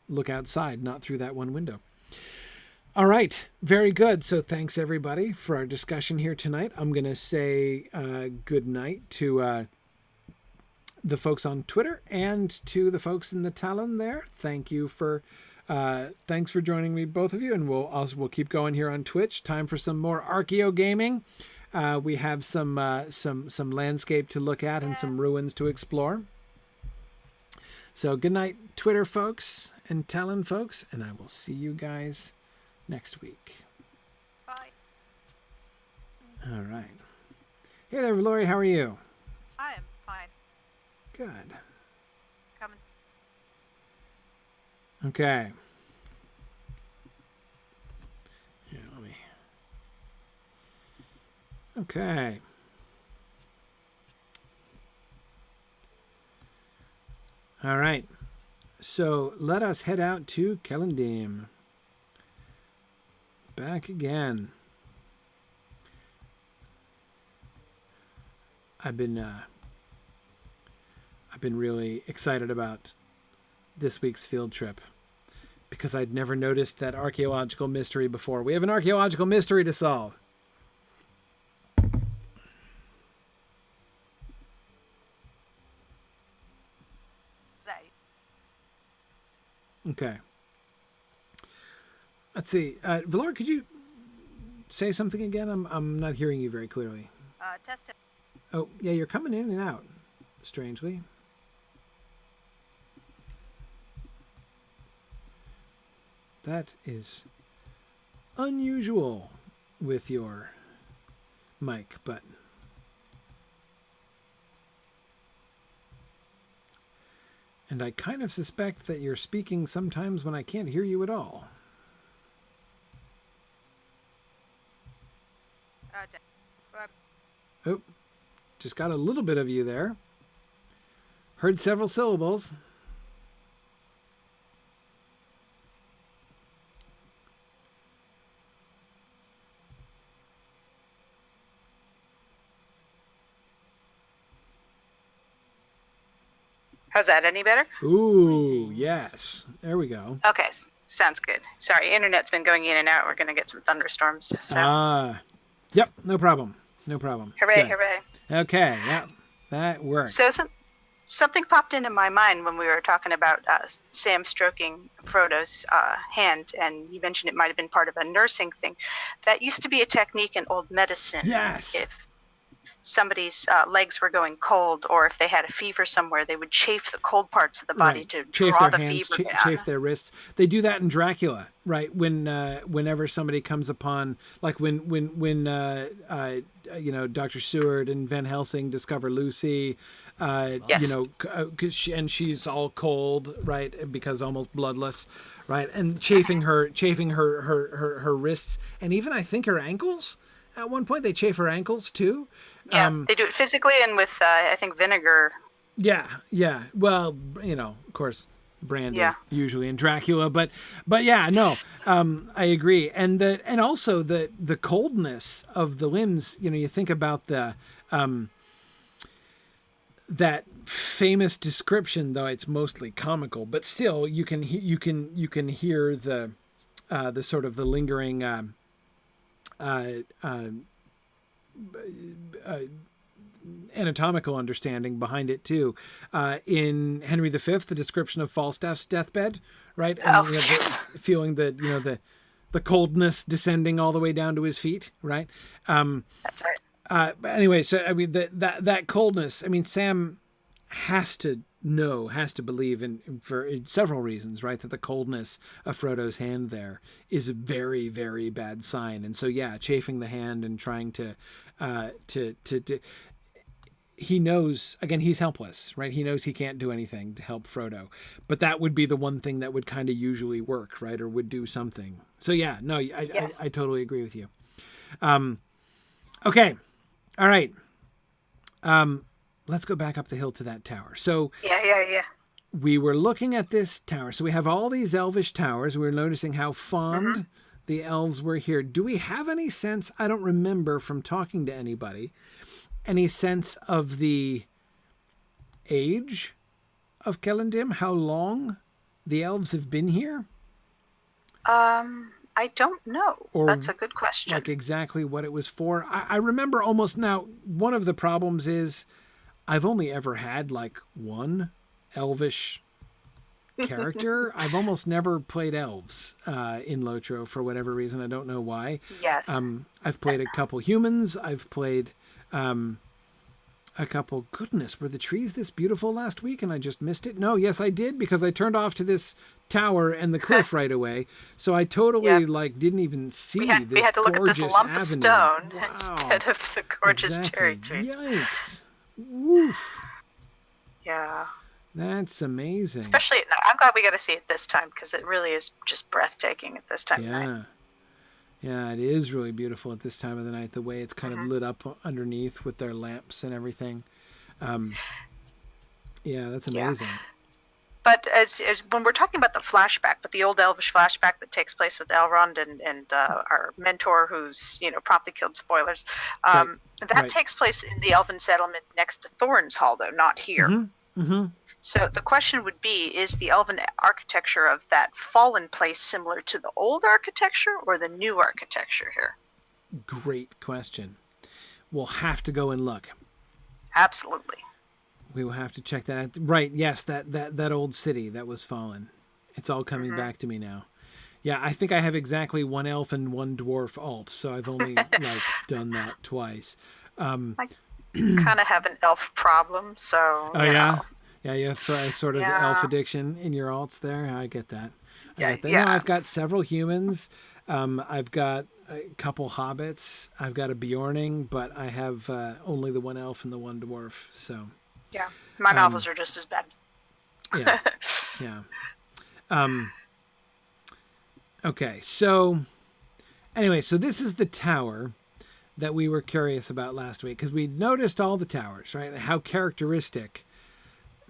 Speaker 1: look outside, not through that one window. All right. Very good. So thanks everybody for our discussion here tonight. I'm going to say good night to the folks on Twitter and to the folks in the Talon there. Thanks for joining me, both of you. And we'll keep going here on Twitch. Time for some more Archeo gaming. We have some landscape to look at and some ruins to explore. So good night, Twitter folks and Talon folks, and I will see you guys next week.
Speaker 2: Bye.
Speaker 1: All right. Hey there, Lori. How are you?
Speaker 2: I am fine.
Speaker 1: Good.
Speaker 2: Coming.
Speaker 1: Okay. Here, let me. Okay. All right. So let us head out to Kellendim. Back again. I've been really excited about this week's field trip because I'd never noticed that archaeological mystery before. We have an archaeological mystery to solve. Okay. Let's see. Valor, could you say something again? I'm not hearing you very clearly.
Speaker 2: Test it.
Speaker 1: Oh, yeah, you're coming in and out, strangely. That is unusual with your mic, but... And I kind of suspect that you're speaking sometimes when I can't hear you at all. Oh, just got a little bit of you there. Heard several syllables.
Speaker 2: How's that? Any better?
Speaker 1: Ooh, yes. There we go.
Speaker 2: Okay, sounds good. Sorry, internet's been going in and out. We're going to get some thunderstorms. So.
Speaker 1: Yep, no problem. No problem.
Speaker 2: Hooray,
Speaker 1: Good.
Speaker 2: hooray.
Speaker 1: Okay, yeah, that works.
Speaker 2: So Something popped into my mind when we were talking about Sam stroking Frodo's hand, and you mentioned it might have been part of a nursing thing. That used to be a technique in old medicine.
Speaker 1: Yes.
Speaker 2: If somebody's legs were going cold, or if they had a fever somewhere, they would chafe the cold parts of the body to draw the fever down.
Speaker 1: Chafe their wrists. They do that in Dracula, right? Whenever somebody comes upon, like when Dr. Seward and Van Helsing discover Lucy,
Speaker 2: Yes.
Speaker 1: and she's all cold, right? Because almost bloodless, right? And chafing her wrists, and even I think her ankles. At one point, they chafe her ankles too.
Speaker 2: Yeah, they do it physically and with, I think, vinegar.
Speaker 1: Yeah. Well, of course, brandy usually in Dracula, but yeah, no, I agree. And also the coldness of the limbs. You think about the that famous description, though it's mostly comical, but still you can hear the sort of the lingering anatomical understanding behind it too. In Henry V, the description of Falstaff's deathbed, right? And
Speaker 2: yes.
Speaker 1: Feeling the coldness descending all the way down to his feet, right?
Speaker 2: That's right.
Speaker 1: But anyway, so I mean that coldness. I mean, Sam has to believe for several reasons, right? That the coldness of Frodo's hand there is a very, very bad sign. And so, yeah, chafing the hand and trying to he knows, again, he's helpless, right? He knows he can't do anything to help Frodo, but that would be the one thing that would kind of usually work, right? Or would do something. So yeah, no, I totally agree with you. Okay. All right. Let's go back up the hill to that tower. So
Speaker 2: yeah.
Speaker 1: We were looking at this tower. So we have all these elvish towers. We were noticing how fond the elves were here. Do we have any sense? I don't remember from talking to anybody, any sense of the age of Celondim? How long the elves have been here?
Speaker 2: I don't know. That's a good question.
Speaker 1: Like exactly what it was for. I remember almost now. One of the problems is I've only ever had like one elvish character. I've almost never played elves in Lotro for whatever reason. I don't know why.
Speaker 2: Yes.
Speaker 1: I've played a couple humans. I've played a couple. Goodness, were the trees this beautiful last week and I just missed it? No, yes, I did, because I turned off to this tower and the cliff right away. So I totally didn't even see this gorgeous avenue. We had to look at this lump of stone
Speaker 2: instead of the gorgeous cherry trees.
Speaker 1: Yikes. Woof.
Speaker 2: Yeah.
Speaker 1: That's amazing.
Speaker 2: Especially at night. I'm glad we got to see it this time because it really is just breathtaking at this time of night.
Speaker 1: Yeah, it is really beautiful at this time of the night, the way it's kind of lit up underneath with their lamps and everything. That's amazing.
Speaker 2: Yeah. But as when we're talking about the flashback, but the old elvish flashback that takes place with Elrond and our mentor, who's promptly killed, spoilers, that takes place in the elven settlement next to Thorin's Hall, though, not here. So the question would be: is the elven architecture of that fallen place similar to the old architecture or the new architecture here?
Speaker 1: Great question. We'll have to go and look.
Speaker 2: Absolutely.
Speaker 1: We will have to check that out. Right, yes, that old city that was fallen. It's all coming back to me now. Yeah, I think I have exactly one elf and one dwarf alt, so I've only done that twice.
Speaker 2: I kind of have an elf problem, so
Speaker 1: you know. Yeah, you have sort of elf addiction in your alts there. I get that. No, I've got several humans. I've got a couple hobbits. I've got a Bjorning, but I have only the one elf and the one dwarf. So
Speaker 2: yeah, my novels are just as bad.
Speaker 1: Yeah. Okay, so anyway, so this is the tower that we were curious about last week because we noticed all the towers, right? And how characteristic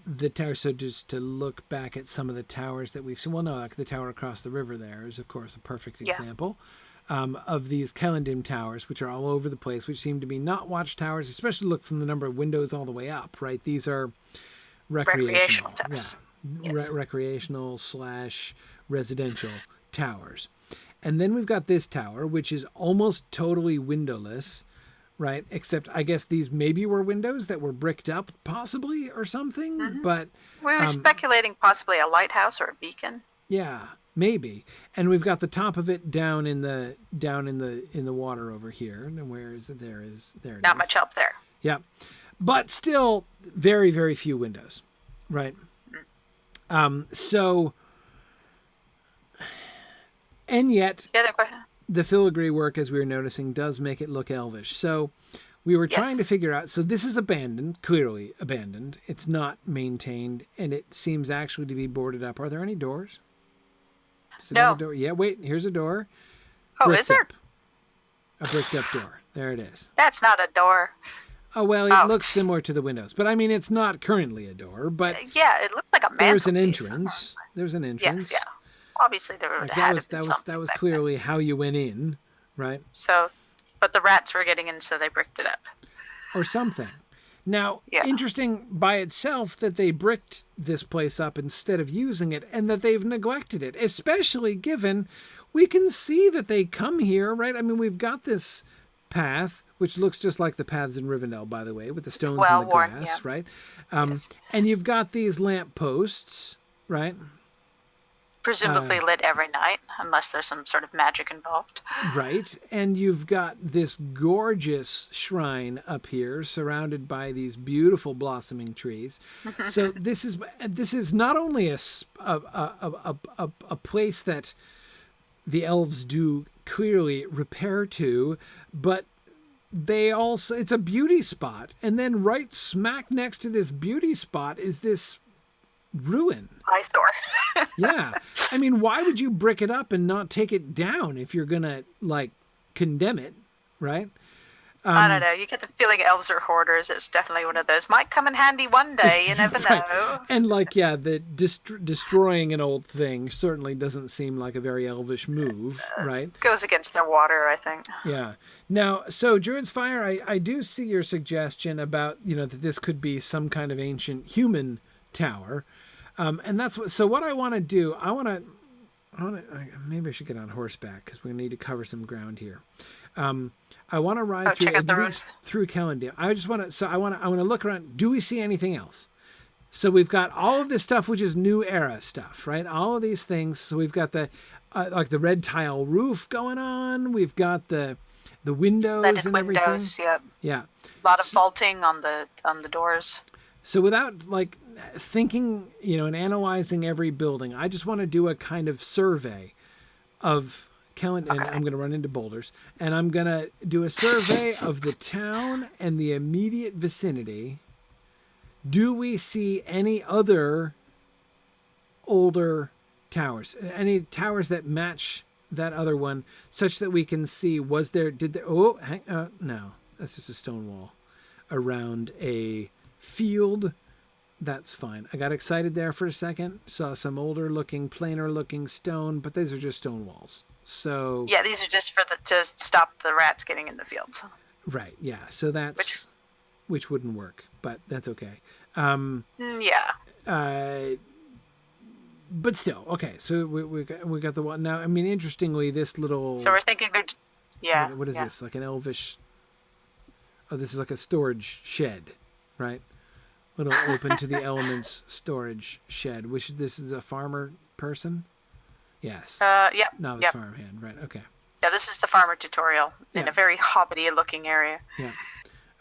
Speaker 1: the tower. So just to look back at some of the towers that we've seen. Well, no, like the tower across the river there is, of course, a perfect example of these Celondim towers, which are all over the place, which seem to be not watchtowers, especially look from the number of windows all the way up, right? These are recreational towers. Recreational / residential towers. And then we've got this tower, which is almost totally windowless, right? Except I guess these maybe were windows that were bricked up, possibly, or something. But
Speaker 2: we were speculating possibly a lighthouse or a beacon.
Speaker 1: Yeah, maybe. And we've got the top of it down in the water over here. And where is it? There it is.
Speaker 2: Not much help there.
Speaker 1: Yeah, but still very, very few windows, right? So, and yet the filigree work, as we were noticing, does make it look elvish. So we were trying to figure out, so this is abandoned, clearly abandoned. It's not maintained, and it seems actually to be boarded up. Are there any doors?
Speaker 2: No.
Speaker 1: Door? Yeah, wait, here's a door.
Speaker 2: Oh, is there?
Speaker 1: A bricked up door. There it is.
Speaker 2: That's not a door.
Speaker 1: Oh, well, it looks similar to the windows. But, I mean, it's not currently a door, but...
Speaker 2: Yeah, it looks like a mantelpiece.
Speaker 1: There's an entrance. There's an entrance.
Speaker 2: Yes, yeah. Obviously, there would have been something.
Speaker 1: That was clearly how you went in, right?
Speaker 2: So, but the rats were getting in, so they bricked it up.
Speaker 1: Or something. Now, interesting by itself that they bricked this place up instead of using it, and that they've neglected it, especially given we can see that they come here, right? I mean, we've got this path, which looks just like the paths in Rivendell, by the way, with the stones and the grass, right? And you've got these lamp posts, right?
Speaker 2: Presumably lit every night, unless there's some sort of magic involved.
Speaker 1: Right. And you've got this gorgeous shrine up here surrounded by these beautiful blossoming trees. So this is not only a place that the elves do clearly repair to, but they also, it's a beauty spot. And then right smack next to this beauty spot is this ruin.
Speaker 2: Eyesore.
Speaker 1: Yeah. I mean, why would you brick it up and not take it down if you're going to, like, condemn it, right?
Speaker 2: I don't know. You get the feeling elves are hoarders. It's definitely one of those. Might come in handy one day. You never know.
Speaker 1: And, like, yeah, the destroying an old thing certainly doesn't seem like a very elvish move, right?
Speaker 2: Goes against their water, I think.
Speaker 1: Yeah. Now, so Druid's Fire, I do see your suggestion about, you know, that this could be some kind of ancient human tower. And that's what I want to do. Maybe I should get on horseback because we need to cover some ground here. I want to ride through at least through Kellendale. I just want to, I want to look around. Do we see anything else? So we've got all of this stuff, which is new era stuff, right? All of these things. So we've got the, like the red tile roof going on. We've got the windows
Speaker 2: Leaded
Speaker 1: and
Speaker 2: windows,
Speaker 1: everything.
Speaker 2: Yep.
Speaker 1: Yeah.
Speaker 2: A lot of vaulting on the doors.
Speaker 1: So without like thinking, you know, and analyzing every building, I just want to do a kind of survey of and I'm going to run into boulders, and I'm going to do a survey of the town and the immediate vicinity. Do we see any other older towers, any towers that match that other one, such that we can see, no, that's just a stone wall around a field. That's fine. I got excited there for a second. Saw some older looking, plainer looking stone, but these are just stone walls. So
Speaker 2: yeah, these are just to stop the rats getting in the fields.
Speaker 1: Right. Yeah. So that's which wouldn't work, but that's okay.
Speaker 2: Yeah.
Speaker 1: But still, okay. So we got the one now. I mean, interestingly, this little.
Speaker 2: So we're thinking they're. Yeah.
Speaker 1: What is this? Like an elvish. Oh, this is like a storage shed, right? Little open to the elements storage shed. Which this is a farmer person. Yes.
Speaker 2: Yeah.
Speaker 1: Novice farmhand, right? Okay.
Speaker 2: Yeah, this is the farmer tutorial in a very hobbity-looking area.
Speaker 1: Yeah.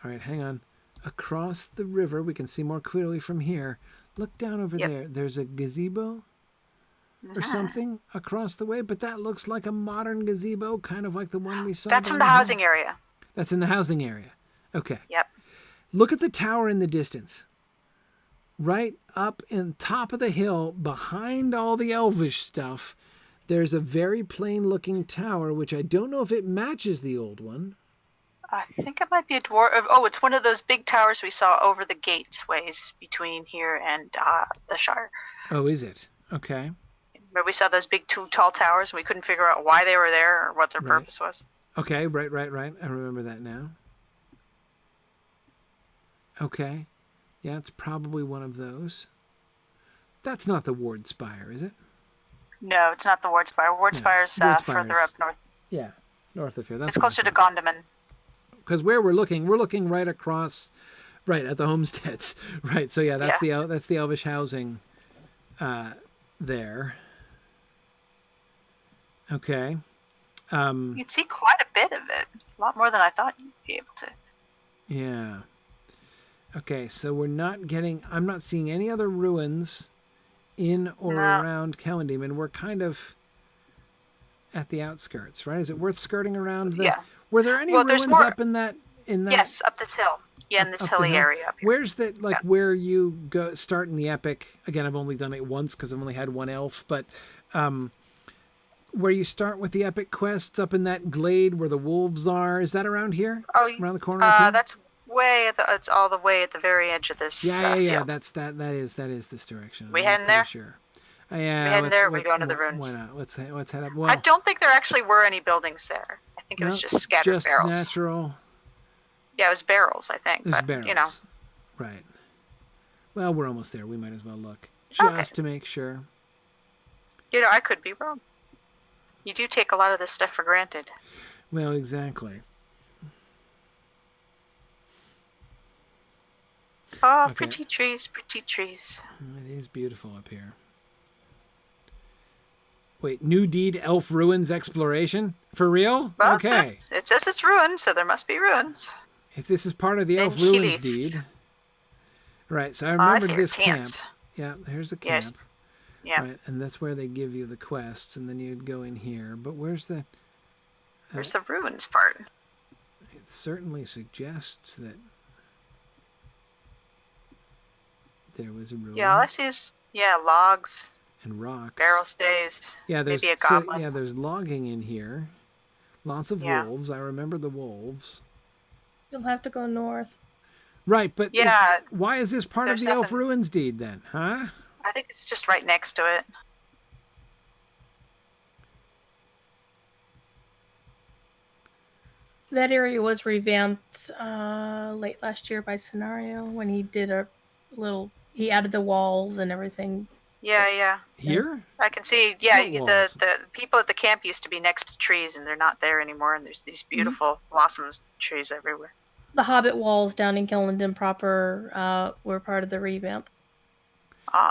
Speaker 1: All right, hang on. Across the river, we can see more clearly from here. Look down over there. There's a gazebo or something across the way, but that looks like a modern gazebo, kind of like the one we saw.
Speaker 2: That's from the housing area.
Speaker 1: That's in the housing area. Okay.
Speaker 2: Yep.
Speaker 1: Look at the tower in the distance. Right up in top of the hill, behind all the elvish stuff, there's a very plain-looking tower, which I don't know if it matches the old one.
Speaker 2: I think it might be a dwarf. Oh, it's one of those big towers we saw over the gateways between here and the Shire.
Speaker 1: Oh, is it? Okay.
Speaker 2: Where we saw those big two tall towers, and we couldn't figure out why they were there or what their purpose was.
Speaker 1: Okay, right. I remember that now. Okay. Yeah, it's probably one of those. That's not the Ward Spire, is it?
Speaker 2: No, it's not the Ward Spire. Ward Spire's further up north.
Speaker 1: Yeah, north of here. That's
Speaker 2: it's closer to Gondaman.
Speaker 1: because where we're looking right across, right at the homesteads, right. So yeah, that's the Elvish housing, there. Okay.
Speaker 2: You'd see quite a bit of it, a lot more than I thought you'd be able to.
Speaker 1: Yeah. Okay, so I'm not seeing any other ruins in or around Kellendeman. We're kind of at the outskirts, right? Is it worth skirting around the...
Speaker 2: Yeah.
Speaker 1: Were there any ruins up in that...
Speaker 2: Yes, up this hill. Yeah, in this hilly area up here.
Speaker 1: Where's that, like, where you go start in the epic? Again, I've only done it once because I've only had one elf, but where you start with the epic quests up in that glade where the wolves are, is that around here?
Speaker 2: Oh,
Speaker 1: around the corner up here?
Speaker 2: That's it's all the way at the very edge of this
Speaker 1: Yeah.
Speaker 2: field.
Speaker 1: That is this direction.
Speaker 2: We heading there?
Speaker 1: Sure. Yeah,
Speaker 2: we heading there, or we going to the ruins?
Speaker 1: Why not? Let's head up. Well,
Speaker 2: I don't think there actually were any buildings there. I think it was just scattered barrels.
Speaker 1: Natural.
Speaker 2: Yeah, it was barrels, I think.
Speaker 1: There's
Speaker 2: but,
Speaker 1: barrels.
Speaker 2: You know.
Speaker 1: Right. Well, we're almost there. We might as well look. Just to make sure.
Speaker 2: You know, I could be wrong. You do take a lot of this stuff for granted.
Speaker 1: Well, exactly.
Speaker 2: Oh, okay. Pretty trees, pretty trees.
Speaker 1: It is beautiful up here. Wait, New Deed Elf Ruins Exploration? For real?
Speaker 2: Well,
Speaker 1: okay.
Speaker 2: It says it's ruined, so there must be ruins.
Speaker 1: If this is part of the Elf Ruins deed. Right, so I remember this camp. Yeah, here's a camp.
Speaker 2: Yes. Yeah.
Speaker 1: Right, and that's where they give you the quests, and then you'd go in here. But where's the...
Speaker 2: Where's the ruins part?
Speaker 1: It certainly suggests that there was a ruin.
Speaker 2: Yeah, all I see is, logs.
Speaker 1: And rocks.
Speaker 2: Barrel stays.
Speaker 1: Yeah, there's
Speaker 2: maybe a goblin.
Speaker 1: there's logging in here. Lots of wolves. I remember the wolves.
Speaker 3: You'll have to go north.
Speaker 1: Right, but why is this part of the Elf Ruins deed then, huh?
Speaker 2: I think it's just right next to it.
Speaker 3: That area was revamped late last year by Scenario when he did he added the walls and everything.
Speaker 2: Yeah.
Speaker 1: Here?
Speaker 2: I can see, the people at the camp used to be next to trees, and they're not there anymore, and there's these beautiful blossoms trees everywhere.
Speaker 3: The Hobbit walls down in Kellendon proper were part of the revamp.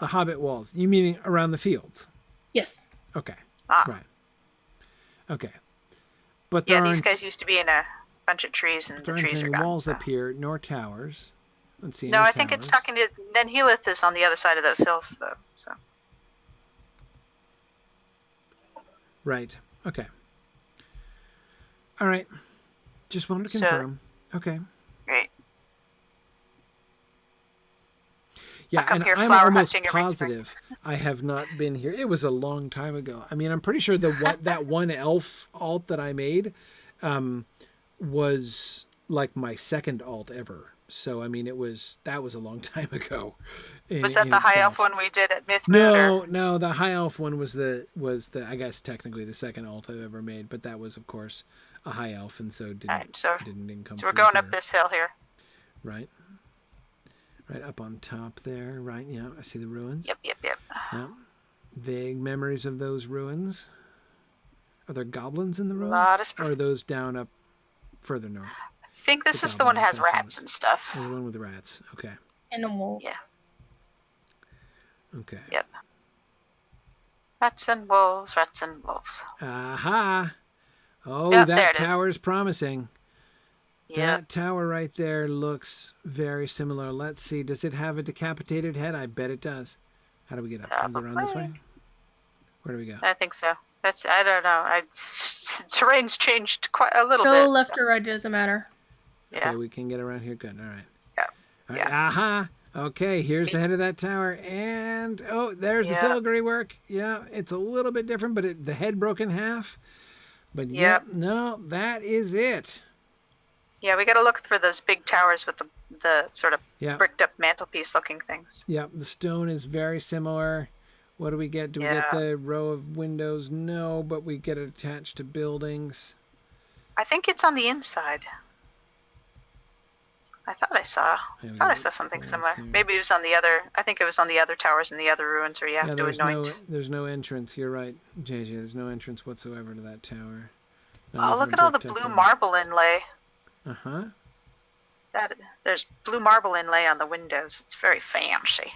Speaker 1: The Hobbit walls. You meaning around the fields?
Speaker 3: Yes.
Speaker 1: Okay. Right. Okay. But
Speaker 2: these guys used to be in a bunch of trees, and the trees are gone.
Speaker 1: Walls up here, nor towers.
Speaker 2: No, I think it's talking to... Then Helith is on the other side of those hills, though. So.
Speaker 1: Right. Okay. All right. Just wanted to confirm. Okay.
Speaker 2: Great.
Speaker 1: Yeah, and I'm almost positive I have not been here. It was a long time ago. I mean, I'm pretty sure that one elf alt that I made was like my second alt ever. So I mean, that was a long time ago.
Speaker 2: Was that the high elf one we did at Myth Moon?
Speaker 1: No, the high elf one was the I guess technically the second alt I've ever made, but that was of course a high elf, and so didn't come.
Speaker 2: So we're going up this hill here.
Speaker 1: Right. Right up on top there. Right. Yeah, I see the ruins.
Speaker 2: Yep.
Speaker 1: Yeah. Vague memories of those ruins. Are there goblins in the ruins? Or are those down up further north?
Speaker 2: I think this is the one that has rats and stuff.
Speaker 1: Oh, the one with the rats. Okay.
Speaker 3: And a wolf.
Speaker 2: Yeah.
Speaker 1: Okay.
Speaker 2: Yep. Rats and wolves.
Speaker 1: Aha. Oh, that tower's promising.
Speaker 2: Yep.
Speaker 1: That tower right there looks very similar. Let's see. Does it have a decapitated head? I bet it does. How do we get up? Can we go around this way? Where do we go?
Speaker 2: I think so. I don't know. Terrain's changed quite a little bit.
Speaker 3: Go left or right, doesn't matter.
Speaker 2: Yeah.
Speaker 1: Okay, we can get around here. Good. All right.
Speaker 2: Yeah.
Speaker 1: All right. Aha. Okay, here's the head of that tower. And, there's the filigree work. Yeah, it's a little bit different, but the head broke in half. But no, that is it.
Speaker 2: Yeah, we got to look for those big towers with the sort of bricked up mantelpiece looking things.
Speaker 1: Yeah, the stone is very similar. What do we get? Do we get the row of windows? No, but we get it attached to buildings.
Speaker 2: I think it's on the inside. I thought I saw something similar. Maybe it was on the other. I think it was on the other towers in the other ruins where you have to anoint.
Speaker 1: There's no entrance. You're right, JJ. There's no entrance whatsoever to that tower.
Speaker 2: Look at all the blue marble inlay.
Speaker 1: Uh-huh.
Speaker 2: There's blue marble inlay on the windows. It's very fancy.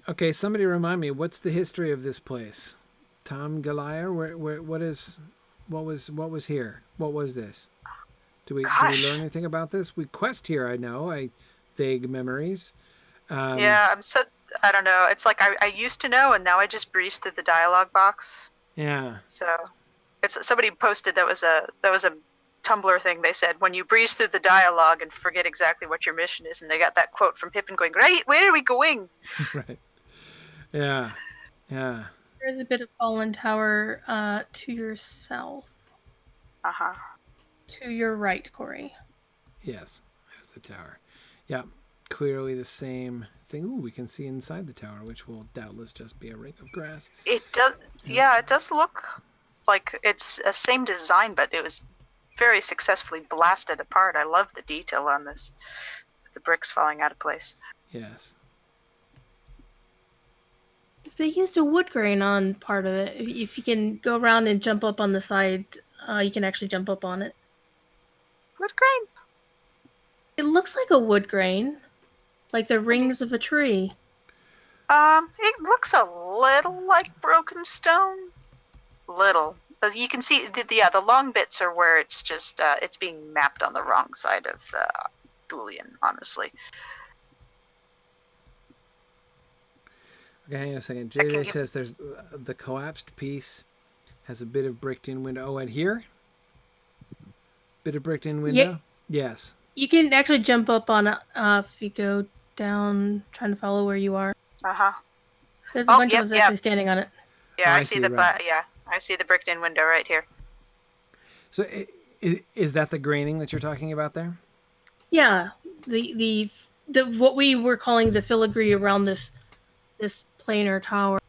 Speaker 1: Okay, somebody remind me, what's the history of this place? Tom Goliar? What was here? What was this? Do we learn anything about this? We quest here, I know. Vague memories.
Speaker 2: Yeah, I don't know. It's like I used to know, and now I just breeze through the dialogue box.
Speaker 1: Yeah.
Speaker 2: So somebody posted that was a Tumblr thing. They said when you breeze through the dialogue and forget exactly what your mission is, and they got that quote from Pippin going, "Right, where are we going?"
Speaker 1: Right. Yeah. Yeah.
Speaker 3: There's a bit of fallen tower to your south.
Speaker 2: Uh-huh.
Speaker 3: To your right, Corey.
Speaker 1: Yes, there's the tower. Yeah, clearly the same thing. Ooh, we can see inside the tower, which will doubtless just be a ring of grass.
Speaker 2: It does. Yeah, it does look like it's the same design, but it was very successfully blasted apart. I love the detail on this, the bricks falling out of place.
Speaker 1: Yes.
Speaker 3: They used a wood grain on part of it. If you can go around and jump up on the side, you can actually jump up on it.
Speaker 2: Wood grain?
Speaker 3: It looks like a wood grain, like the rings of a tree.
Speaker 2: It looks a little like broken stone. Little. You can see the long bits are where it's just it's being mapped on the wrong side of the Boolean, honestly.
Speaker 1: Okay, hang on a second. JJ says there's the collapsed piece has a bit of bricked in window. Oh, and here? Bit of bricked in window?
Speaker 3: Yeah.
Speaker 1: Yes.
Speaker 3: You can actually jump up on it if you go down, trying to follow where you are.
Speaker 2: Uh-huh.
Speaker 3: There's a bunch of us actually standing on it.
Speaker 2: Yeah, I see the I see the bricked in window right here.
Speaker 1: So is that the graining that you're talking about there?
Speaker 3: Yeah, the what we were calling the filigree around this planar tower.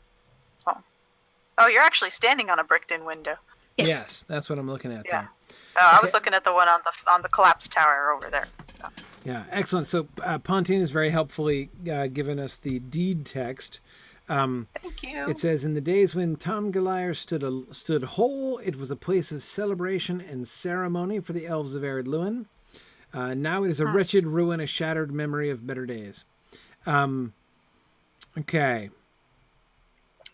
Speaker 2: Oh, you're actually standing on a bricked in window.
Speaker 1: Yes, that's what I'm looking at there.
Speaker 2: I was looking at the one on the collapsed tower over there. So.
Speaker 1: Yeah, excellent. So Pontine has very helpfully given us the deed text.
Speaker 2: Thank you.
Speaker 1: It says, in the days when Tom Goliar stood whole, it was a place of celebration and ceremony for the elves of Arid Luin. Now it is a wretched ruin, a shattered memory of better days. Okay.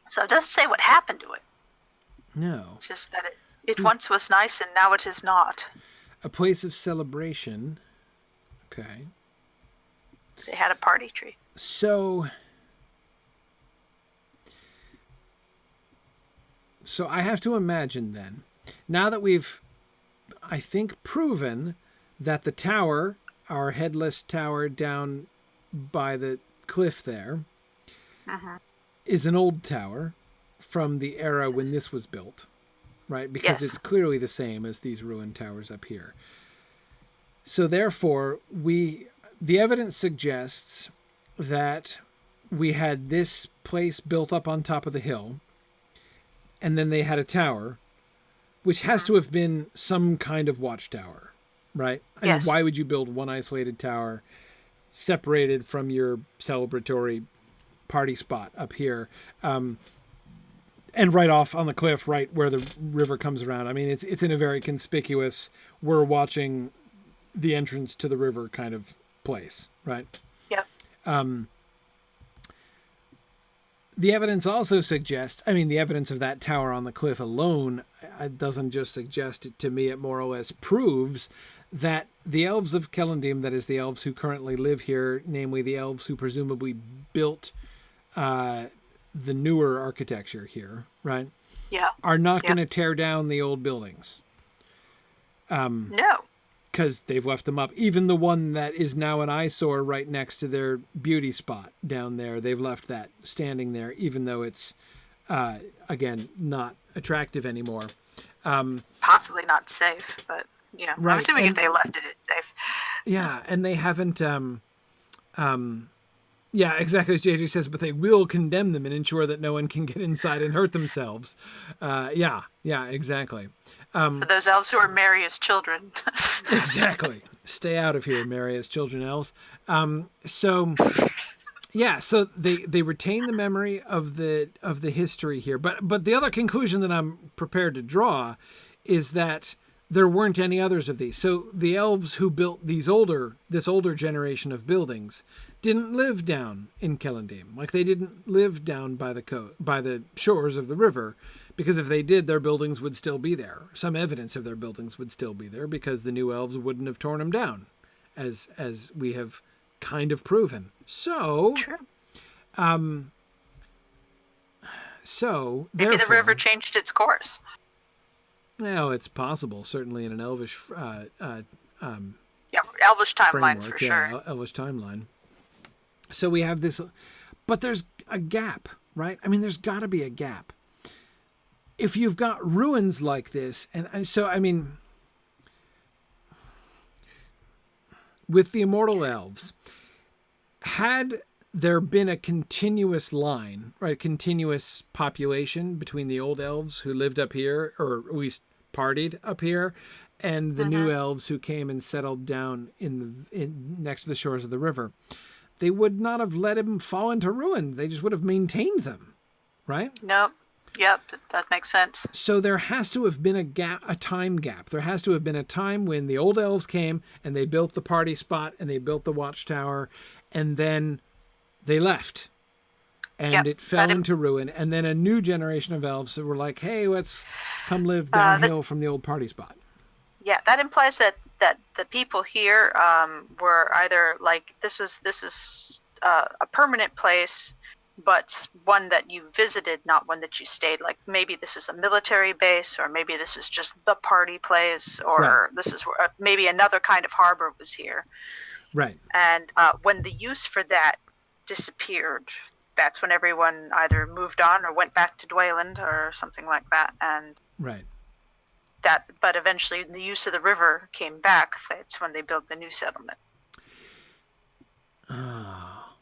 Speaker 2: So it doesn't say what happened to it.
Speaker 1: No.
Speaker 2: Just that it once was nice and now it is not.
Speaker 1: A place of celebration. Okay.
Speaker 2: They had a party tree.
Speaker 1: So I have to imagine then, now that we've, I think, proven that the tower, our headless tower down by the cliff there, is an old tower from the era when this was built, right? Because it's clearly the same as these ruined towers up here. So therefore, the evidence suggests that we had this place built up on top of the hill, and then they had a tower, which has to have been some kind of watchtower, right? I mean, why would you build one isolated tower separated from your celebratory party spot up here, and right off on the cliff, right where the river comes around? I mean, it's in a very conspicuous, we're watching the entrance to the river kind of place, right?
Speaker 2: Yep.
Speaker 1: The evidence also suggests, I mean, the evidence of that tower on the cliff alone doesn't just suggest it to me, it more or less proves that the elves of Kellendim, that is the elves who currently live here, namely the elves who presumably built the newer architecture here, right?
Speaker 2: Yeah.
Speaker 1: Are not going to tear down the old buildings.
Speaker 2: No.
Speaker 1: Because they've left them up. Even the one that is now an eyesore right next to their beauty spot down there, they've left that standing there, even though it's, again, not attractive anymore.
Speaker 2: Possibly not safe, but, you know, I'm assuming if they left it, it's safe.
Speaker 1: Yeah, and they haven't, yeah, exactly as JJ says, but they will condemn them and ensure that no one can get inside and hurt themselves. Yeah, exactly.
Speaker 2: For those elves who are merry as children.
Speaker 1: Exactly. Stay out of here, merry as children elves. So they retain the memory of the history here. But the other conclusion that I'm prepared to draw is that there weren't any others of these. So the elves who built this older generation of buildings didn't live down in Kellandim. Like, they didn't live down by the shores of the river, because if they did, their buildings would still be there. Some evidence of their buildings would still be there, because the new elves wouldn't have torn them down, as we have kind of proven. So,
Speaker 2: True.
Speaker 1: So
Speaker 2: maybe the river changed its course.
Speaker 1: Well, it's possible. Certainly in an elvish,
Speaker 2: elvish timelines for sure.
Speaker 1: Elvish timeline. So we have this, but there's a gap, right? I mean, there's got to be a gap. If you've got ruins like this, and so, I mean, with the immortal elves, had there been a continuous line, right, continuous population between the old elves who lived up here, or at least partied up here, and the new elves who came and settled down in next to the shores of the river, they would not have let him fall into ruin. They just would have maintained them, right?
Speaker 2: Nope. Yep, that makes sense.
Speaker 1: So there has to have been a time gap. There has to have been a time when the old elves came and they built the party spot and they built the watchtower, and then they left. And it fell into ruin. And then a new generation of elves were like, hey, let's come live downhill from the old party spot.
Speaker 2: Yeah, that implies that the people here were either like, this was a permanent place, but one that you visited, not one that you stayed. Like, maybe this is a military base, or maybe this is just the party place, or this is where, maybe another kind of harbor was here.
Speaker 1: Right.
Speaker 2: And when the use for that disappeared, that's when everyone either moved on or went back to Dwayland or something like that. And but eventually the use of the river came back. That's when they built the new settlement.
Speaker 1: Ah,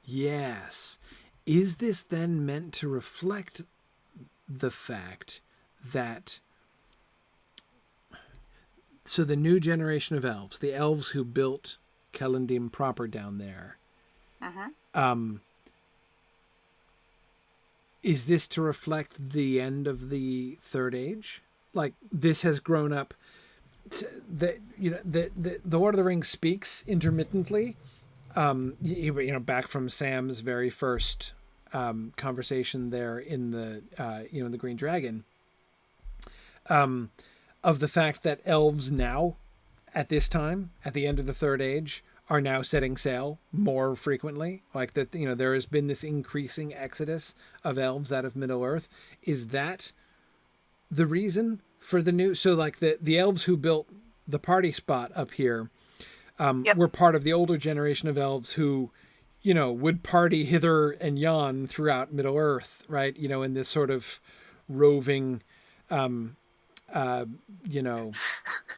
Speaker 1: yes. Is this then meant to reflect the fact that, so the new generation of elves, the elves who built Kellandim proper down there, is this to reflect the end of the Third Age? Like, this has grown up. The Lord of the Rings speaks intermittently. Back from Sam's very first conversation there in the the Green Dragon, of the fact that elves now, at this time, at the end of the Third Age, are now setting sail more frequently. Like that, there has been this increasing exodus of elves out of Middle Earth. Is that the reason for the new? So like the elves who built the party spot up here were part of the older generation of elves who, would party hither and yon throughout Middle Earth, right? In this sort of roving,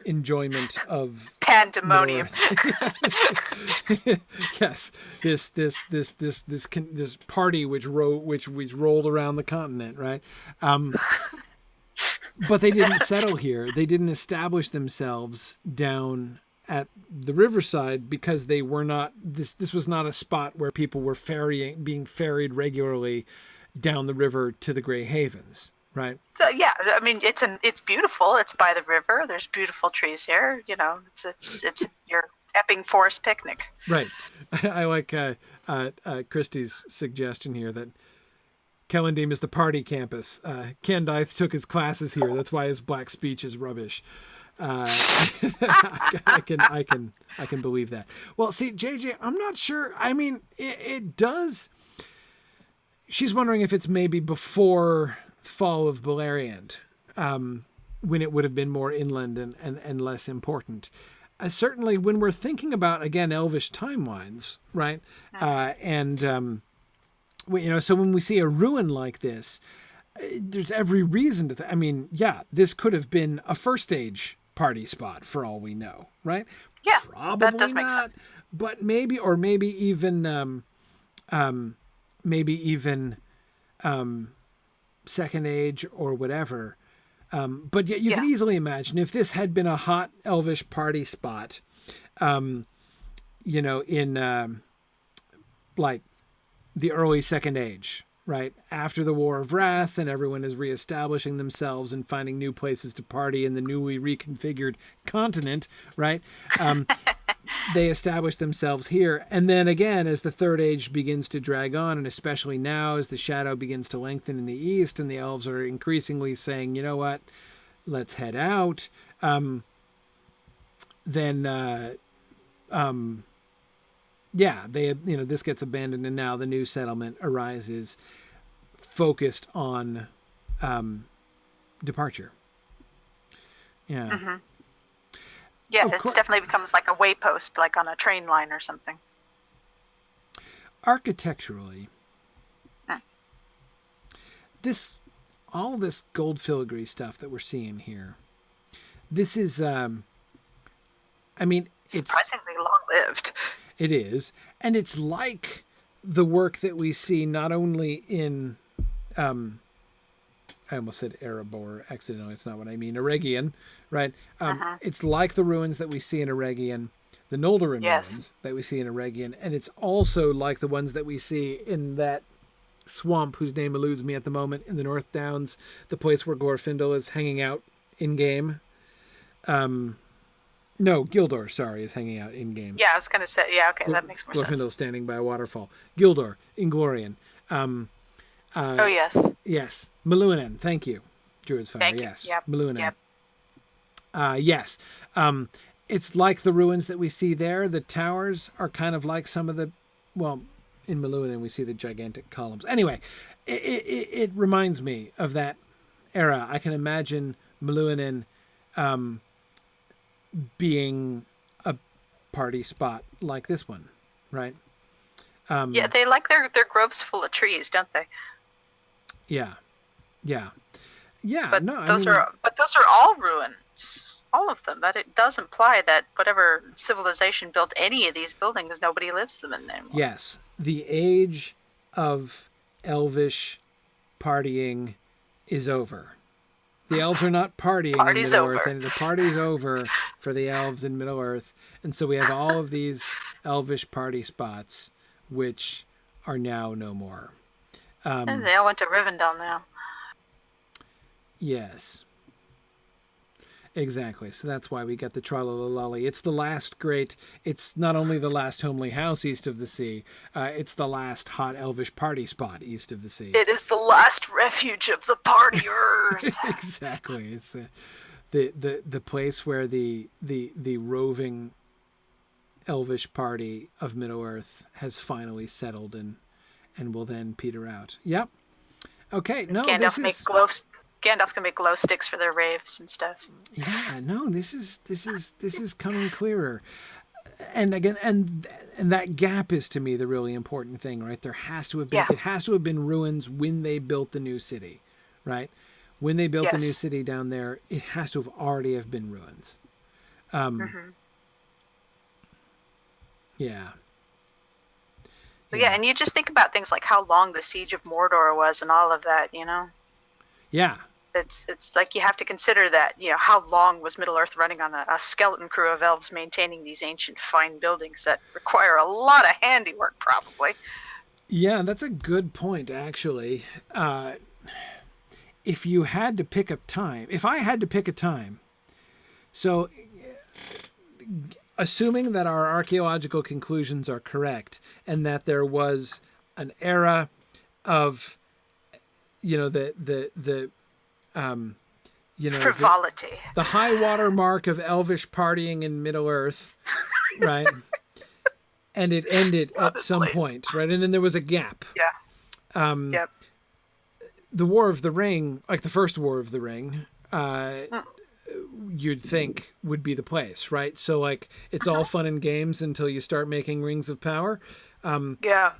Speaker 1: enjoyment of
Speaker 2: pandemonium.
Speaker 1: Yes, this party which rolled around the continent, right? But they didn't settle here. They didn't establish themselves down at the riverside because they were not. This was not a spot where people were being ferried regularly down the river to the Grey Havens, right?
Speaker 2: So, yeah, I mean, it's beautiful. It's by the river. There's beautiful trees here. It's your Epping Forest picnic.
Speaker 1: Right. I like Christie's suggestion here that Kellandim is the party campus. Ken Dythe took his classes here. That's why his black speech is rubbish. I can believe that. Well, see, JJ, I'm not sure. I mean, it does. She's wondering if it's maybe before fall of Beleriand, when it would have been more inland and less important. Certainly when we're thinking about, again, elvish timelines, right? So when we see a ruin like this, there's every reason to this could have been a first age party spot for all we know, right?
Speaker 2: Yeah,
Speaker 1: probably
Speaker 2: that does make
Speaker 1: not,
Speaker 2: sense.
Speaker 1: but maybe even second age or whatever. But yet you can easily imagine if this had been a hot elvish party spot, in like the early Second Age, right? After the War of Wrath and everyone is reestablishing themselves and finding new places to party in the newly reconfigured continent, right? They establish themselves here. And then again, as the Third Age begins to drag on, and especially now as the shadow begins to lengthen in the east and the elves are increasingly saying, you know what, let's head out. This gets abandoned, and now the new settlement arises focused on departure. Yeah.
Speaker 2: Mm-hmm. Yeah, it's definitely becomes like a waypost, like on a train line or something.
Speaker 1: Architecturally, all this gold filigree stuff that we're seeing here, this is, it's
Speaker 2: surprisingly long-lived.
Speaker 1: It is, and it's like the work that we see not only in, I almost said Erebor accidentally. It's not what I mean. Eregion, right? It's like the ruins that we see in Eregion, the Noldorin ruins that we see in Eregion, and it's also like the ones that we see in that swamp whose name eludes me at the moment in the North Downs, the place where Glorfindel is hanging out in game. No, Gildor, is hanging out in game.
Speaker 2: Yeah, I was gonna say, that makes more sense.
Speaker 1: Glorfindel standing by a waterfall. Gildor, Ingorian.
Speaker 2: Oh, yes.
Speaker 1: Yes. Meluinen, thank you. Druid's Fire,
Speaker 2: thank
Speaker 1: yes.
Speaker 2: You. Yep.
Speaker 1: Meluinen. Yep. Yes. It's like the ruins that we see there. The towers are kind of like some of the, in Meluinen we see the gigantic columns. Anyway, it reminds me of that era. I can imagine Meluinen being a party spot like this one, right?
Speaker 2: They like their groves full of trees, don't they?
Speaker 1: Yeah.
Speaker 2: But those are all ruins, all of them. That it does imply that whatever civilization built any of these buildings, nobody lives them in them.
Speaker 1: Yes, the age of elvish partying is over. The elves are not partying in Middle-earth, and the party's over for the elves in Middle-earth, and so we have all of these elvish party spots, which are now no more.
Speaker 2: And they all went to Rivendell now.
Speaker 1: Yes. Exactly. So that's why we get the Tralalalali. It's the last great, it's not only the last homely house east of the sea, it's the last hot elvish party spot east of the sea.
Speaker 2: It is the last refuge of the partiers.
Speaker 1: Exactly. It's the place where the roving elvish party of Middle-earth has finally settled and will then peter out. Yep. Okay. No,
Speaker 2: Gandalf can make glow sticks for their raves and stuff.
Speaker 1: Yeah. No, this is coming clearer. And again, and that gap is to me the really important thing, right? There has to have been it has to have been ruins when they built the new city, right? When they built the new city down there, it has to have already have been ruins. Yeah.
Speaker 2: Yeah, and you just think about things like how long the siege of Mordor was and all of that, you know?
Speaker 1: Yeah.
Speaker 2: It's like you have to consider that, you know, how long was Middle-earth running on a skeleton crew of elves maintaining these ancient fine buildings that require a lot of handiwork, probably.
Speaker 1: Yeah, that's a good point, actually. If you had to pick a time, if I had to pick a time, so assuming that our archaeological conclusions are correct and that there was an era of, you know,
Speaker 2: frivolity,
Speaker 1: the high water mark of elvish partying in Middle-earth, right? And it ended at some point, right? And then there was a gap.
Speaker 2: Yeah. Yep.
Speaker 1: The War of the Ring, like the first War of the Ring, you'd think would be the place, right? So like it's all fun and games until you start making rings of power.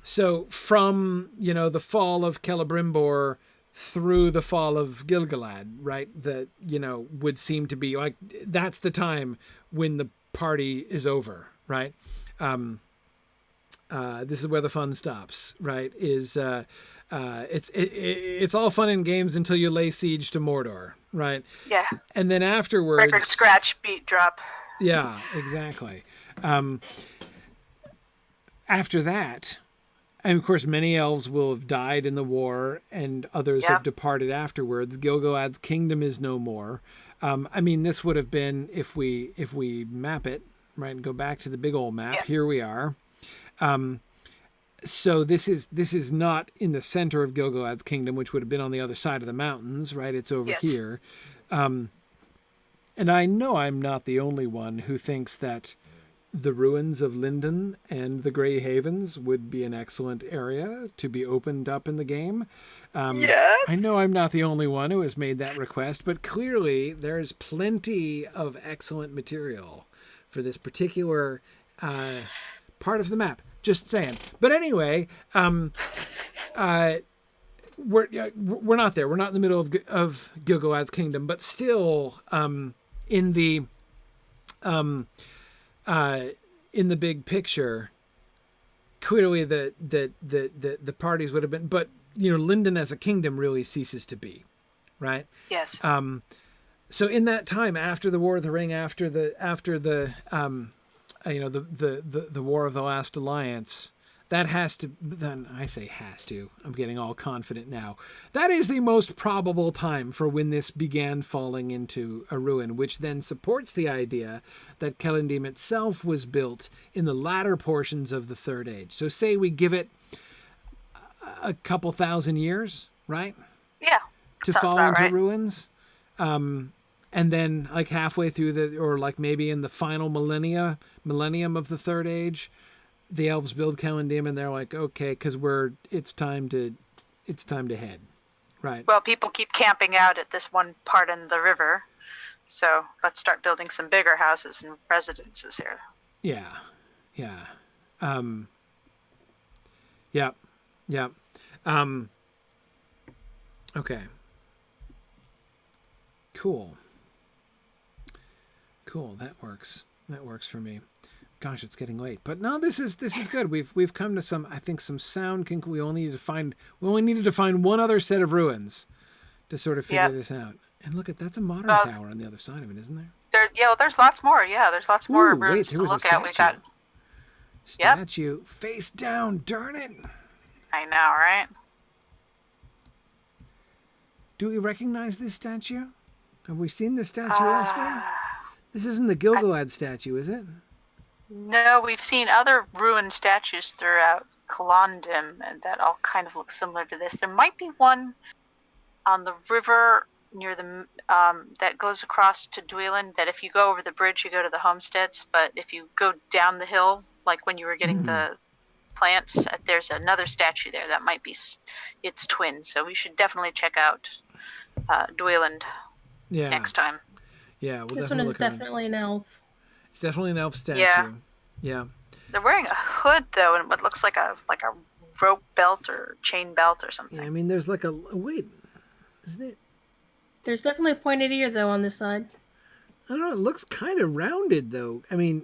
Speaker 1: So from, you know, the fall of Celebrimbor through the fall of Gilgalad, right? That, you know, would seem to be like, that's the time when the party is over, right? This is where the fun stops, right? It's all fun and games until you lay siege to Mordor, right?
Speaker 2: Yeah.
Speaker 1: And then afterwards,
Speaker 2: record scratch, beat drop.
Speaker 1: Yeah, exactly. After that, And of course, many elves will have died in the war, and others have departed afterwards. Gilgalad's kingdom is no more. I mean, this would have been if we map it right and go back to the big old map.
Speaker 2: Yeah.
Speaker 1: Here we are. So this is not in the center of Gilgalad's kingdom, which would have been on the other side of the mountains, right? It's over here. And I know I'm not the only one who thinks that the ruins of Linden and the Grey Havens would be an excellent area to be opened up in the game. I know I'm not the only one who has made that request, but clearly there's plenty of excellent material for this particular part of the map. Just saying. But anyway, we're not there. We're not in the middle of Gilgalad's kingdom, but still in the big picture, clearly the parties would have been, but Linden as a kingdom really ceases to be, right?
Speaker 2: Yes.
Speaker 1: So in that time after the War of the Ring, after the War of the Last Alliance, that has to, then I say has to, I'm getting all confident now. That is the most probable time for when this began falling into a ruin, which then supports the idea that Celandine itself was built in the latter portions of the Third Age. So say we give it a couple thousand years, right?
Speaker 2: Yeah.
Speaker 1: To fall into ruins. And then like halfway through or like maybe in the final millennium of the Third Age, the elves build Celandine and they're like, okay, because it's time to head, right?
Speaker 2: Well, people keep camping out at this one part in the river, so let's start building some bigger houses and residences here.
Speaker 1: Yeah. Okay. Cool. That works for me. Gosh, it's getting late, but no, this is good. We've come to some sound kink. We only needed to find one other set of ruins to sort of figure this out. And look that's a modern tower on the other side of it, isn't there?
Speaker 2: There's lots more. Yeah, there's lots more ruins to look at. We got
Speaker 1: statue face down. Darn it!
Speaker 2: I know, right?
Speaker 1: Do we recognize this statue? Have we seen this statue elsewhere? This isn't the Gilgalad statue, is it?
Speaker 2: No, we've seen other ruined statues throughout Celandine, and that all kind of look similar to this. There might be one on the river near the that goes across to Dwelin, that if you go over the bridge, you go to the homesteads. But if you go down the hill, like when you were getting the plants, there's another statue there that might be its twin. So we should definitely check out Dwelin next time.
Speaker 1: Yeah,
Speaker 3: this one is definitely an elf.
Speaker 1: It's definitely an elf statue. Yeah.
Speaker 2: They're wearing a hood though, and what looks like a rope belt or chain belt or something.
Speaker 1: Yeah, I mean, there's like wait, isn't it?
Speaker 3: There's definitely a pointed ear though on this side.
Speaker 1: I don't know. It looks kind of rounded though. I mean,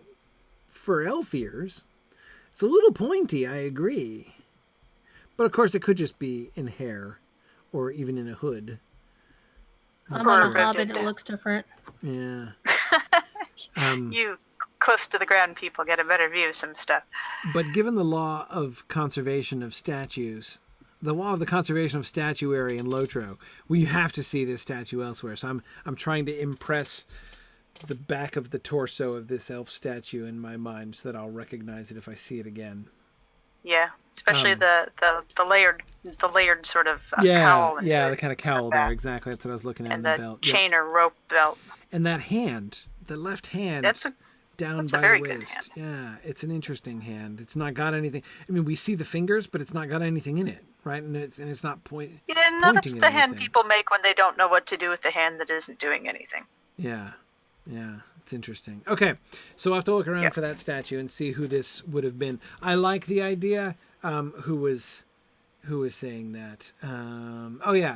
Speaker 1: for elf ears, it's a little pointy. I agree, but of course, it could just be in hair, or even in a hood.
Speaker 3: I'm on a hobbit. It looks different.
Speaker 1: Yeah.
Speaker 2: You close to the ground people get a better view of some stuff.
Speaker 1: But given the law of conservation of statues, the law of the conservation of statuary in Lotro, we have to see this statue elsewhere. So I'm trying to impress the back of the torso of this elf statue in my mind so that I'll recognize it if I see it again.
Speaker 2: Yeah, especially the layered sort of cowl.
Speaker 1: Yeah, the kind of cowl there. Exactly, that's what I was looking at.
Speaker 2: And
Speaker 1: the
Speaker 2: the
Speaker 1: belt.
Speaker 2: chain or rope belt.
Speaker 1: And that hand, the left hand, down by the waist. Yeah, it's an interesting hand. It's not got anything. I mean, we see the fingers, but it's not got anything in it, right? And it's not pointing.
Speaker 2: Yeah, no, that's the hand people make when they don't know what to do with the hand that isn't doing anything.
Speaker 1: Yeah, it's interesting. Okay, so I'll have to look around for that statue and see who this would have been. I like the idea. Who was saying that?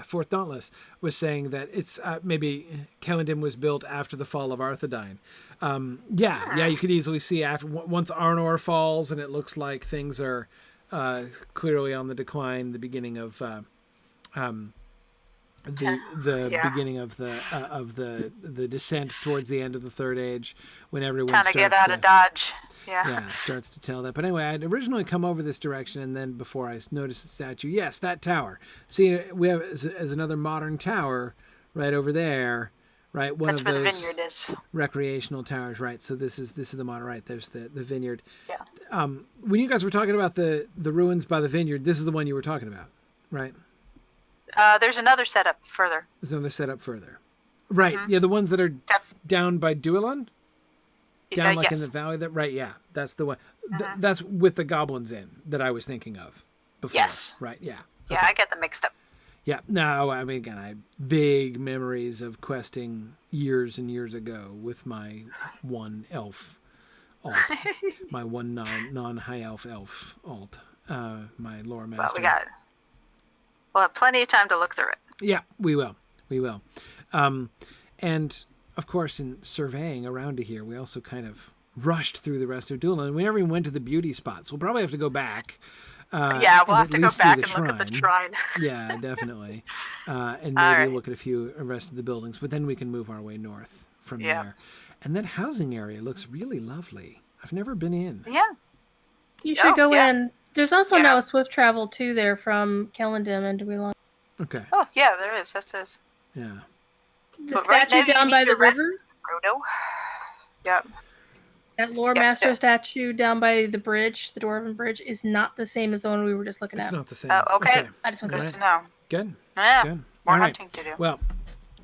Speaker 1: Fourth Dauntless was saying that it's maybe Celandine was built after the fall of Arthedain. You could easily see once Arnor falls, and it looks like things are clearly on the decline. The beginning of the beginning of the descent towards the end of the Third Age, when everyone
Speaker 2: trying
Speaker 1: starts
Speaker 2: to get out of Dodge.
Speaker 1: Yeah, starts to tell that. But anyway, I'd originally come over this direction, and then before I noticed the statue, yes, that tower. See, we have as another modern tower right over there, right? One
Speaker 2: That's
Speaker 1: of
Speaker 2: where
Speaker 1: those
Speaker 2: the vineyard is.
Speaker 1: recreational towers, right? So this is the modern, right? There's the vineyard.
Speaker 2: Yeah.
Speaker 1: When you guys were talking about the ruins by the vineyard, this is the one you were talking about, right?
Speaker 2: There's another setup further.
Speaker 1: There's another setup further. Right. Mm-hmm. Yeah, the ones that are down by Duelon? Down like in the valley. Right, yeah. That's the one. That's with the goblins in that I was thinking of before. Yes. Right, yeah.
Speaker 2: Yeah, okay. I get them mixed up.
Speaker 1: Yeah. No, I mean, again, I have vague memories of questing years and years ago with my one elf alt. My one non-high elf alt. My lore master.
Speaker 2: Well, we'll have plenty of time to look through it.
Speaker 1: Yeah, we will. And of course, in surveying around here, we also kind of rushed through the rest of Duelin, and we never even went to the beauty spots. We'll probably have to go back.
Speaker 2: We'll have to go back and look at the shrine.
Speaker 1: Yeah, definitely. And maybe look at a few rest of the buildings, but then we can move our way north from there. And that housing area looks really lovely. I've never been in.
Speaker 2: Yeah.
Speaker 3: You should go in. There's also now a swift travel, too, there from Kellendim and Duelin.
Speaker 1: Okay.
Speaker 2: Oh, yeah, there is. That says.
Speaker 1: Yeah.
Speaker 3: The statue down by the river?
Speaker 2: Frodo. Yep.
Speaker 3: That lore master statue down by the bridge, the Dwarven Bridge, is not the same as the one we were just looking at.
Speaker 1: It's not the same.
Speaker 2: Oh, okay.
Speaker 3: I just want
Speaker 2: to know.
Speaker 1: Good.
Speaker 2: Yeah.
Speaker 1: Good.
Speaker 2: More hunting to do.
Speaker 1: Well,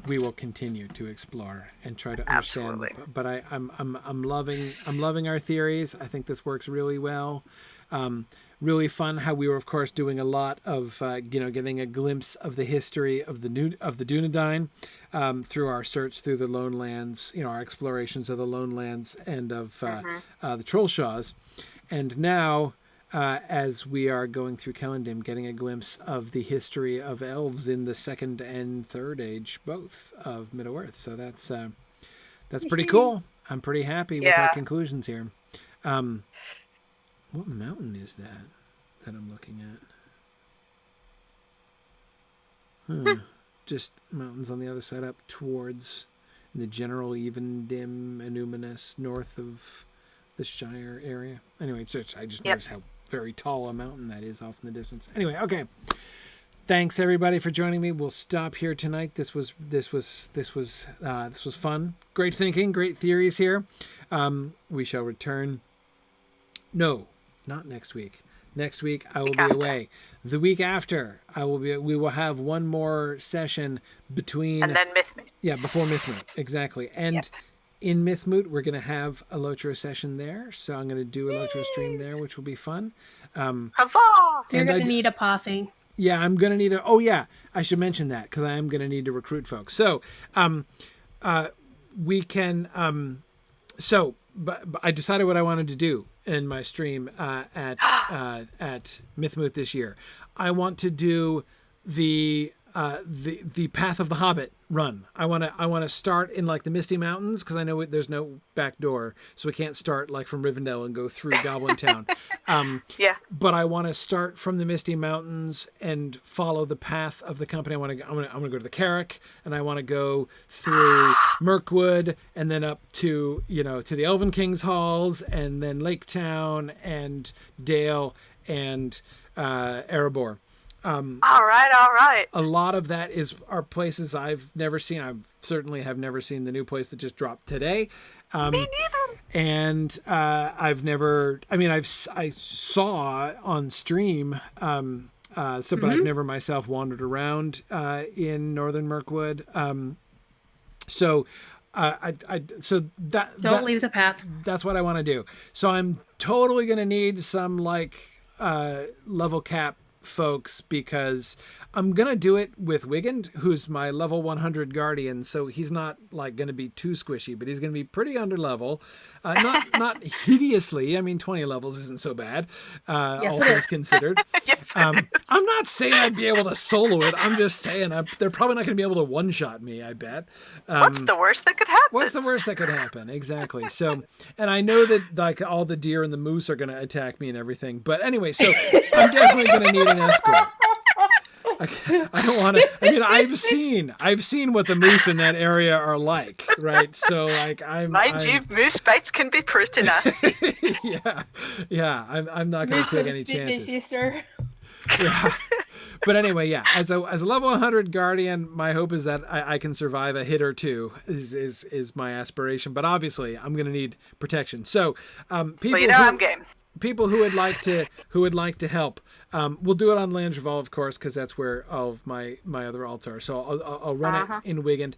Speaker 1: we will continue to explore and try to understand.
Speaker 2: Absolutely.
Speaker 1: But I'm loving our theories. I think this works really well. Really fun how we were, of course, doing a lot of getting a glimpse of the history of the Dunedain through our search through the Lone Lands, our explorations of the Lone Lands and of the Trollshaws, and now as we are going through Kellendim, getting a glimpse of the history of elves in the Second and Third Age, both of Middle Earth. So that's pretty cool. I'm pretty happy with our conclusions here. What mountain is that I'm looking at? Just mountains on the other side up towards the general Evendim, Enuminous, north of the Shire area. Anyway, I just noticed how very tall a mountain that is off in the distance. Anyway, okay. Thanks everybody for joining me. We'll stop here tonight. This was fun. Great thinking, great theories here. We shall return. No, not next week. Next week I will be away. The week after we will have one more session between
Speaker 2: and then Mythmoot.
Speaker 1: Yeah, before Mythmoot. Exactly. And in Mythmoot we're going to have a Lotro session there. So I'm going to do a Lotro stream there, which will be fun.
Speaker 2: Huzzah!
Speaker 3: You're going to need a posse.
Speaker 1: Yeah, I'm going to need I should mention that because I am going to need to recruit folks. So we can but I decided what I wanted to do in my stream at Mythmoot this year. I want to do the Path of the Hobbit run. I want to start in like the Misty Mountains because I know there's no back door, so we can't start like from Rivendell and go through Goblin Town. But I want to start from the Misty Mountains and follow the path of the company. I'm gonna go to the Carrick, and I want to go through Mirkwood and then up to to the Elven King's Halls and then Lake Town and Dale and Erebor.
Speaker 2: All right.
Speaker 1: A lot of that are places I've never seen. I certainly have never seen the new place that just dropped today.
Speaker 2: Me neither.
Speaker 1: And I saw on stream, but I've never myself wandered around in Northern Mirkwood. Don't
Speaker 3: leave the path.
Speaker 1: That's what I want to do. So I'm totally going to need some level cap folks because I'm gonna do it with Wigand, who's my level 100 guardian, so he's not like gonna be too squishy, but he's gonna be pretty under level, not hideously. I mean, 20 levels isn't so bad, all things considered. I'm not saying I'd be able to solo it. I'm just saying they're probably not gonna be able to one-shot me, I bet.
Speaker 2: What's the worst that could happen?
Speaker 1: What's the worst that could happen? Exactly. So, and I know that like all the deer and the moose are gonna attack me and everything, but anyway, so I'm definitely gonna need an escort. I don't want to. I mean, I've seen what the moose in that area are like, right? So like,
Speaker 2: Mind you, moose bites can be pretty nasty.
Speaker 1: yeah. I'm not going to take any chances.
Speaker 3: Sister.
Speaker 1: Yeah. But anyway, yeah. As a level 100 guardian, my hope is that I can survive a hit or two. Is my aspiration. But obviously, I'm going to need protection. So, people.
Speaker 2: I'm game.
Speaker 1: People who would like to help, we'll do it on Landreval, of course, because that's where all of my other alts are. So I'll run it in Wiegand.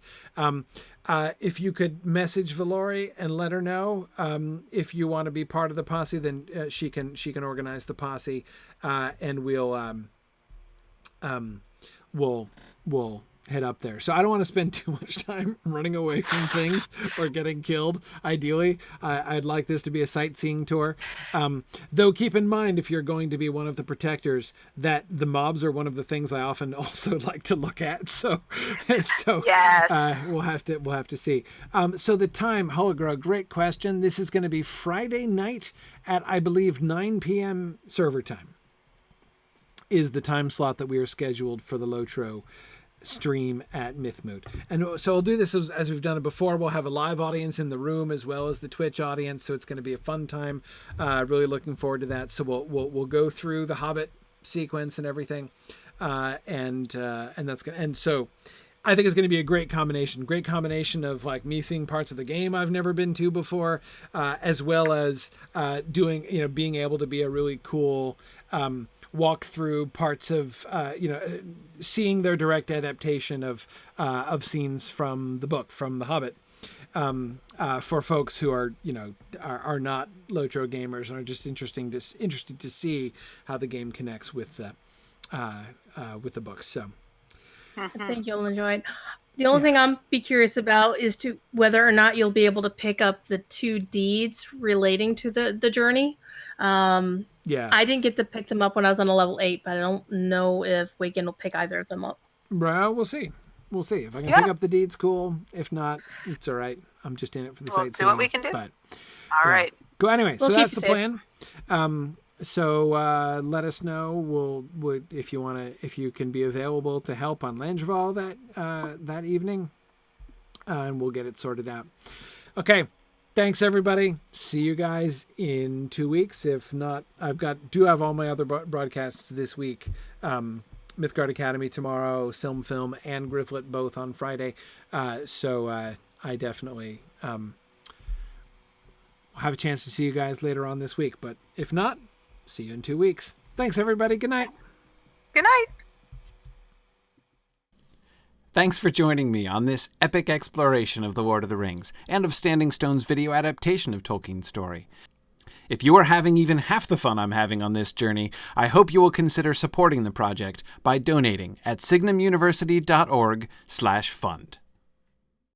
Speaker 1: If you could message Valori and let her know if you want to be part of the posse, then she can organize the posse, and we'll head up there. So I don't want to spend too much time running away from things or getting killed. Ideally, I'd like this to be a sightseeing tour. Though keep in mind, if you're going to be one of the protectors, that the mobs are one of the things I often also like to look at. So
Speaker 2: yes.
Speaker 1: We'll have to see. So the time, Hologra, great question. This is going to be Friday night at, I believe, 9 p.m. server time is the time slot that we are scheduled for the Lotro stream at Mythmoot. And so we'll do this as we've done it before. We'll have a live audience in the room as well as the Twitch audience, so it's going to be a fun time. Really looking forward to that. So we'll go through the Hobbit sequence and everything, and that's good. And so I think it's going to be a great combination of like me seeing parts of the game I've never been to before, as well as being able to be a really cool walk through parts of seeing their direct adaptation of scenes from the book, from The Hobbit, for folks who are not Lotro gamers and are just interested to see how the game connects with the books. So
Speaker 3: I think you'll enjoy it. The only thing I'm be curious about is to whether or not you'll be able to pick up the 2 deeds relating to the journey. I didn't get to pick them up when I was on a level 8, but I don't know if Wiegand will pick either of them up.
Speaker 1: Well, we'll see. If I can pick up the deeds, cool. If not, it's all right. I'm just in it for the sightseeing.
Speaker 2: Do what we can do.
Speaker 1: But,
Speaker 2: all right.
Speaker 1: Go anyway.
Speaker 3: We'll
Speaker 1: so that's the
Speaker 3: safe.
Speaker 1: plan. So let us know. If you can be available to help on Landreval that evening, and we'll get it sorted out. Okay. Thanks everybody. See you guys in 2 weeks. If not, do have all my other broadcasts this week. Mythgard Academy tomorrow, Silm Film and Grifflet both on Friday. So I definitely have a chance to see you guys later on this week. But if not, see you in 2 weeks. Thanks everybody. Good night.
Speaker 2: Good night.
Speaker 1: Thanks for joining me on this epic exploration of The Lord of the Rings and of Standing Stone's video adaptation of Tolkien's story. If you are having even half the fun I'm having on this journey, I hope you will consider supporting the project by donating at signumuniversity.org/fund.